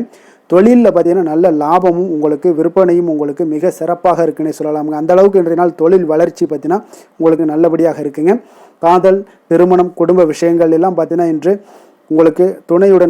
தொழிலில் பார்த்தீங்கன்னா நல்ல லாபமும் உங்களுக்கு விற்பனையும் உங்களுக்கு மிக சிறப்பாக இருக்குன்னே சொல்லலாமுங்க. அந்த அளவுக்கு இன்றைய நாள் தொழில் வளர்ச்சி பார்த்தீங்கன்னா உங்களுக்கு நல்லபடியாக இருக்குங்க. காதல், திருமணம், குடும்ப விஷயங்கள் எல்லாம் பார்த்தீங்கன்னா இன்று உங்களுக்கு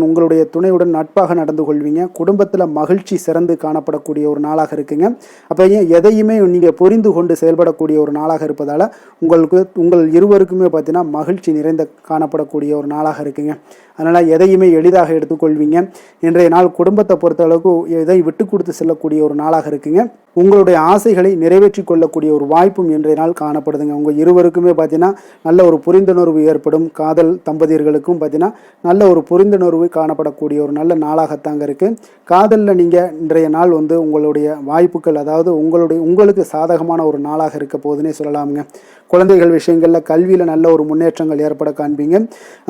உங்களுடைய துணையுடன் நட்பாக நடந்து கொள்வீங்க. குடும்பத்தில் மகிழ்ச்சி சிறந்து காணப்படக்கூடிய ஒரு நாளாக இருக்குங்க. அப்போ எதையுமே நீங்கள் புரிந்து கொண்டு செயல்படக்கூடிய ஒரு நாளாக இருப்பதால் உங்கள் இருவருக்குமே பார்த்தீங்கன்னா மகிழ்ச்சி நிறைந்த காணப்படக்கூடிய ஒரு நாளாக இருக்குங்க. அதனால் எதையுமே எளிதாக எடுத்துக்கொள்வீங்க. இன்றைய நாள் குடும்பத்தை பொறுத்தளவுக்கு எதை விட்டு கொடுத்து செல்லக்கூடிய ஒரு நாளாக இருக்குங்க. உங்களுடைய ஆசைகளை நிறைவேற்றி கொள்ளக்கூடிய ஒரு வாய்ப்பும் இன்றைய நாள் காணப்படுதுங்க. உங்கள் இருவருக்குமே பார்த்தீங்கன்னா நல்ல ஒரு புரிந்துணர்வு ஏற்படும். காதல் தம்பதியர்களுக்கும் பார்த்தீங்கன்னா நல்ல ஒரு புரிந்துணர்வு காணப்படக்கூடிய ஒரு நல்ல நாளாகத்தாங்க இருக்குது. காதலில் நீங்கள் இன்றைய நாள் உங்களுடைய வாய்ப்புகள், அதாவது உங்களுக்கு சாதகமான ஒரு நாளாக இருக்க போதுன்னே சொல்லலாமுங்க. குழந்தைகள் விஷயங்களில் கல்வியில் நல்ல ஒரு முன்னேற்றங்கள் ஏற்பட காண்பீங்க.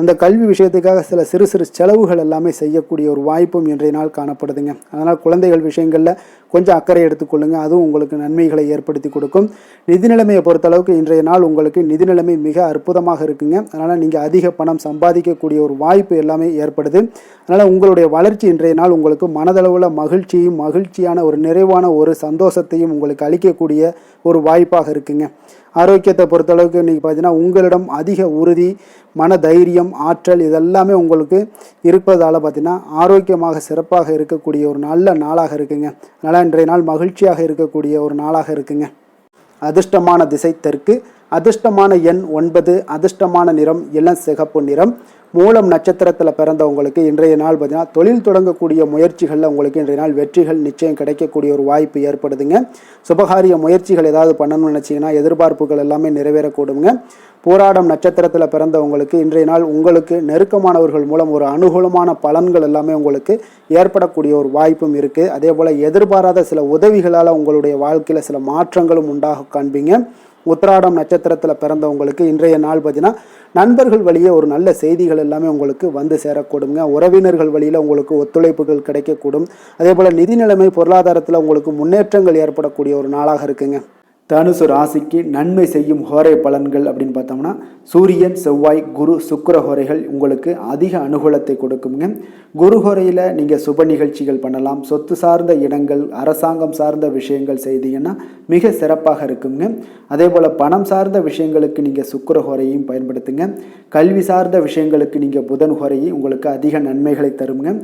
அந்த கல்வி விஷயத்துக்காக சில சிறு சிறு செலவுகள் எல்லாமே செய்யக்கூடிய ஒரு வாய்ப்பும் இன்றைய நாள் காணப்படுதுங்க. அதனால் குழந்தைகள் விஷயங்களில் கொஞ்சம் அக்கறை எடுத்துக்கொள்ளுங்க. அதுவும் உங்களுக்கு நன்மைகளை ஏற்படுத்தி கொடுக்கும். நிதி நிலைமையை பொறுத்தளவுக்கு இன்றைய நாள் உங்களுக்கு நிதி நிலைமை மிக அற்புதமாக இருக்குங்க. அதனால் நீங்கள் அதிக பணம் சம்பாதிக்கக்கூடிய ஒரு வாய்ப்பு எல்லாமே ஏற்படுது. அதனால் உங்களுடைய வளர்ச்சி இன்றைய நாள் உங்களுக்கு மனதளவில் மகிழ்ச்சியும் மகிழ்ச்சியான ஒரு நிறைவான ஒரு சந்தோஷத்தையும் உங்களுக்கு அளிக்கக்கூடிய ஒரு வாய்ப்பாக இருக்குங்க. ஆரோக்கியத்தை பொறுத்தளவுக்கு இன்றைக்கி பார்த்தீங்கன்னா உங்களிடம் அதிக உறுதி, மன தைரியம், ஆற்றல் இதெல்லாமே உங்களுக்கு இருப்பதால் பார்த்தீங்கன்னா ஆரோக்கியமாக சிறப்பாக இருக்கக்கூடிய ஒரு நல்ல நாளாக இருக்குங்க. அதனால் இன்றைய நாள் மகிழ்ச்சியாக இருக்கக்கூடிய ஒரு நாளாக இருக்குங்க. அதிர்ஷ்டமான திசை தெற்கு, அதிர்ஷ்டமான எண் 9, அதிர்ஷ்டமான நிறம் இளம் சிகப்பு நிறம். மூலம் நட்சத்திரத்தில் பிறந்தவங்களுக்கு இன்றைய நாள் பார்த்தீங்கன்னா தொழில் தொடங்கக்கூடிய முயற்சிகளில் உங்களுக்கு இன்றைய நாள் வெற்றிகள் நிச்சயம் கிடைக்கக்கூடிய ஒரு வாய்ப்பு ஏற்படுதுங்க. சுபகாரிய முயற்சிகள் ஏதாவது பண்ணணும்னு நினச்சிங்கன்னா எதிர்பார்ப்புகள் எல்லாமே நிறைவேறக்கூடுங்க. போராடம் நட்சத்திரத்தில் பிறந்தவங்களுக்கு இன்றைய நாள் உங்களுக்கு நெருக்கமானவர்கள் மூலம் ஒரு அனுகூலமான பலன்கள் எல்லாமே உங்களுக்கு ஏற்படக்கூடிய ஒரு வாய்ப்பும் இருக்குது. அதே போல் எதிர்பாராத சில உதவிகளால் உங்களுடைய வாழ்க்கையில் சில மாற்றங்களும் உண்டாக காண்பீங்க. உத்திராடம் நட்சத்திரத்தில் பிறந்தவங்களுக்கு இன்றைய நாள் பார்த்தீங்கன்னா நண்பர்கள் வழியே ஒரு நல்ல செய்திகள் எல்லாமே உங்களுக்கு வந்து சேரக்கூடுங்க. உறவினர்கள் வழியில் உங்களுக்கு ஒத்துழைப்புகள் கிடைக்கக்கூடும். அதே போல் நிதி நிலைமை பொருளாதாரத்தில் உங்களுக்கு முன்னேற்றங்கள் ஏற்படக்கூடிய ஒரு நாளாக இருக்குங்க. தனுசு ராசிக்கு நன்மை செய்யும் ஹோரை பலன்கள் அப்படின்னு பார்த்தோம்னா சூரியன், செவ்வாய், குரு, சுக்கிர ஹோரைகள் உங்களுக்கு அதிக அனுகூலத்தை கொடுக்குங்க. குரு ஹோரையில் நீங்கள் சுப நிகழ்ச்சிகள் பண்ணலாம். சொத்து சார்ந்த இடங்கள், அரசாங்கம் சார்ந்த விஷயங்கள் செய்தீங்கன்னா மிக சிறப்பாக இருக்குங்க. அதே போல் பணம் சார்ந்த விஷயங்களுக்கு நீங்கள் சுக்கிர ஹோரையும் பயன்படுத்துங்க. கல்வி சார்ந்த விஷயங்களுக்கு நீங்கள் புதன் ஹோரையும் உங்களுக்கு அதிக நன்மைகளை தருங்க.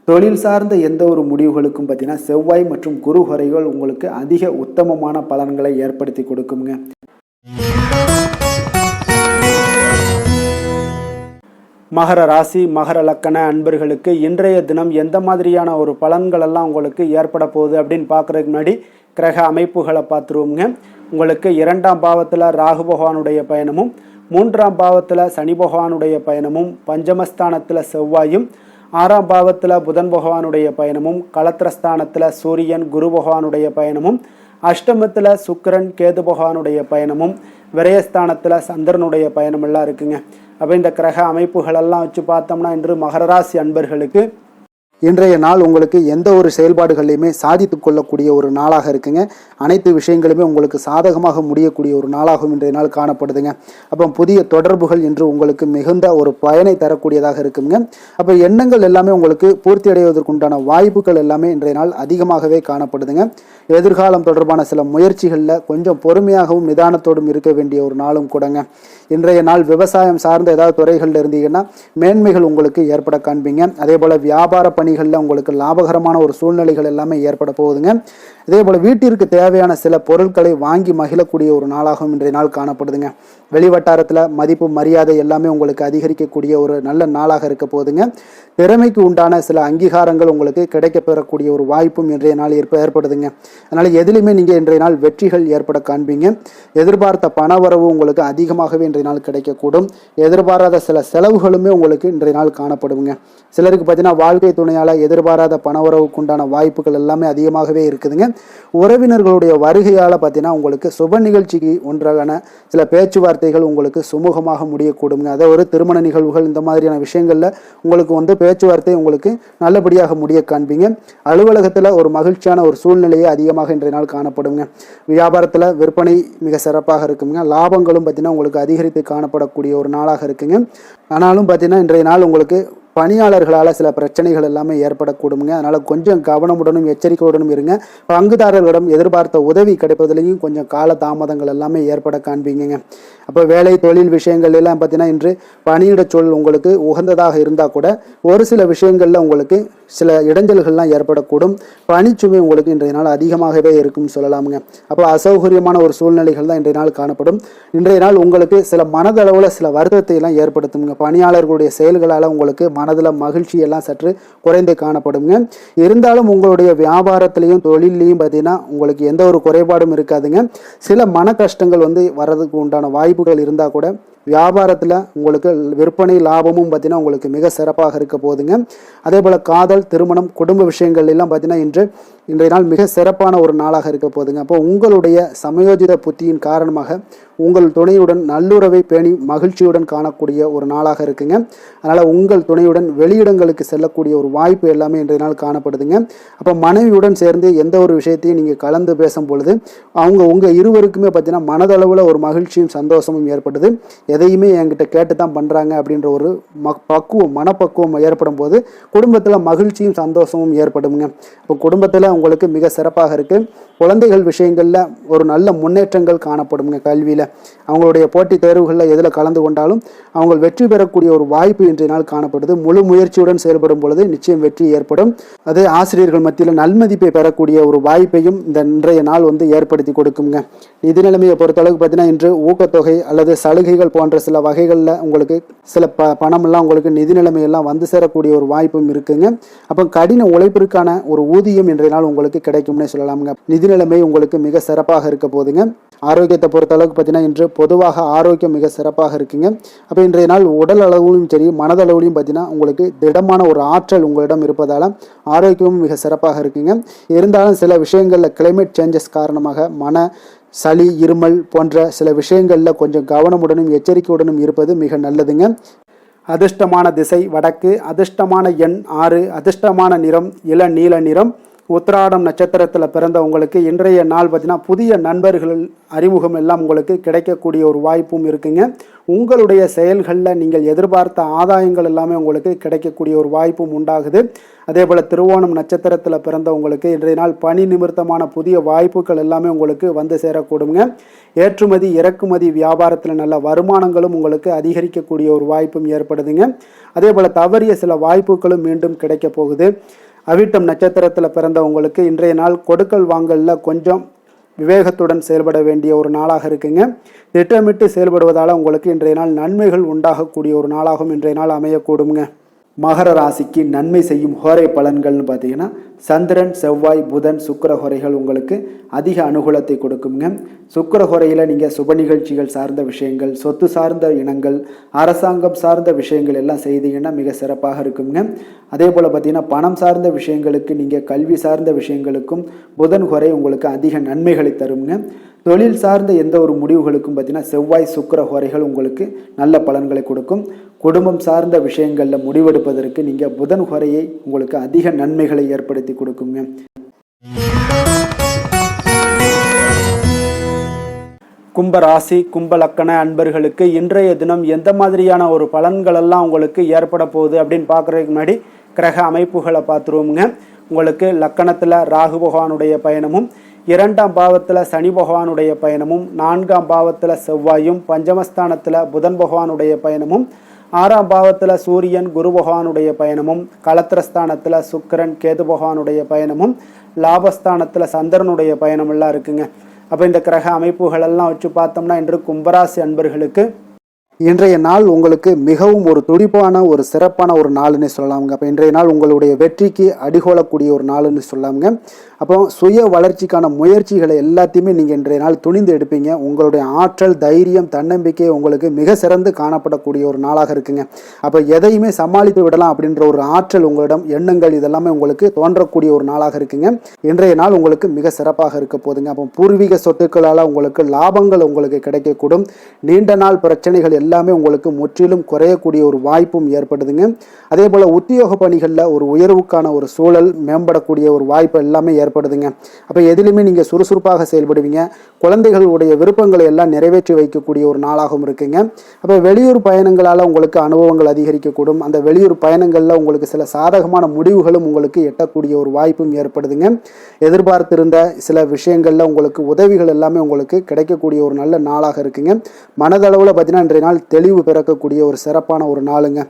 தொழில் சார்ந்த எந்த ஒரு முடிவுகளுக்கும் பார்த்தீங்கன்னா செவ்வாய் மற்றும் குரு ஹோரைகள் உங்களுக்கு அதிக உத்தமமான பலன்களை ஏற்படுத்தி கொடுக்குங்க. மகர ராசி, மகர லக்கண அன்பர்களுக்கு இன்றைய தினம் எந்த மாதிரியான ஒரு பலன்கள் எல்லாம் உங்களுக்கு ஏற்பட போகுது அப்படின்னு பார்க்குறதுக்கு முன்னாடி கிரக அமைப்புகளை பார்த்துருவோங்க. உங்களுக்கு 2ஆம் பாவத்தில் ராகு பகவானுடைய பயணமும், 3ஆம் பாவத்தில் சனி பகவானுடைய பயணமும், பஞ்சமஸ்தானத்தில் செவ்வாயும், 6ஆம் பாவத்தில் புதன் பகவானுடைய பயணமும், களத்திரஸ்தானத்தில் சூரியன் குரு பகவானுடைய பயணமும், அஷ்டமத்தில் சுக்கிரன் கேது பகவானுடைய பயணமும், விரயஸ்தானத்தில் சந்திரனுடைய பயணமெல்லாம் இருக்குங்க. அப்போ இந்த கிரக அமைப்புகளெல்லாம் வச்சு பார்த்தோம்னா இன்று மகர ராசி அன்பர்களுக்கு இன்றைய நாள் உங்களுக்கு எந்த ஒரு செயல்பாடுகளையுமே சாதித்து கொள்ளக்கூடிய ஒரு நாளாக இருக்குங்க. அனைத்து விஷயங்களுமே உங்களுக்கு சாதகமாக முடியக்கூடிய ஒரு நாளாகவும் இன்றைய நாள் காணப்படுதுங்க. அப்போ புதிய தொடர்புகள் இன்று உங்களுக்கு மிகுந்த ஒரு பயனை தரக்கூடியதாக இருக்குங்க. அப்போ எண்ணங்கள் எல்லாமே உங்களுக்கு பூர்த்தி அடைவதற்குண்டான வாய்ப்புகள் எல்லாமே இன்றைய நாள் அதிகமாகவே காணப்படுதுங்க. எதிர்காலம் தொடர்பான சில முயற்சிகளில் கொஞ்சம் பொறுமையாகவும் நிதானத்தோடும் இருக்க வேண்டிய ஒரு நாளும் கூடங்க. இன்றைய நாள் விவசாயம் சார்ந்த ஏதாவது துறைகளில் இருந்தீங்கன்னா மேன்மைகள் உங்களுக்கு ஏற்பட காண்பீங்க. அதே போல் வியாபார பணிகளில் உங்களுக்கு லாபகரமான ஒரு சூழ்நிலைகள் எல்லாமே ஏற்பட போகுதுங்க. இதே போல் வீட்டிற்கு தேவையான சில பொருட்களை வாங்கி மகிழக்கூடிய ஒரு நாளாகவும் இன்றைய நாள் காணப்படுதுங்க. வெளிவட்டாரத்தில் மதிப்பு மரியாதை எல்லாமே உங்களுக்கு அதிகரிக்கக்கூடிய ஒரு நல்ல நாளாக இருக்க போகுதுங்க. திறமைக்கு உண்டான சில அங்கீகாரங்கள் உங்களுக்கு கிடைக்கப்பெறக்கூடிய ஒரு வாய்ப்பும் இன்றைய நாள் ஏற்படுதுங்க. அதனால் எதிலுமே நீங்கள் இன்றைய நாள் வெற்றிகள் ஏற்பட காண்பீங்க. எதிர்பார்த்த பணவரவு உங்களுக்கு அதிகமாகவே இன்றைய நாள் கிடைக்கக்கூடும். எதிர்பாராத சில செலவுகளுமே உங்களுக்கு இன்றைய நாள் காணப்படுங்க. சிலருக்கு பார்த்தீங்கன்னா வாழ்க்கை துணை துணையால் எதிர்பாராத பண உறவுக்கு உண்டான வாய்ப்புகள் எல்லாமே அதிகமாகவே இருக்குதுங்க. உறவினர்களுடைய வருகையால் பார்த்தீங்கன்னா உங்களுக்கு சுப நிகழ்ச்சிக்கு ஒன்றான சில பேச்சுவார்த்தைகள் உங்களுக்கு சுமூகமாக முடியக்கூடுங்க. அதை ஒரு திருமண நிகழ்வுகள் இந்த மாதிரியான விஷயங்களில் உங்களுக்கு பேச்சுவார்த்தை உங்களுக்கு நல்லபடியாக முடிய காண்பீங்க. அலுவலகத்தில் ஒரு மகிழ்ச்சியான ஒரு சூழ்நிலையே அதிகமாக இன்றைய நாள் காணப்படுங்க. வியாபாரத்தில் விற்பனை மிக சிறப்பாக இருக்குங்க. லாபங்களும் பார்த்தீங்கன்னா உங்களுக்கு அதிகரித்து காணப்படக்கூடிய ஒரு நாளாக இருக்குங்க. ஆனாலும் பார்த்தீங்கன்னா இன்றைய நாள் உங்களுக்கு பணியாளர்களால் சில பிரச்சனைகள் எல்லாமே ஏற்படக்கூடுங்க. அதனால் கொஞ்சம் கவனமுடனும் எச்சரிக்கையுடனும் இருங்க. பங்குதாரர்களிடம் எதிர்பார்த்த உதவி கிடைப்பதிலையும் கொஞ்சம் கால தாமதங்கள் எல்லாமே ஏற்பட காண்பீங்க. அப்போ வேலை தொழில் விஷயங்கள் எல்லாம் பார்த்தீங்கன்னா இன்று பணியிட சூழல் உங்களுக்கு உகந்ததாக இருந்தால் கூட ஒரு சில விஷயங்களில் உங்களுக்கு சில இடைஞ்சல்கள்லாம் ஏற்படக்கூடும். பணிச்சுமை உங்களுக்கு இன்றைய நாள் அதிகமாகவே இருக்கும்னு சொல்லலாமுங்க. அப்போ அசௌகரியமான ஒரு சூழ்நிலைகள் தான் இன்றைய நாள் காணப்படும். இன்றைய நாள் உங்களுக்கு சில மனதளவில் சில வருத்தத்தை எல்லாம் ஏற்படுத்துங்க. பணியாளர்களுடைய செயல்களால் உங்களுக்கு மனதில் மகிழ்ச்சி எல்லாம் சற்று குறைந்து காணப்படுங்க. இருந்தாலும் உங்களுடைய வியாபாரத்திலையும் தொழிலையும் பார்த்தீங்கன்னா உங்களுக்கு எந்த ஒரு குறைபாடும் இருக்காதுங்க. சில மன கஷ்டங்கள் வர்றதுக்கு உண்டான வாய்ப்புகள் இருந்தால் கூட வியாபாரத்தில் உங்களுக்கு விற்பனை லாபமும் பார்த்தீங்கன்னா உங்களுக்கு மிக சிறப்பாக இருக்க போகுதுங்க. அதே போல் காதல், திருமணம், குடும்ப விஷயங்கள் எல்லாம் பார்த்தீங்கன்னா இன்றைய நாள் மிக சிறப்பான ஒரு நாளாக இருக்க போகுதுங்க. அப்போ உங்களுடைய சமயோஜித புத்தியின் காரணமாக உங்கள் துணையுடன் நல்லுறவை பேணி மகிழ்ச்சியுடன் காணக்கூடிய ஒரு நாளாக இருக்குங்க. அதனால் உங்கள் துணையுடன் வெளியிடங்களுக்கு செல்லக்கூடிய ஒரு வாய்ப்பு எல்லாமே இன்றைய நாள் காணப்படுதுங்க. அப்போ மனைவியுடன் சேர்ந்து எந்த ஒரு விஷயத்தையும் நீங்கள் கலந்து பேசும் பொழுது உங்கள் இருவருக்குமே பார்த்தீங்கன்னா மனதளவில் ஒரு மகிழ்ச்சியும் சந்தோஷமும் ஏற்படுது. எதையுமே என்கிட்ட கேட்டு தான் பண்ணுறாங்க அப்படின்ற ஒரு மனப்பக்குவம் ஏற்படும் போது குடும்பத்தில் மகிழ்ச்சியும் சந்தோஷமும் ஏற்படுங்க. இப்போ குடும்பத்தில் உங்களுக்கு மிக சிறப்பாக இருக்குது. குழந்தைகள் விஷயங்களில் ஒரு நல்ல முன்னேற்றங்கள் காணப்படுங்க. கல்வியில் அவங்களுடைய போட்டித் தேர்வுகளில் எதில் கலந்து கொண்டாலும் அவங்க வெற்றி பெறக்கூடிய ஒரு வாய்ப்பு இன்றைய நாள் காணப்படுது. முழு முயற்சியுடன் செயல்படும் பொழுது நிச்சயம் வெற்றி ஏற்படும். அது ஆசிரியர்கள் மத்தியில் நல்மதிப்பை பெறக்கூடிய ஒரு வாய்ப்பையும் இந்த இன்றைய நாள் ஏற்படுத்தி கொடுக்குங்க. நிதி நிலைமையை பொறுத்தளவுக்கு பார்த்தீங்கன்னா இன்று ஊக்கத்தொகை அல்லது சலுகைகள் போன்ற சில வகைகளில் உங்களுக்கு சில பணமெல்லாம் உங்களுக்கு நிதி நிலைமையெல்லாம் வந்து சேரக்கூடிய ஒரு வாய்ப்பும் இருக்குங்க. அப்போ கடின உழைப்பிற்கான ஒரு ஊதியம் இன்றைய நாள் உங்களுக்கு கிடைக்கும்னே சொல்லலாமுங்க. நிதி நிலைமை உங்களுக்கு மிக சிறப்பாக இருக்க போதுங்க. ஆரோக்கியத்தை பொறுத்த அளவுக்கு பார்த்தீங்கன்னா இன்று பொதுவாக ஆரோக்கியம் மிக சிறப்பாக இருக்குங்க. அப்போ இன்றைய நாள் உடல் அளவிலும் சரி மனதளவிலும் பார்த்தீங்கன்னா உங்களுக்கு திடமான ஒரு ஆற்றல் உங்களிடம் இருப்பதால் ஆரோக்கியமும் மிக சிறப்பாக இருக்குங்க. இருந்தாலும் சில விஷயங்களில் கிளைமேட் சேஞ்சஸ் காரணமாக சளி, இருமல் போன்ற சில விஷயங்களில் கொஞ்சம் கவனமுடனும் எச்சரிக்கையுடனும் இருப்பது மிக நல்லதுங்க. அதிர்ஷ்டமான திசை வடக்கு, அதிர்ஷ்டமான எண் 6, அதிர்ஷ்டமான நிறம் இளநீல நிறம். உத்திராடம் நட்சத்திரத்தில் பிறந்த உங்களுக்கு இன்றைய நாள் பார்த்தீங்கன்னா புதிய நண்பர்கள் அறிமுகம் எல்லாம் உங்களுக்கு கிடைக்கக்கூடிய ஒரு வாய்ப்பும் இருக்குங்க. உங்களுடைய செயல்களில் நீங்கள் எதிர்பார்த்த ஆதாயங்கள் எல்லாமே உங்களுக்கு கிடைக்கக்கூடிய ஒரு வாய்ப்பும் உண்டாகுது. அதே போல் திருவோணம் நட்சத்திரத்தில் பிறந்த உங்களுக்கு இன்றைய நாள் பணி நிமித்தமான புதிய வாய்ப்புகள் எல்லாமே உங்களுக்கு வந்து சேரக்கூடுங்க. ஏற்றுமதி இறக்குமதி வியாபாரத்தில் நல்ல வருமானங்களும் உங்களுக்கு அதிகரிக்கக்கூடிய ஒரு வாய்ப்பும் ஏற்படுதுங்க. அதே போல் தவறிய சில வாய்ப்புகளும் மீண்டும் கிடைக்க போகுது. அவிட்டம் நட்சத்திரத்தில் பிறந்தவங்களுக்கு இன்றைய நாள் கொடுக்கல் வாங்கலில் கொஞ்சம் விவேகத்துடன் செயல்பட வேண்டிய ஒரு நாளாக இருக்குங்க. திட்டமிட்டு செயல்படுவதால் உங்களுக்கு இன்றைய நாள் நன்மைகள் உண்டாகக்கூடிய ஒரு நாளாகவும் இன்றைய நாள் அமையக்கூடுங்க. மகர ராசிக்கு நன்மை செய்யும் ஹோரை பலன்கள்னு பார்த்தீங்கன்னா சந்திரன், செவ்வாய், புதன், சுக்கிர ஹோரைகள் உங்களுக்கு அதிக அனுகூலத்தை கொடுக்குங்க. சுக்கிர ஹோரையில் நீங்கள் சுப நிகழ்ச்சிகள் சார்ந்த விஷயங்கள், சொத்து சார்ந்த இனங்கள், அரசாங்கம் சார்ந்த விஷயங்கள் எல்லாம் செய்தீங்கன்னா மிக சிறப்பாக இருக்குங்க. அதே போல் பார்த்தீங்கன்னா பணம் சார்ந்த விஷயங்களுக்கு, நீங்கள் கல்வி சார்ந்த விஷயங்களுக்கும் புதன் ஹோரை உங்களுக்கு அதிக நன்மைகளை தருங்க. தொழில் சார்ந்த எந்த ஒரு முடிவுகளுக்கும் பார்த்தீங்கன்னா செவ்வாய், சுக்கிர ஹோரைகள் உங்களுக்கு நல்ல பலன்களை கொடுக்கும். குடும்பம் சார்ந்த விஷயங்களில் முடிவெடுப்பதற்கு நீங்கள் புதன் ஹோரையை உங்களுக்கு அதிக நன்மைகளை ஏற்படுத்தி கொடுக்குங்க. கும்பராசி கும்பலக்கண அன்பர்களுக்கு இன்றைய தினம் எந்த மாதிரியான ஒரு பலன்களெல்லாம் உங்களுக்கு ஏற்பட போகுது அப்படின்னு பார்க்குறதுக்கு முன்னாடி கிரக அமைப்புகளை பார்த்துருவோமுங்க. உங்களுக்கு லக்கணத்தில் ராகு பகவானுடைய பயணமும், 2ஆம் பாவத்தில் சனி பகவானுடைய பயணமும், 4ஆம் பாவத்தில் செவ்வாயும், பஞ்சமஸ்தானத்தில் புதன் பகவானுடைய பயணமும், 6ஆம் பாவத்தில் சூரியன் குரு பகவானுடைய பயணமும், களத்திரஸ்தானத்தில் சுக்கிரன் கேது பகவானுடைய பயணமும், லாபஸ்தானத்தில் சந்திரனுடைய பயணமெல்லாம் இருக்குங்க. அப்போ இந்த கிரக அமைப்புகளெல்லாம் வச்சு பார்த்தோம்னா இன்று கும்பராசி அன்பர்களுக்கு இன்றைய நாள் உங்களுக்கு மிகவும் ஒரு துடிப்பான ஒரு சிறப்பான ஒரு நாள்னு சொல்லலாமுங்க. அப்போ இன்றைய நாள் உங்களுடைய வெற்றிக்கு அடிகோலக்கூடிய ஒரு நாள்னு சொல்லலாமுங்க. அப்போ சுய வளர்ச்சிக்கான முயற்சிகளை எல்லாத்தையுமே நீங்கள் இன்றைய நாள் துணிந்து எடுப்பீங்க. உங்களுடைய ஆற்றல், தைரியம், தன்னம்பிக்கை உங்களுக்கு மிக சிறந்து காணப்படக்கூடிய ஒரு நாளாக இருக்குங்க. அப்போ எதையுமே சமாளித்து விடலாம் அப்படின்ற ஒரு ஆற்றல் உங்களிடம், எண்ணங்கள் இதெல்லாமே உங்களுக்கு தோன்றக்கூடிய ஒரு நாளாக இருக்குங்க. இன்றைய நாள் உங்களுக்கு மிக சிறப்பாக இருக்க போதுங்க. அப்போ பூர்வீக சொத்துக்களால் உங்களுக்கு லாபங்கள் உங்களுக்கு கிடைக்கக்கூடும். நீண்ட நாள் பிரச்சனைகள் எல்லாமே உங்களுக்கு முற்றிலும் குறையக்கூடிய ஒரு வாய்ப்பும் ஏற்படுதுங்க. அதே போல் உத்தியோக பணிகளில் ஒரு உயர்வுக்கான ஒரு சூழல் மேம்படக்கூடிய ஒரு வாய்ப்பு எல்லாமே ஏற்படுதுங்க. அப்போ எதிலுமே நீங்கள் சுறுசுறுப்பாக செயல்படுவீங்க. குழந்தைகளுடைய விருப்பங்களை எல்லாம் நிறைவேற்றி வைக்கக்கூடிய ஒரு நாளாகவும் இருக்குங்க. அப்போ வெளியூர் பயணங்களால் உங்களுக்கு அனுபவங்கள் அதிகரிக்கக்கூடும். அந்த வெளியூர் பயணங்களில் உங்களுக்கு சில சாதகமான முடிவுகளும் உங்களுக்கு எட்டக்கூடிய ஒரு வாய்ப்பும் ஏற்படுதுங்க. எதிர்பார்த்திருந்த சில விஷயங்களில் உங்களுக்கு உதவிகள் எல்லாமே உங்களுக்கு கிடைக்கக்கூடிய ஒரு நல்ல நாளாக இருக்குங்க. மனதளவில் பார்த்தீங்கன்னா இன்றைய நாள் தெளிவு பிறக்கக்கூடிய ஒரு சிறப்பான ஒரு நாளுங்க.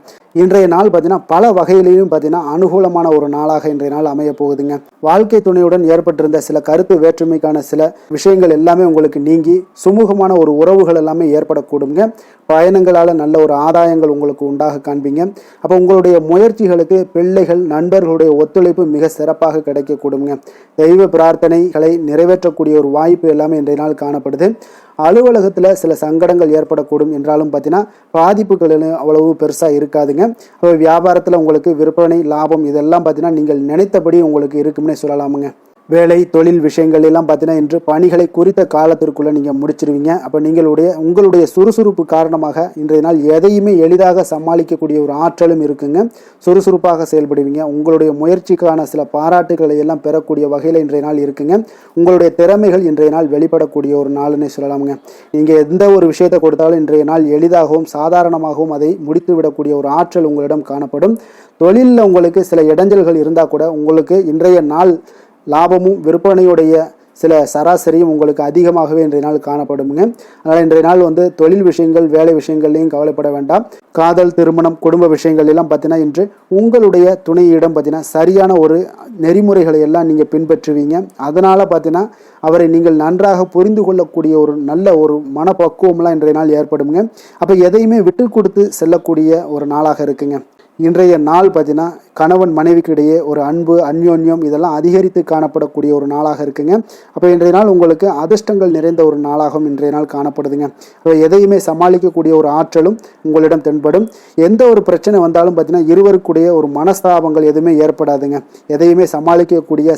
இன்றைய நாள் பார்த்தீங்கன்னா பல வகையிலையும் பார்த்தீங்கன்னா அனுகூலமான ஒரு நாளாக இன்றைய நாள் அமைய போகுதுங்க. வாழ்க்கை துணையுடன் ஏற்பட்டிருந்த சில கருத்து வேற்றுமைக்கான சில விஷயங்கள் எல்லாமே உங்களுக்கு நீங்கி சுமூகமான ஒரு உறவுகள் எல்லாமே ஏற்படக்கூடுங்க. பயணங்களால் நல்ல ஒரு ஆதாயங்கள் உங்களுக்கு உண்டாக காண்பீங்க. அப்போ உங்களுடைய முயற்சிகளுக்கு பிள்ளைகள், நண்பர்களுடைய ஒத்துழைப்பு மிக சிறப்பாக கிடைக்கக்கூடுங்க. தெய்வ பிரார்த்தனைகளை நிறைவேற்றக்கூடிய ஒரு வாய்ப்பு எல்லாமே இன்றைய நாள் காணப்படுது. அலுவலகத்தில் சில சங்கடங்கள் ஏற்படக்கூடும் என்றாலும் பார்த்தீங்கன்னா பாதிப்புகள் அவ்வளவு பெருசாக இருக்காதுங்க. அப்போ வியாபாரத்தில் உங்களுக்கு விற்பனை, லாபம் இதெல்லாம் பார்த்தீங்கன்னா நீங்கள் நினைத்தபடி உங்களுக்கு இருக்கும்னே சொல்லலாமுங்க. வேலை, தொழில் விஷயங்கள் எல்லாம் பார்த்தீங்கன்னா இன்று பணிகளை குறித்த காலத்திற்குள்ளே நீங்கள் முடிச்சிருவீங்க. அப்போ உங்களுடைய சுறுசுறுப்பு காரணமாக இன்றைய நாள் எதையுமே எளிதாக சமாளிக்கக்கூடிய ஒரு ஆற்றலும் இருக்குங்க. சுறுசுறுப்பாக செயல்படுவீங்க. உங்களுடைய முயற்சிக்கான சில பாராட்டுகளை எல்லாம் பெறக்கூடிய வகையில் இன்றைய நாள் இருக்குங்க. உங்களுடைய திறமைகள் இன்றைய நாள் வெளிப்படக்கூடிய ஒரு நாள்னே சொல்லலாமுங்க. நீங்கள் எந்த ஒரு விஷயத்தை கொடுத்தாலும் இன்றைய நாள் எளிதாகவும் சாதாரணமாகவும் அதை முடித்து விடக்கூடிய ஒரு ஆற்றல் உங்களிடம் காணப்படும். தொழிலில் உங்களுக்கு சில இடைஞ்சல்கள் இருந்தால் கூட உங்களுக்கு இன்றைய நாள் லாபமும் விற்பனையுடைய சில சராசரியும் உங்களுக்கு அதிகமாகவே இன்றைய நாள் காணப்படுங்க. அதனால் இன்றைய நாள் தொழில் விஷயங்கள், வேலை விஷயங்கள்லையும் கவலைப்பட வேண்டாம். காதல், திருமணம், குடும்ப விஷயங்கள் எல்லாம் பார்த்தீங்கன்னா இன்று உங்களுடைய துணையிடம் பார்த்தீங்கன்னா சரியான ஒரு நெறிமுறைகளை எல்லாம் நீங்கள் பின்பற்றுவீங்க. அதனால் பார்த்தீங்கன்னா அவரை நீங்கள் நன்றாக புரிந்து கொள்ளக்கூடிய ஒரு நல்ல ஒரு மனப்பக்குவம்லாம் இன்றைய நாள் ஏற்படுங்க. அப்போ எதையுமே விட்டு கொடுத்து செல்லக்கூடிய ஒரு நாளாக இருக்குங்க. இன்றைய நாள் பார்த்தீங்கன்னா கணவன் மனைவிக்கு இடையே ஒரு அன்பு, அந்யோன்யம் இதெல்லாம் அதிகரித்து காணப்படக்கூடிய ஒரு நாளாக இருக்குங்க. அப்போ இன்றைய நாள் உங்களுக்கு அதிர்ஷ்டங்கள் நிறைந்த ஒரு நாளாகவும் இன்றைய நாள் காணப்படுதுங்க. அப்போ எதையுமே சமாளிக்கக்கூடிய ஒரு ஆற்றலும் உங்களிடம் தென்படும். எந்த ஒரு பிரச்சனை வந்தாலும் பார்த்தீங்கன்னா இருவருக்குடைய ஒரு மனஸ்தாபங்கள் எதுவுமே ஏற்படாதுங்க. எதையுமே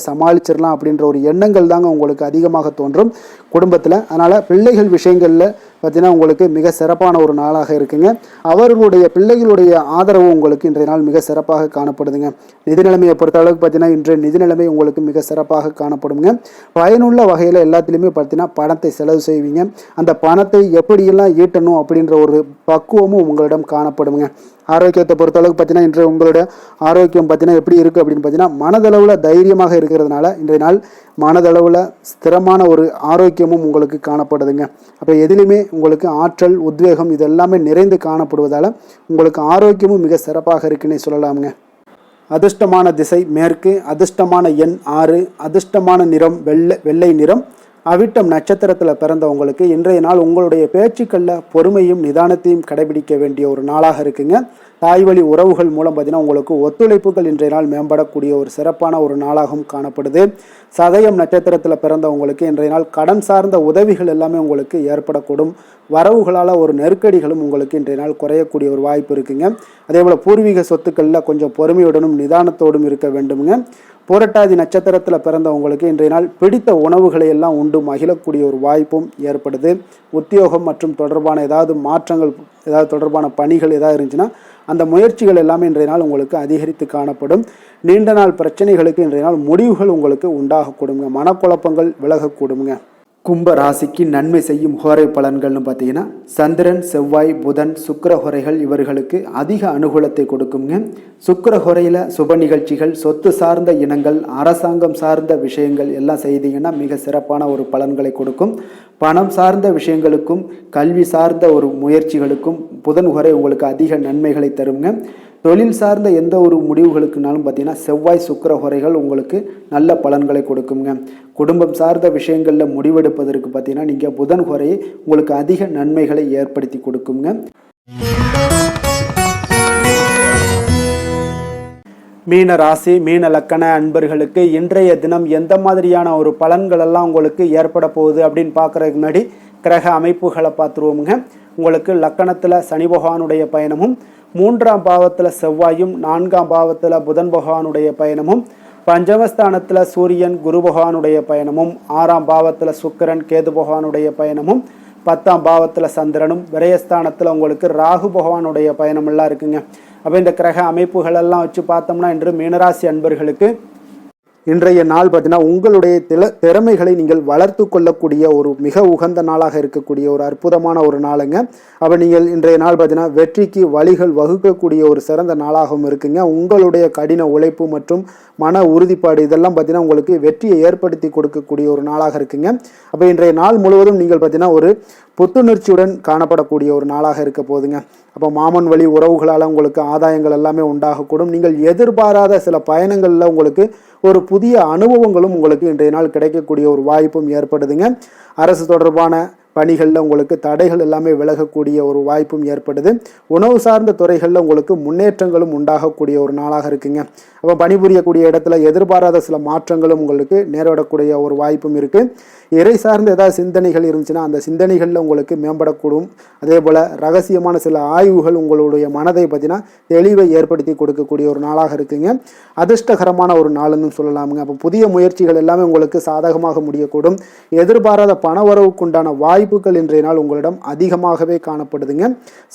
சமாளிச்சிடலாம் அப்படின்ற ஒரு எண்ணங்கள் தாங்க உங்களுக்கு அதிகமாக தோன்றும் குடும்பத்தில். அதனால் பிள்ளைகள் விஷயங்களில் பார்த்தீங்கன்னா உங்களுக்கு மிக சிறப்பான ஒரு நாளாக இருக்குங்க. அவர்களுடைய பிள்ளைகளுடைய ஆதரவு உங்களுக்கு இன்றைய நாள் மிக சிறப்பாக காணப்படுதுங்க. நிதி நிலைமையை பொறுத்த அளவுக்கு பார்த்தீங்கன்னா இன்றைய நிதி நிலைமை உங்களுக்கு மிக சிறப்பாக காணப்படுங்க. பயனுள்ள வகையில் எல்லாத்துலேயுமே பார்த்தீங்கன்னா பணத்தை செலவு செய்வீங்க. அந்த பணத்தை எப்படியெல்லாம் ஈட்டணும் அப்படின்ற ஒரு பக்குவமும் உங்களிடம் காணப்படுங்க. ஆரோக்கியத்தை பொறுத்தளவுக்கு பார்த்தீங்கன்னா இன்று உங்களுடைய ஆரோக்கியம் பார்த்தீங்கன்னா எப்படி இருக்குது அப்படின்னு பார்த்தீங்கன்னா மனதளவில் தைரியமாக இருக்கிறதுனால இன்றைய நாள் மனதளவில் ஸ்திரமான ஒரு ஆரோக்கியமும் உங்களுக்கு காணப்படுதுங்க. அப்போ எதிலுமே உங்களுக்கு ஆற்றல், உத்வேகம் இதெல்லாமே நிறைந்து காணப்படுவதால் உங்களுக்கு ஆரோக்கியமும் மிக சிறப்பாக இருக்குன்னே சொல்லலாமுங்க. அதிர்ஷ்டமான திசை மேற்கு, அதிர்ஷ்டமான எண் 6, அதிர்ஷ்டமான நிறம் வெள்ளை நிறம். அவிட்டம் நட்சத்திரத்தில் பிறந்தவங்களுக்கு இன்றைய நாள் உங்களுடைய பேச்சுக்களில் பொறுமையும் நிதானத்தையும் கடைபிடிக்க வேண்டிய ஒரு நாளாக இருக்குங்க. தாய் வழி உறவுகள் மூலம் பார்த்தீங்கன்னா உங்களுக்கு ஒத்துழைப்புகள் இன்றைய நாள் மேம்படக்கூடிய ஒரு சிறப்பான ஒரு நாளாகவும் காணப்படுது. சதயம் நட்சத்திரத்தில் பிறந்தவங்களுக்கு இன்றைய நாள் கடன் சார்ந்த உதவிகள் எல்லாமே உங்களுக்கு ஏற்படக்கூடும். வரவுகளால் ஒரு நெருக்கடிகளும் உங்களுக்கு இன்றைய நாள் குறையக்கூடிய ஒரு வாய்ப்பு இருக்குங்க. அதே போல் பூர்வீக சொத்துக்களில் கொஞ்சம் பொறுமையுடனும் நிதானத்தோடும் இருக்க வேண்டுமுங்க. புரட்டாதி நட்சத்திரத்தில் பிறந்தவங்களுக்கு இன்றைய நாள் பிடித்த உணவுகளை எல்லாம் உண்டு மகிழக்கூடிய ஒரு வாய்ப்பும் ஏற்படுது. உத்தியோகம் மற்றும் தொடர்பான ஏதாவது மாற்றங்கள், ஏதாவது தொடர்பான பணிகள் ஏதாவது இருந்துச்சுன்னா அந்த முயற்சிகள் எல்லாமே இன்றைய நாள் உங்களுக்கு அதிகரித்து காணப்படும். நீண்ட நாள் பிரச்சனைகளுக்கு இன்றைய நாள் முடிவுகள் உங்களுக்கு உண்டாகக்கூடுங்க. மனக்குழப்பங்கள் விலகக்கூடுங்க. கும்ப ராசிக்கு நன்மை செய்யும் ஹோரை பலன்கள்னு பார்த்தீங்கன்னா சந்திரன், செவ்வாய், புதன், சுக்கிர ஹோரைகள் இவர்களுக்கு அதிக அனுகூலத்தை கொடுக்குங்க. சுக்கிர ஹோரையில் சுப நிகழ்ச்சிகள், சொத்து சார்ந்த இனங்கள், அரசாங்கம் சார்ந்த விஷயங்கள் எல்லாம் செய்தீங்கன்னா மிக சிறப்பான ஒரு பலன்களை கொடுக்கும். பணம் சார்ந்த விஷயங்களுக்கும் கல்வி சார்ந்த ஒரு முயற்சிகளுக்கும் புதன் ஹோரை உங்களுக்கு அதிக நன்மைகளை தருங்க. தொழில் சார்ந்த எந்த ஒரு முடிவுகளுக்குனாலும் பார்த்தீங்கன்னா செவ்வாய், சுக்கிர ஹோரைகள் உங்களுக்கு நல்ல பலன்களை கொடுக்குங்க. குடும்பம் சார்ந்த விஷயங்களில் முடிவெடுப்பதற்கு பார்த்தீங்கன்னா நீங்கள் புதன் ஹோரையை உங்களுக்கு அதிக நன்மைகளை ஏற்படுத்தி கொடுக்குங்க. மீன ராசி மீன லக்கண அன்பர்களுக்கு இன்றைய தினம் எந்த மாதிரியான ஒரு பலன்கள் எல்லாம் உங்களுக்கு ஏற்பட போகுது அப்படின்னு பார்க்குறதுக்கு முன்னாடி கிரக அமைப்புகளை பார்த்துருவோமுங்க. உங்களுக்கு லக்கணத்தில் சனி பகவானுடைய பயணமும், 3ஆம் பாவத்தில் செவ்வாயும், 4ஆம் பாவத்தில் புதன் பகவானுடைய பயணமும், பஞ்சமஸ்தானத்தில் சூரியன் குரு பகவானுடைய பயணமும், 6ஆம் பாவத்தில் சுக்கிரன் கேது பகவானுடைய பயணமும், 10ஆம் பாவத்தில் சந்திரனும், விரயஸ்தானத்தில் உங்களுக்கு ராகு பகவானுடைய பயணமெல்லாம் இருக்குங்க. அப்போ இந்த கிரக அமைப்புகள் எல்லாம் வச்சு பார்த்தோம்னா இன்று மீனராசி அன்பர்களுக்கு இன்றைய நாள் பார்த்தீங்கன்னா உங்களுடைய திறமைகளை நீங்கள் வளர்த்து கொள்ளக்கூடிய ஒரு மிக உகந்த நாளாக இருக்கக்கூடிய ஒரு அற்புதமான ஒரு நாளுங்க. அப்போ நீங்கள் இன்றைய நாள் பார்த்தீங்கன்னா வெற்றிக்கு வழிகள் வகுக்கக்கூடிய ஒரு சிறந்த நாளாகவும் இருக்குங்க. உங்களுடைய கடின உழைப்பு மற்றும் மன உறுதிப்பாடு இதெல்லாம் பார்த்தீங்கன்னா உங்களுக்கு வெற்றியை ஏற்படுத்தி கொடுக்கக்கூடிய ஒரு நாளாக இருக்குங்க. அப்போ இன்றைய நாள் முழுவதும் நீங்கள் பார்த்தீங்கன்னா ஒரு புத்துணர்ச்சியுடன் காணப்படக்கூடிய ஒரு நாளாக இருக்க போகுதுங்க. அப்போ மாமன் வழி உறவுகளால் உங்களுக்கு ஆதாயங்கள் எல்லாமே உண்டாகக்கூடும். நீங்கள் எதிர்பாராத சில பயணங்களில் உங்களுக்கு ஒரு புதிய அனுபவங்களும் உங்களுக்கு இன்றைய நாள் கிடைக்கக்கூடிய ஒரு வாய்ப்பும் ஏற்படுதுங்க. அரசு தொடர்பான பணிகளில் உங்களுக்கு தடைகள் எல்லாமே விலகக்கூடிய ஒரு வாய்ப்பும் ஏற்படுது. உணவு சார்ந்த துறைகளில் உங்களுக்கு முன்னேற்றங்களும் உண்டாகக்கூடிய ஒரு நாளாக இருக்குங்க. அப்போ பணிபுரியக்கூடிய இடத்துல எதிர்பாராத சில மாற்றங்களும் உங்களுக்கு நேரிடக்கூடிய ஒரு வாய்ப்பும் இருக்குது. இறை சார்ந்த ஏதாவது சிந்தனைகள் இருந்துச்சுன்னா அந்த சிந்தனைகளில் உங்களுக்கு மேம்படக்கூடும். அதே போல் ரகசியமான சில ஆய்வுகள் உங்களுடைய மனதை பார்த்தீங்கன்னா தெளிவை ஏற்படுத்தி கொடுக்கக்கூடிய ஒரு நாளாக இருக்குங்க. அதிர்ஷ்டகரமான ஒரு நாளுன்னு சொல்லலாமுங்க. அப்போ புதிய முயற்சிகள் எல்லாமே உங்களுக்கு சாதகமாக முடியக்கூடும். எதிர்பாராத பண வரவுக்குண்டான வாய்ப்புகள் இன்றைய நாள் உங்களிடம் அதிகமாகவே காணப்படுதுங்க.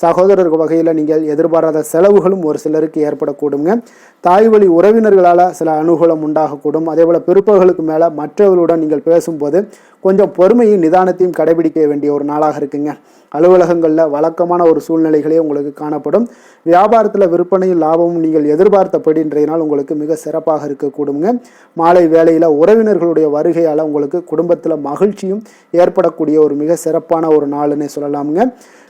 சகோதரர் வகையில் நீங்கள் எதிர்பாராத செலவுகளும் ஒரு சிலருக்கு ஏற்படக்கூடுங்க. தாய் வழி உறவினர்களால் சில அனுகூலம் உண்டாகக்கூடும். அதே போல் பிற்பகலுக்கு மேலே மற்றவர்களுடன் நீங்கள் பேசும்போது கொஞ்சம் பொறுமையும் நிதானத்தையும் கடைபிடிக்க வேண்டிய ஒரு நாளாக இருக்குங்க. அலுவலகங்களில் வழக்கமான ஒரு சூழ்நிலைகளே உங்களுக்கு காணப்படும். வியாபாரத்தில் விற்பனையும் லாபமும் நீங்கள் எதிர்பார்த்தபடி இன்றைய நாள் உங்களுக்கு மிக சிறப்பாக இருக்கக்கூடுங்க. மாலை வேளையில் உறவினர்களுடைய வருகையால் உங்களுக்கு குடும்பத்தில் மகிழ்ச்சியும் ஏற்படக்கூடிய ஒரு மிக சிறப்பான ஒரு நாளுன்னே சொல்லலாமுங்க.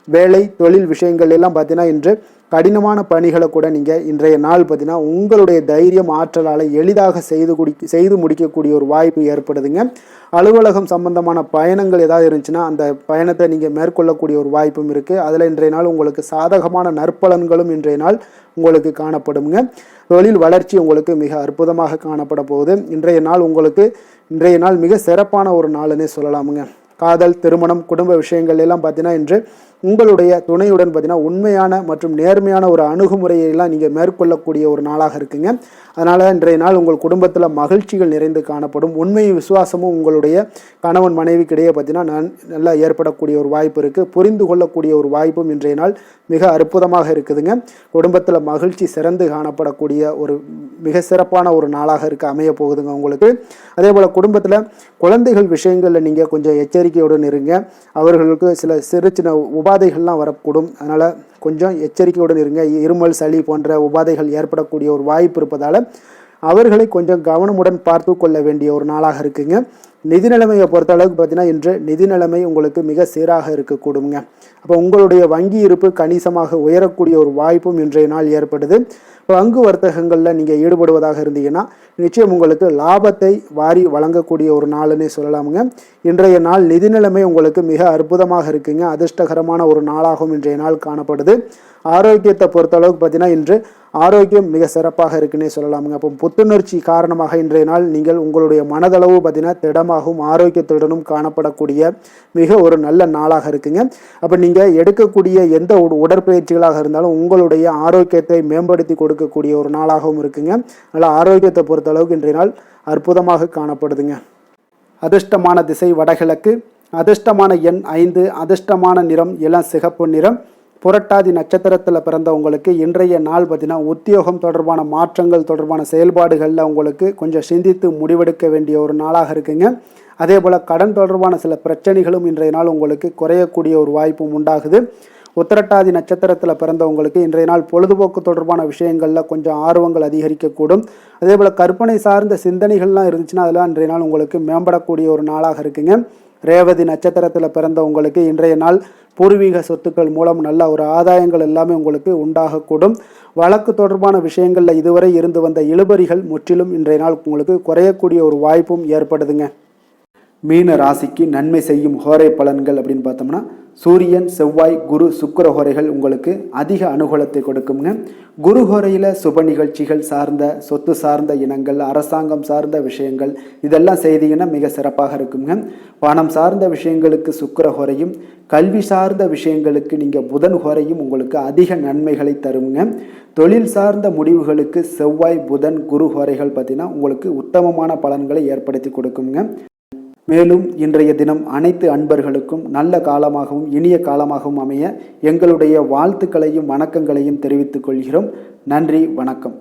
வேலை தொழில் விஷயங்கள் எல்லாம் பார்த்தீங்கன்னா இன்று கடினமான பணிகளை கூட நீங்கள் இன்றைய நாள் பார்த்தீங்கன்னா உங்களுடைய தைரியம் ஆற்றலால் எளிதாக செய்து முடிக்கக்கூடிய ஒரு வாய்ப்பு ஏற்படுதுங்க. அலுவலகம் சம்பந்தமான பயணங்கள் ஏதாவது இருந்துச்சுன்னா அந்த பயணத்தை நீங்கள் மேற்கொள்ளக்கூடிய ஒரு வாய்ப்பும் இருக்குது. அதில் இன்றைய நாள் உங்களுக்கு சாதகமான நற்பலன்களும் இன்றைய நாள் உங்களுக்கு காணப்படுங்க. தொழில் வளர்ச்சி உங்களுக்கு மிக அற்புதமாக காணப்பட போகுது. இன்றைய நாள் மிக சிறப்பான ஒரு நாளுன்னே சொல்லலாமுங்க. காதல், திருமணம், குடும்ப விஷயங்கள் எல்லாம் பார்த்தீங்கன்னா இன்று உங்களுடைய துணையுடன் பார்த்தீங்கன்னா உண்மையான மற்றும் நேர்மையான ஒரு அணுகுமுறையெல்லாம் நீங்கள் மேற்கொள்ளக்கூடிய ஒரு நாளாக இருக்குங்க. அதனால் இன்றைய நாள் உங்கள் குடும்பத்தில் மகிழ்ச்சிகள் நிறைந்து காணப்படும். உண்மையும் விசுவாசமும் உங்களுடைய கணவன் மனைவிக்கிடையே பார்த்தீங்கன்னா நல்லா ஏற்படக்கூடிய ஒரு வாய்ப்பு இருக்குது. புரிந்து கொள்ளக்கூடிய ஒரு வாய்ப்பும் இன்றைய நாள் மிக அற்புதமாக இருக்குதுங்க. குடும்பத்தில் மகிழ்ச்சி சிறந்து காணப்படக்கூடிய ஒரு மிக சிறப்பான ஒரு நாளாக அமைய போகுதுங்க உங்களுக்கு. அதே போல் குடும்பத்தில் குழந்தைகள் விஷயங்களில் நீங்கள் கொஞ்சம் எச்சரிக்கையுடன் இருங்க. அவர்களுக்கு சில சிறு சின்ன உபாதைகள்லாம் வரக்கூடும். அதனால் கொஞ்சம் எச்சரிக்கையுடன் இருங்க. இருமல், சளி போன்ற உபாதைகள் ஏற்படக்கூடிய ஒரு வாய்ப்பு இருப்பதால் அவர்களை கொஞ்சம் கவனமுடன் பார்த்து கொள்ள வேண்டிய ஒரு நாளாக இருக்குங்க. நிதி நிலைமையை பொறுத்த அளவுக்கு பார்த்தீங்கன்னா இன்று நிதி நிலைமை உங்களுக்கு மிக சீராக இருக்கக்கூடுங்க. அப்போ உங்களுடைய வங்கி இருப்பு கணிசமாக உயரக்கூடிய ஒரு வாய்ப்பும் இன்றைய நாள் ஏற்படுது. பங்கு வர்த்தகங்களில் நீங்கள் ஈடுபடுவதாக இருந்தீங்கன்னா நிச்சயம் உங்களுக்கு லாபத்தை வாரி வழங்கக்கூடிய ஒரு நாளுன்னே சொல்லலாமுங்க. இன்றைய நாள் நிதி நிலைமை உங்களுக்கு மிக அற்புதமாக இருக்குங்க. அதிர்ஷ்டகரமான ஒரு நாளாகவும் இன்றைய நாள் காணப்படுது. ஆரோக்கியத்தை பொறுத்த அளவுக்கு பார்த்தீங்கன்னா இன்று ஆரோக்கியம் மிக சிறப்பாக இருக்குன்னே சொல்லலாமுங்க. அப்போ புத்துணர்ச்சி காரணமாக இன்றைய நாள் நீங்கள் உங்களுடைய மனதளவு பார்த்தீங்கன்னா திடமாகவும் ஆரோக்கியத்துடனும் காணப்படக்கூடிய மிக ஒரு நல்ல நாளாக இருக்குங்க. அப்போ நீங்கள் எடுக்கக்கூடிய எந்த உடற்பயிற்சிகளாக இருந்தாலும் உங்களுடைய ஆரோக்கியத்தை மேம்படுத்தி கொடுக்கக்கூடிய ஒரு நாளாகவும் இருக்குங்க. அதனால் ஆரோக்கியத்தை பொறுத்த அளவுக்கு இன்றைய நாள் அற்புதமாக காணப்படுதுங்க. அதிர்ஷ்டமான திசை வடகிழக்கு, அதிர்ஷ்டமான எண் 5, அதிர்ஷ்டமான நிறம் இளம் சிகப்பு நிறம். புரட்டாதி நட்சத்திரத்தில் பிறந்தவங்களுக்கு இன்றைய நாள் பார்த்தீங்கன்னா உத்தியோகம் தொடர்பான மாற்றங்கள் தொடர்பான செயல்பாடுகளில் உங்களுக்கு கொஞ்சம் சிந்தித்து முடிவெடுக்க வேண்டிய ஒரு நாளாக இருக்குங்க. அதே போல் கடன் தொடர்பான சில பிரச்சனைகளும் இன்றைய நாள் உங்களுக்கு குறையக்கூடிய ஒரு வாய்ப்பும் உண்டாகுது. உத்திரட்டாதி நட்சத்திரத்தில் பிறந்தவங்களுக்கு இன்றைய நாள் பொழுதுபோக்கு தொடர்பான விஷயங்களில் கொஞ்சம் ஆர்வங்கள் அதிகரிக்கக்கூடும். அதே போல் கற்பனை சார்ந்த சிந்தனைகள்லாம் இருந்துச்சுன்னா அதெல்லாம் இன்றைய நாள் உங்களுக்கு மேம்படக்கூடிய ஒரு நாளாக இருக்குங்க. ரேவதி நட்சத்திரத்தில் பிறந்தவங்களுக்கு இன்றைய நாள் பூர்வீக சொத்துக்கள் மூலம் நல்ல ஒரு ஆதாயங்கள் எல்லாமே உங்களுக்கு உண்டாகக்கூடும். வழக்கு தொடர்பான விஷயங்களில் இதுவரை இருந்து வந்த இழுபறிகள் முற்றிலும் இன்றைய நாள் உங்களுக்கு குறையக்கூடிய ஒரு வாய்ப்பும் ஏற்படுதுங்க. மீன ராசிக்கு நன்மை செய்யும் ஹோரை பலன்கள் அப்படின்னு பார்த்தோம்னா சூரியன், செவ்வாய், குரு, சுக்கிர ஹோரைகள் உங்களுக்கு அதிக அனுகூலத்தை கொடுக்குங்க. குரு ஹோரையில் சுப நிகழ்ச்சிகள் சார்ந்த, சொத்து சார்ந்த இனங்கள், அரசாங்கம் சார்ந்த விஷயங்கள் இதெல்லாம் செய்தீங்கன்னா மிக சிறப்பாக இருக்குங்க. பணம் சார்ந்த விஷயங்களுக்கு சுக்கிர ஹோரையும், கல்வி சார்ந்த விஷயங்களுக்கு நீங்கள் புதன் ஹோரையும் உங்களுக்கு அதிக நன்மைகளை தருங்க. தொழில் சார்ந்த முடிவுகளுக்கு செவ்வாய், புதன், குரு ஹோரைகள் பார்த்தீங்கன்னா உங்களுக்கு உத்தமமான பலன்களை ஏற்படுத்தி கொடுக்குங்க. மேலும் இன்றைய தினம் அனைத்து அன்பர்களுக்கும் நல்ல காலமாகவும் இனிய காலமாகவும் அமைய எங்களுடைய வாழ்த்துக்களையும் வணக்கங்களையும் தெரிவித்துக் கொள்கிறோம். நன்றி, வணக்கம்.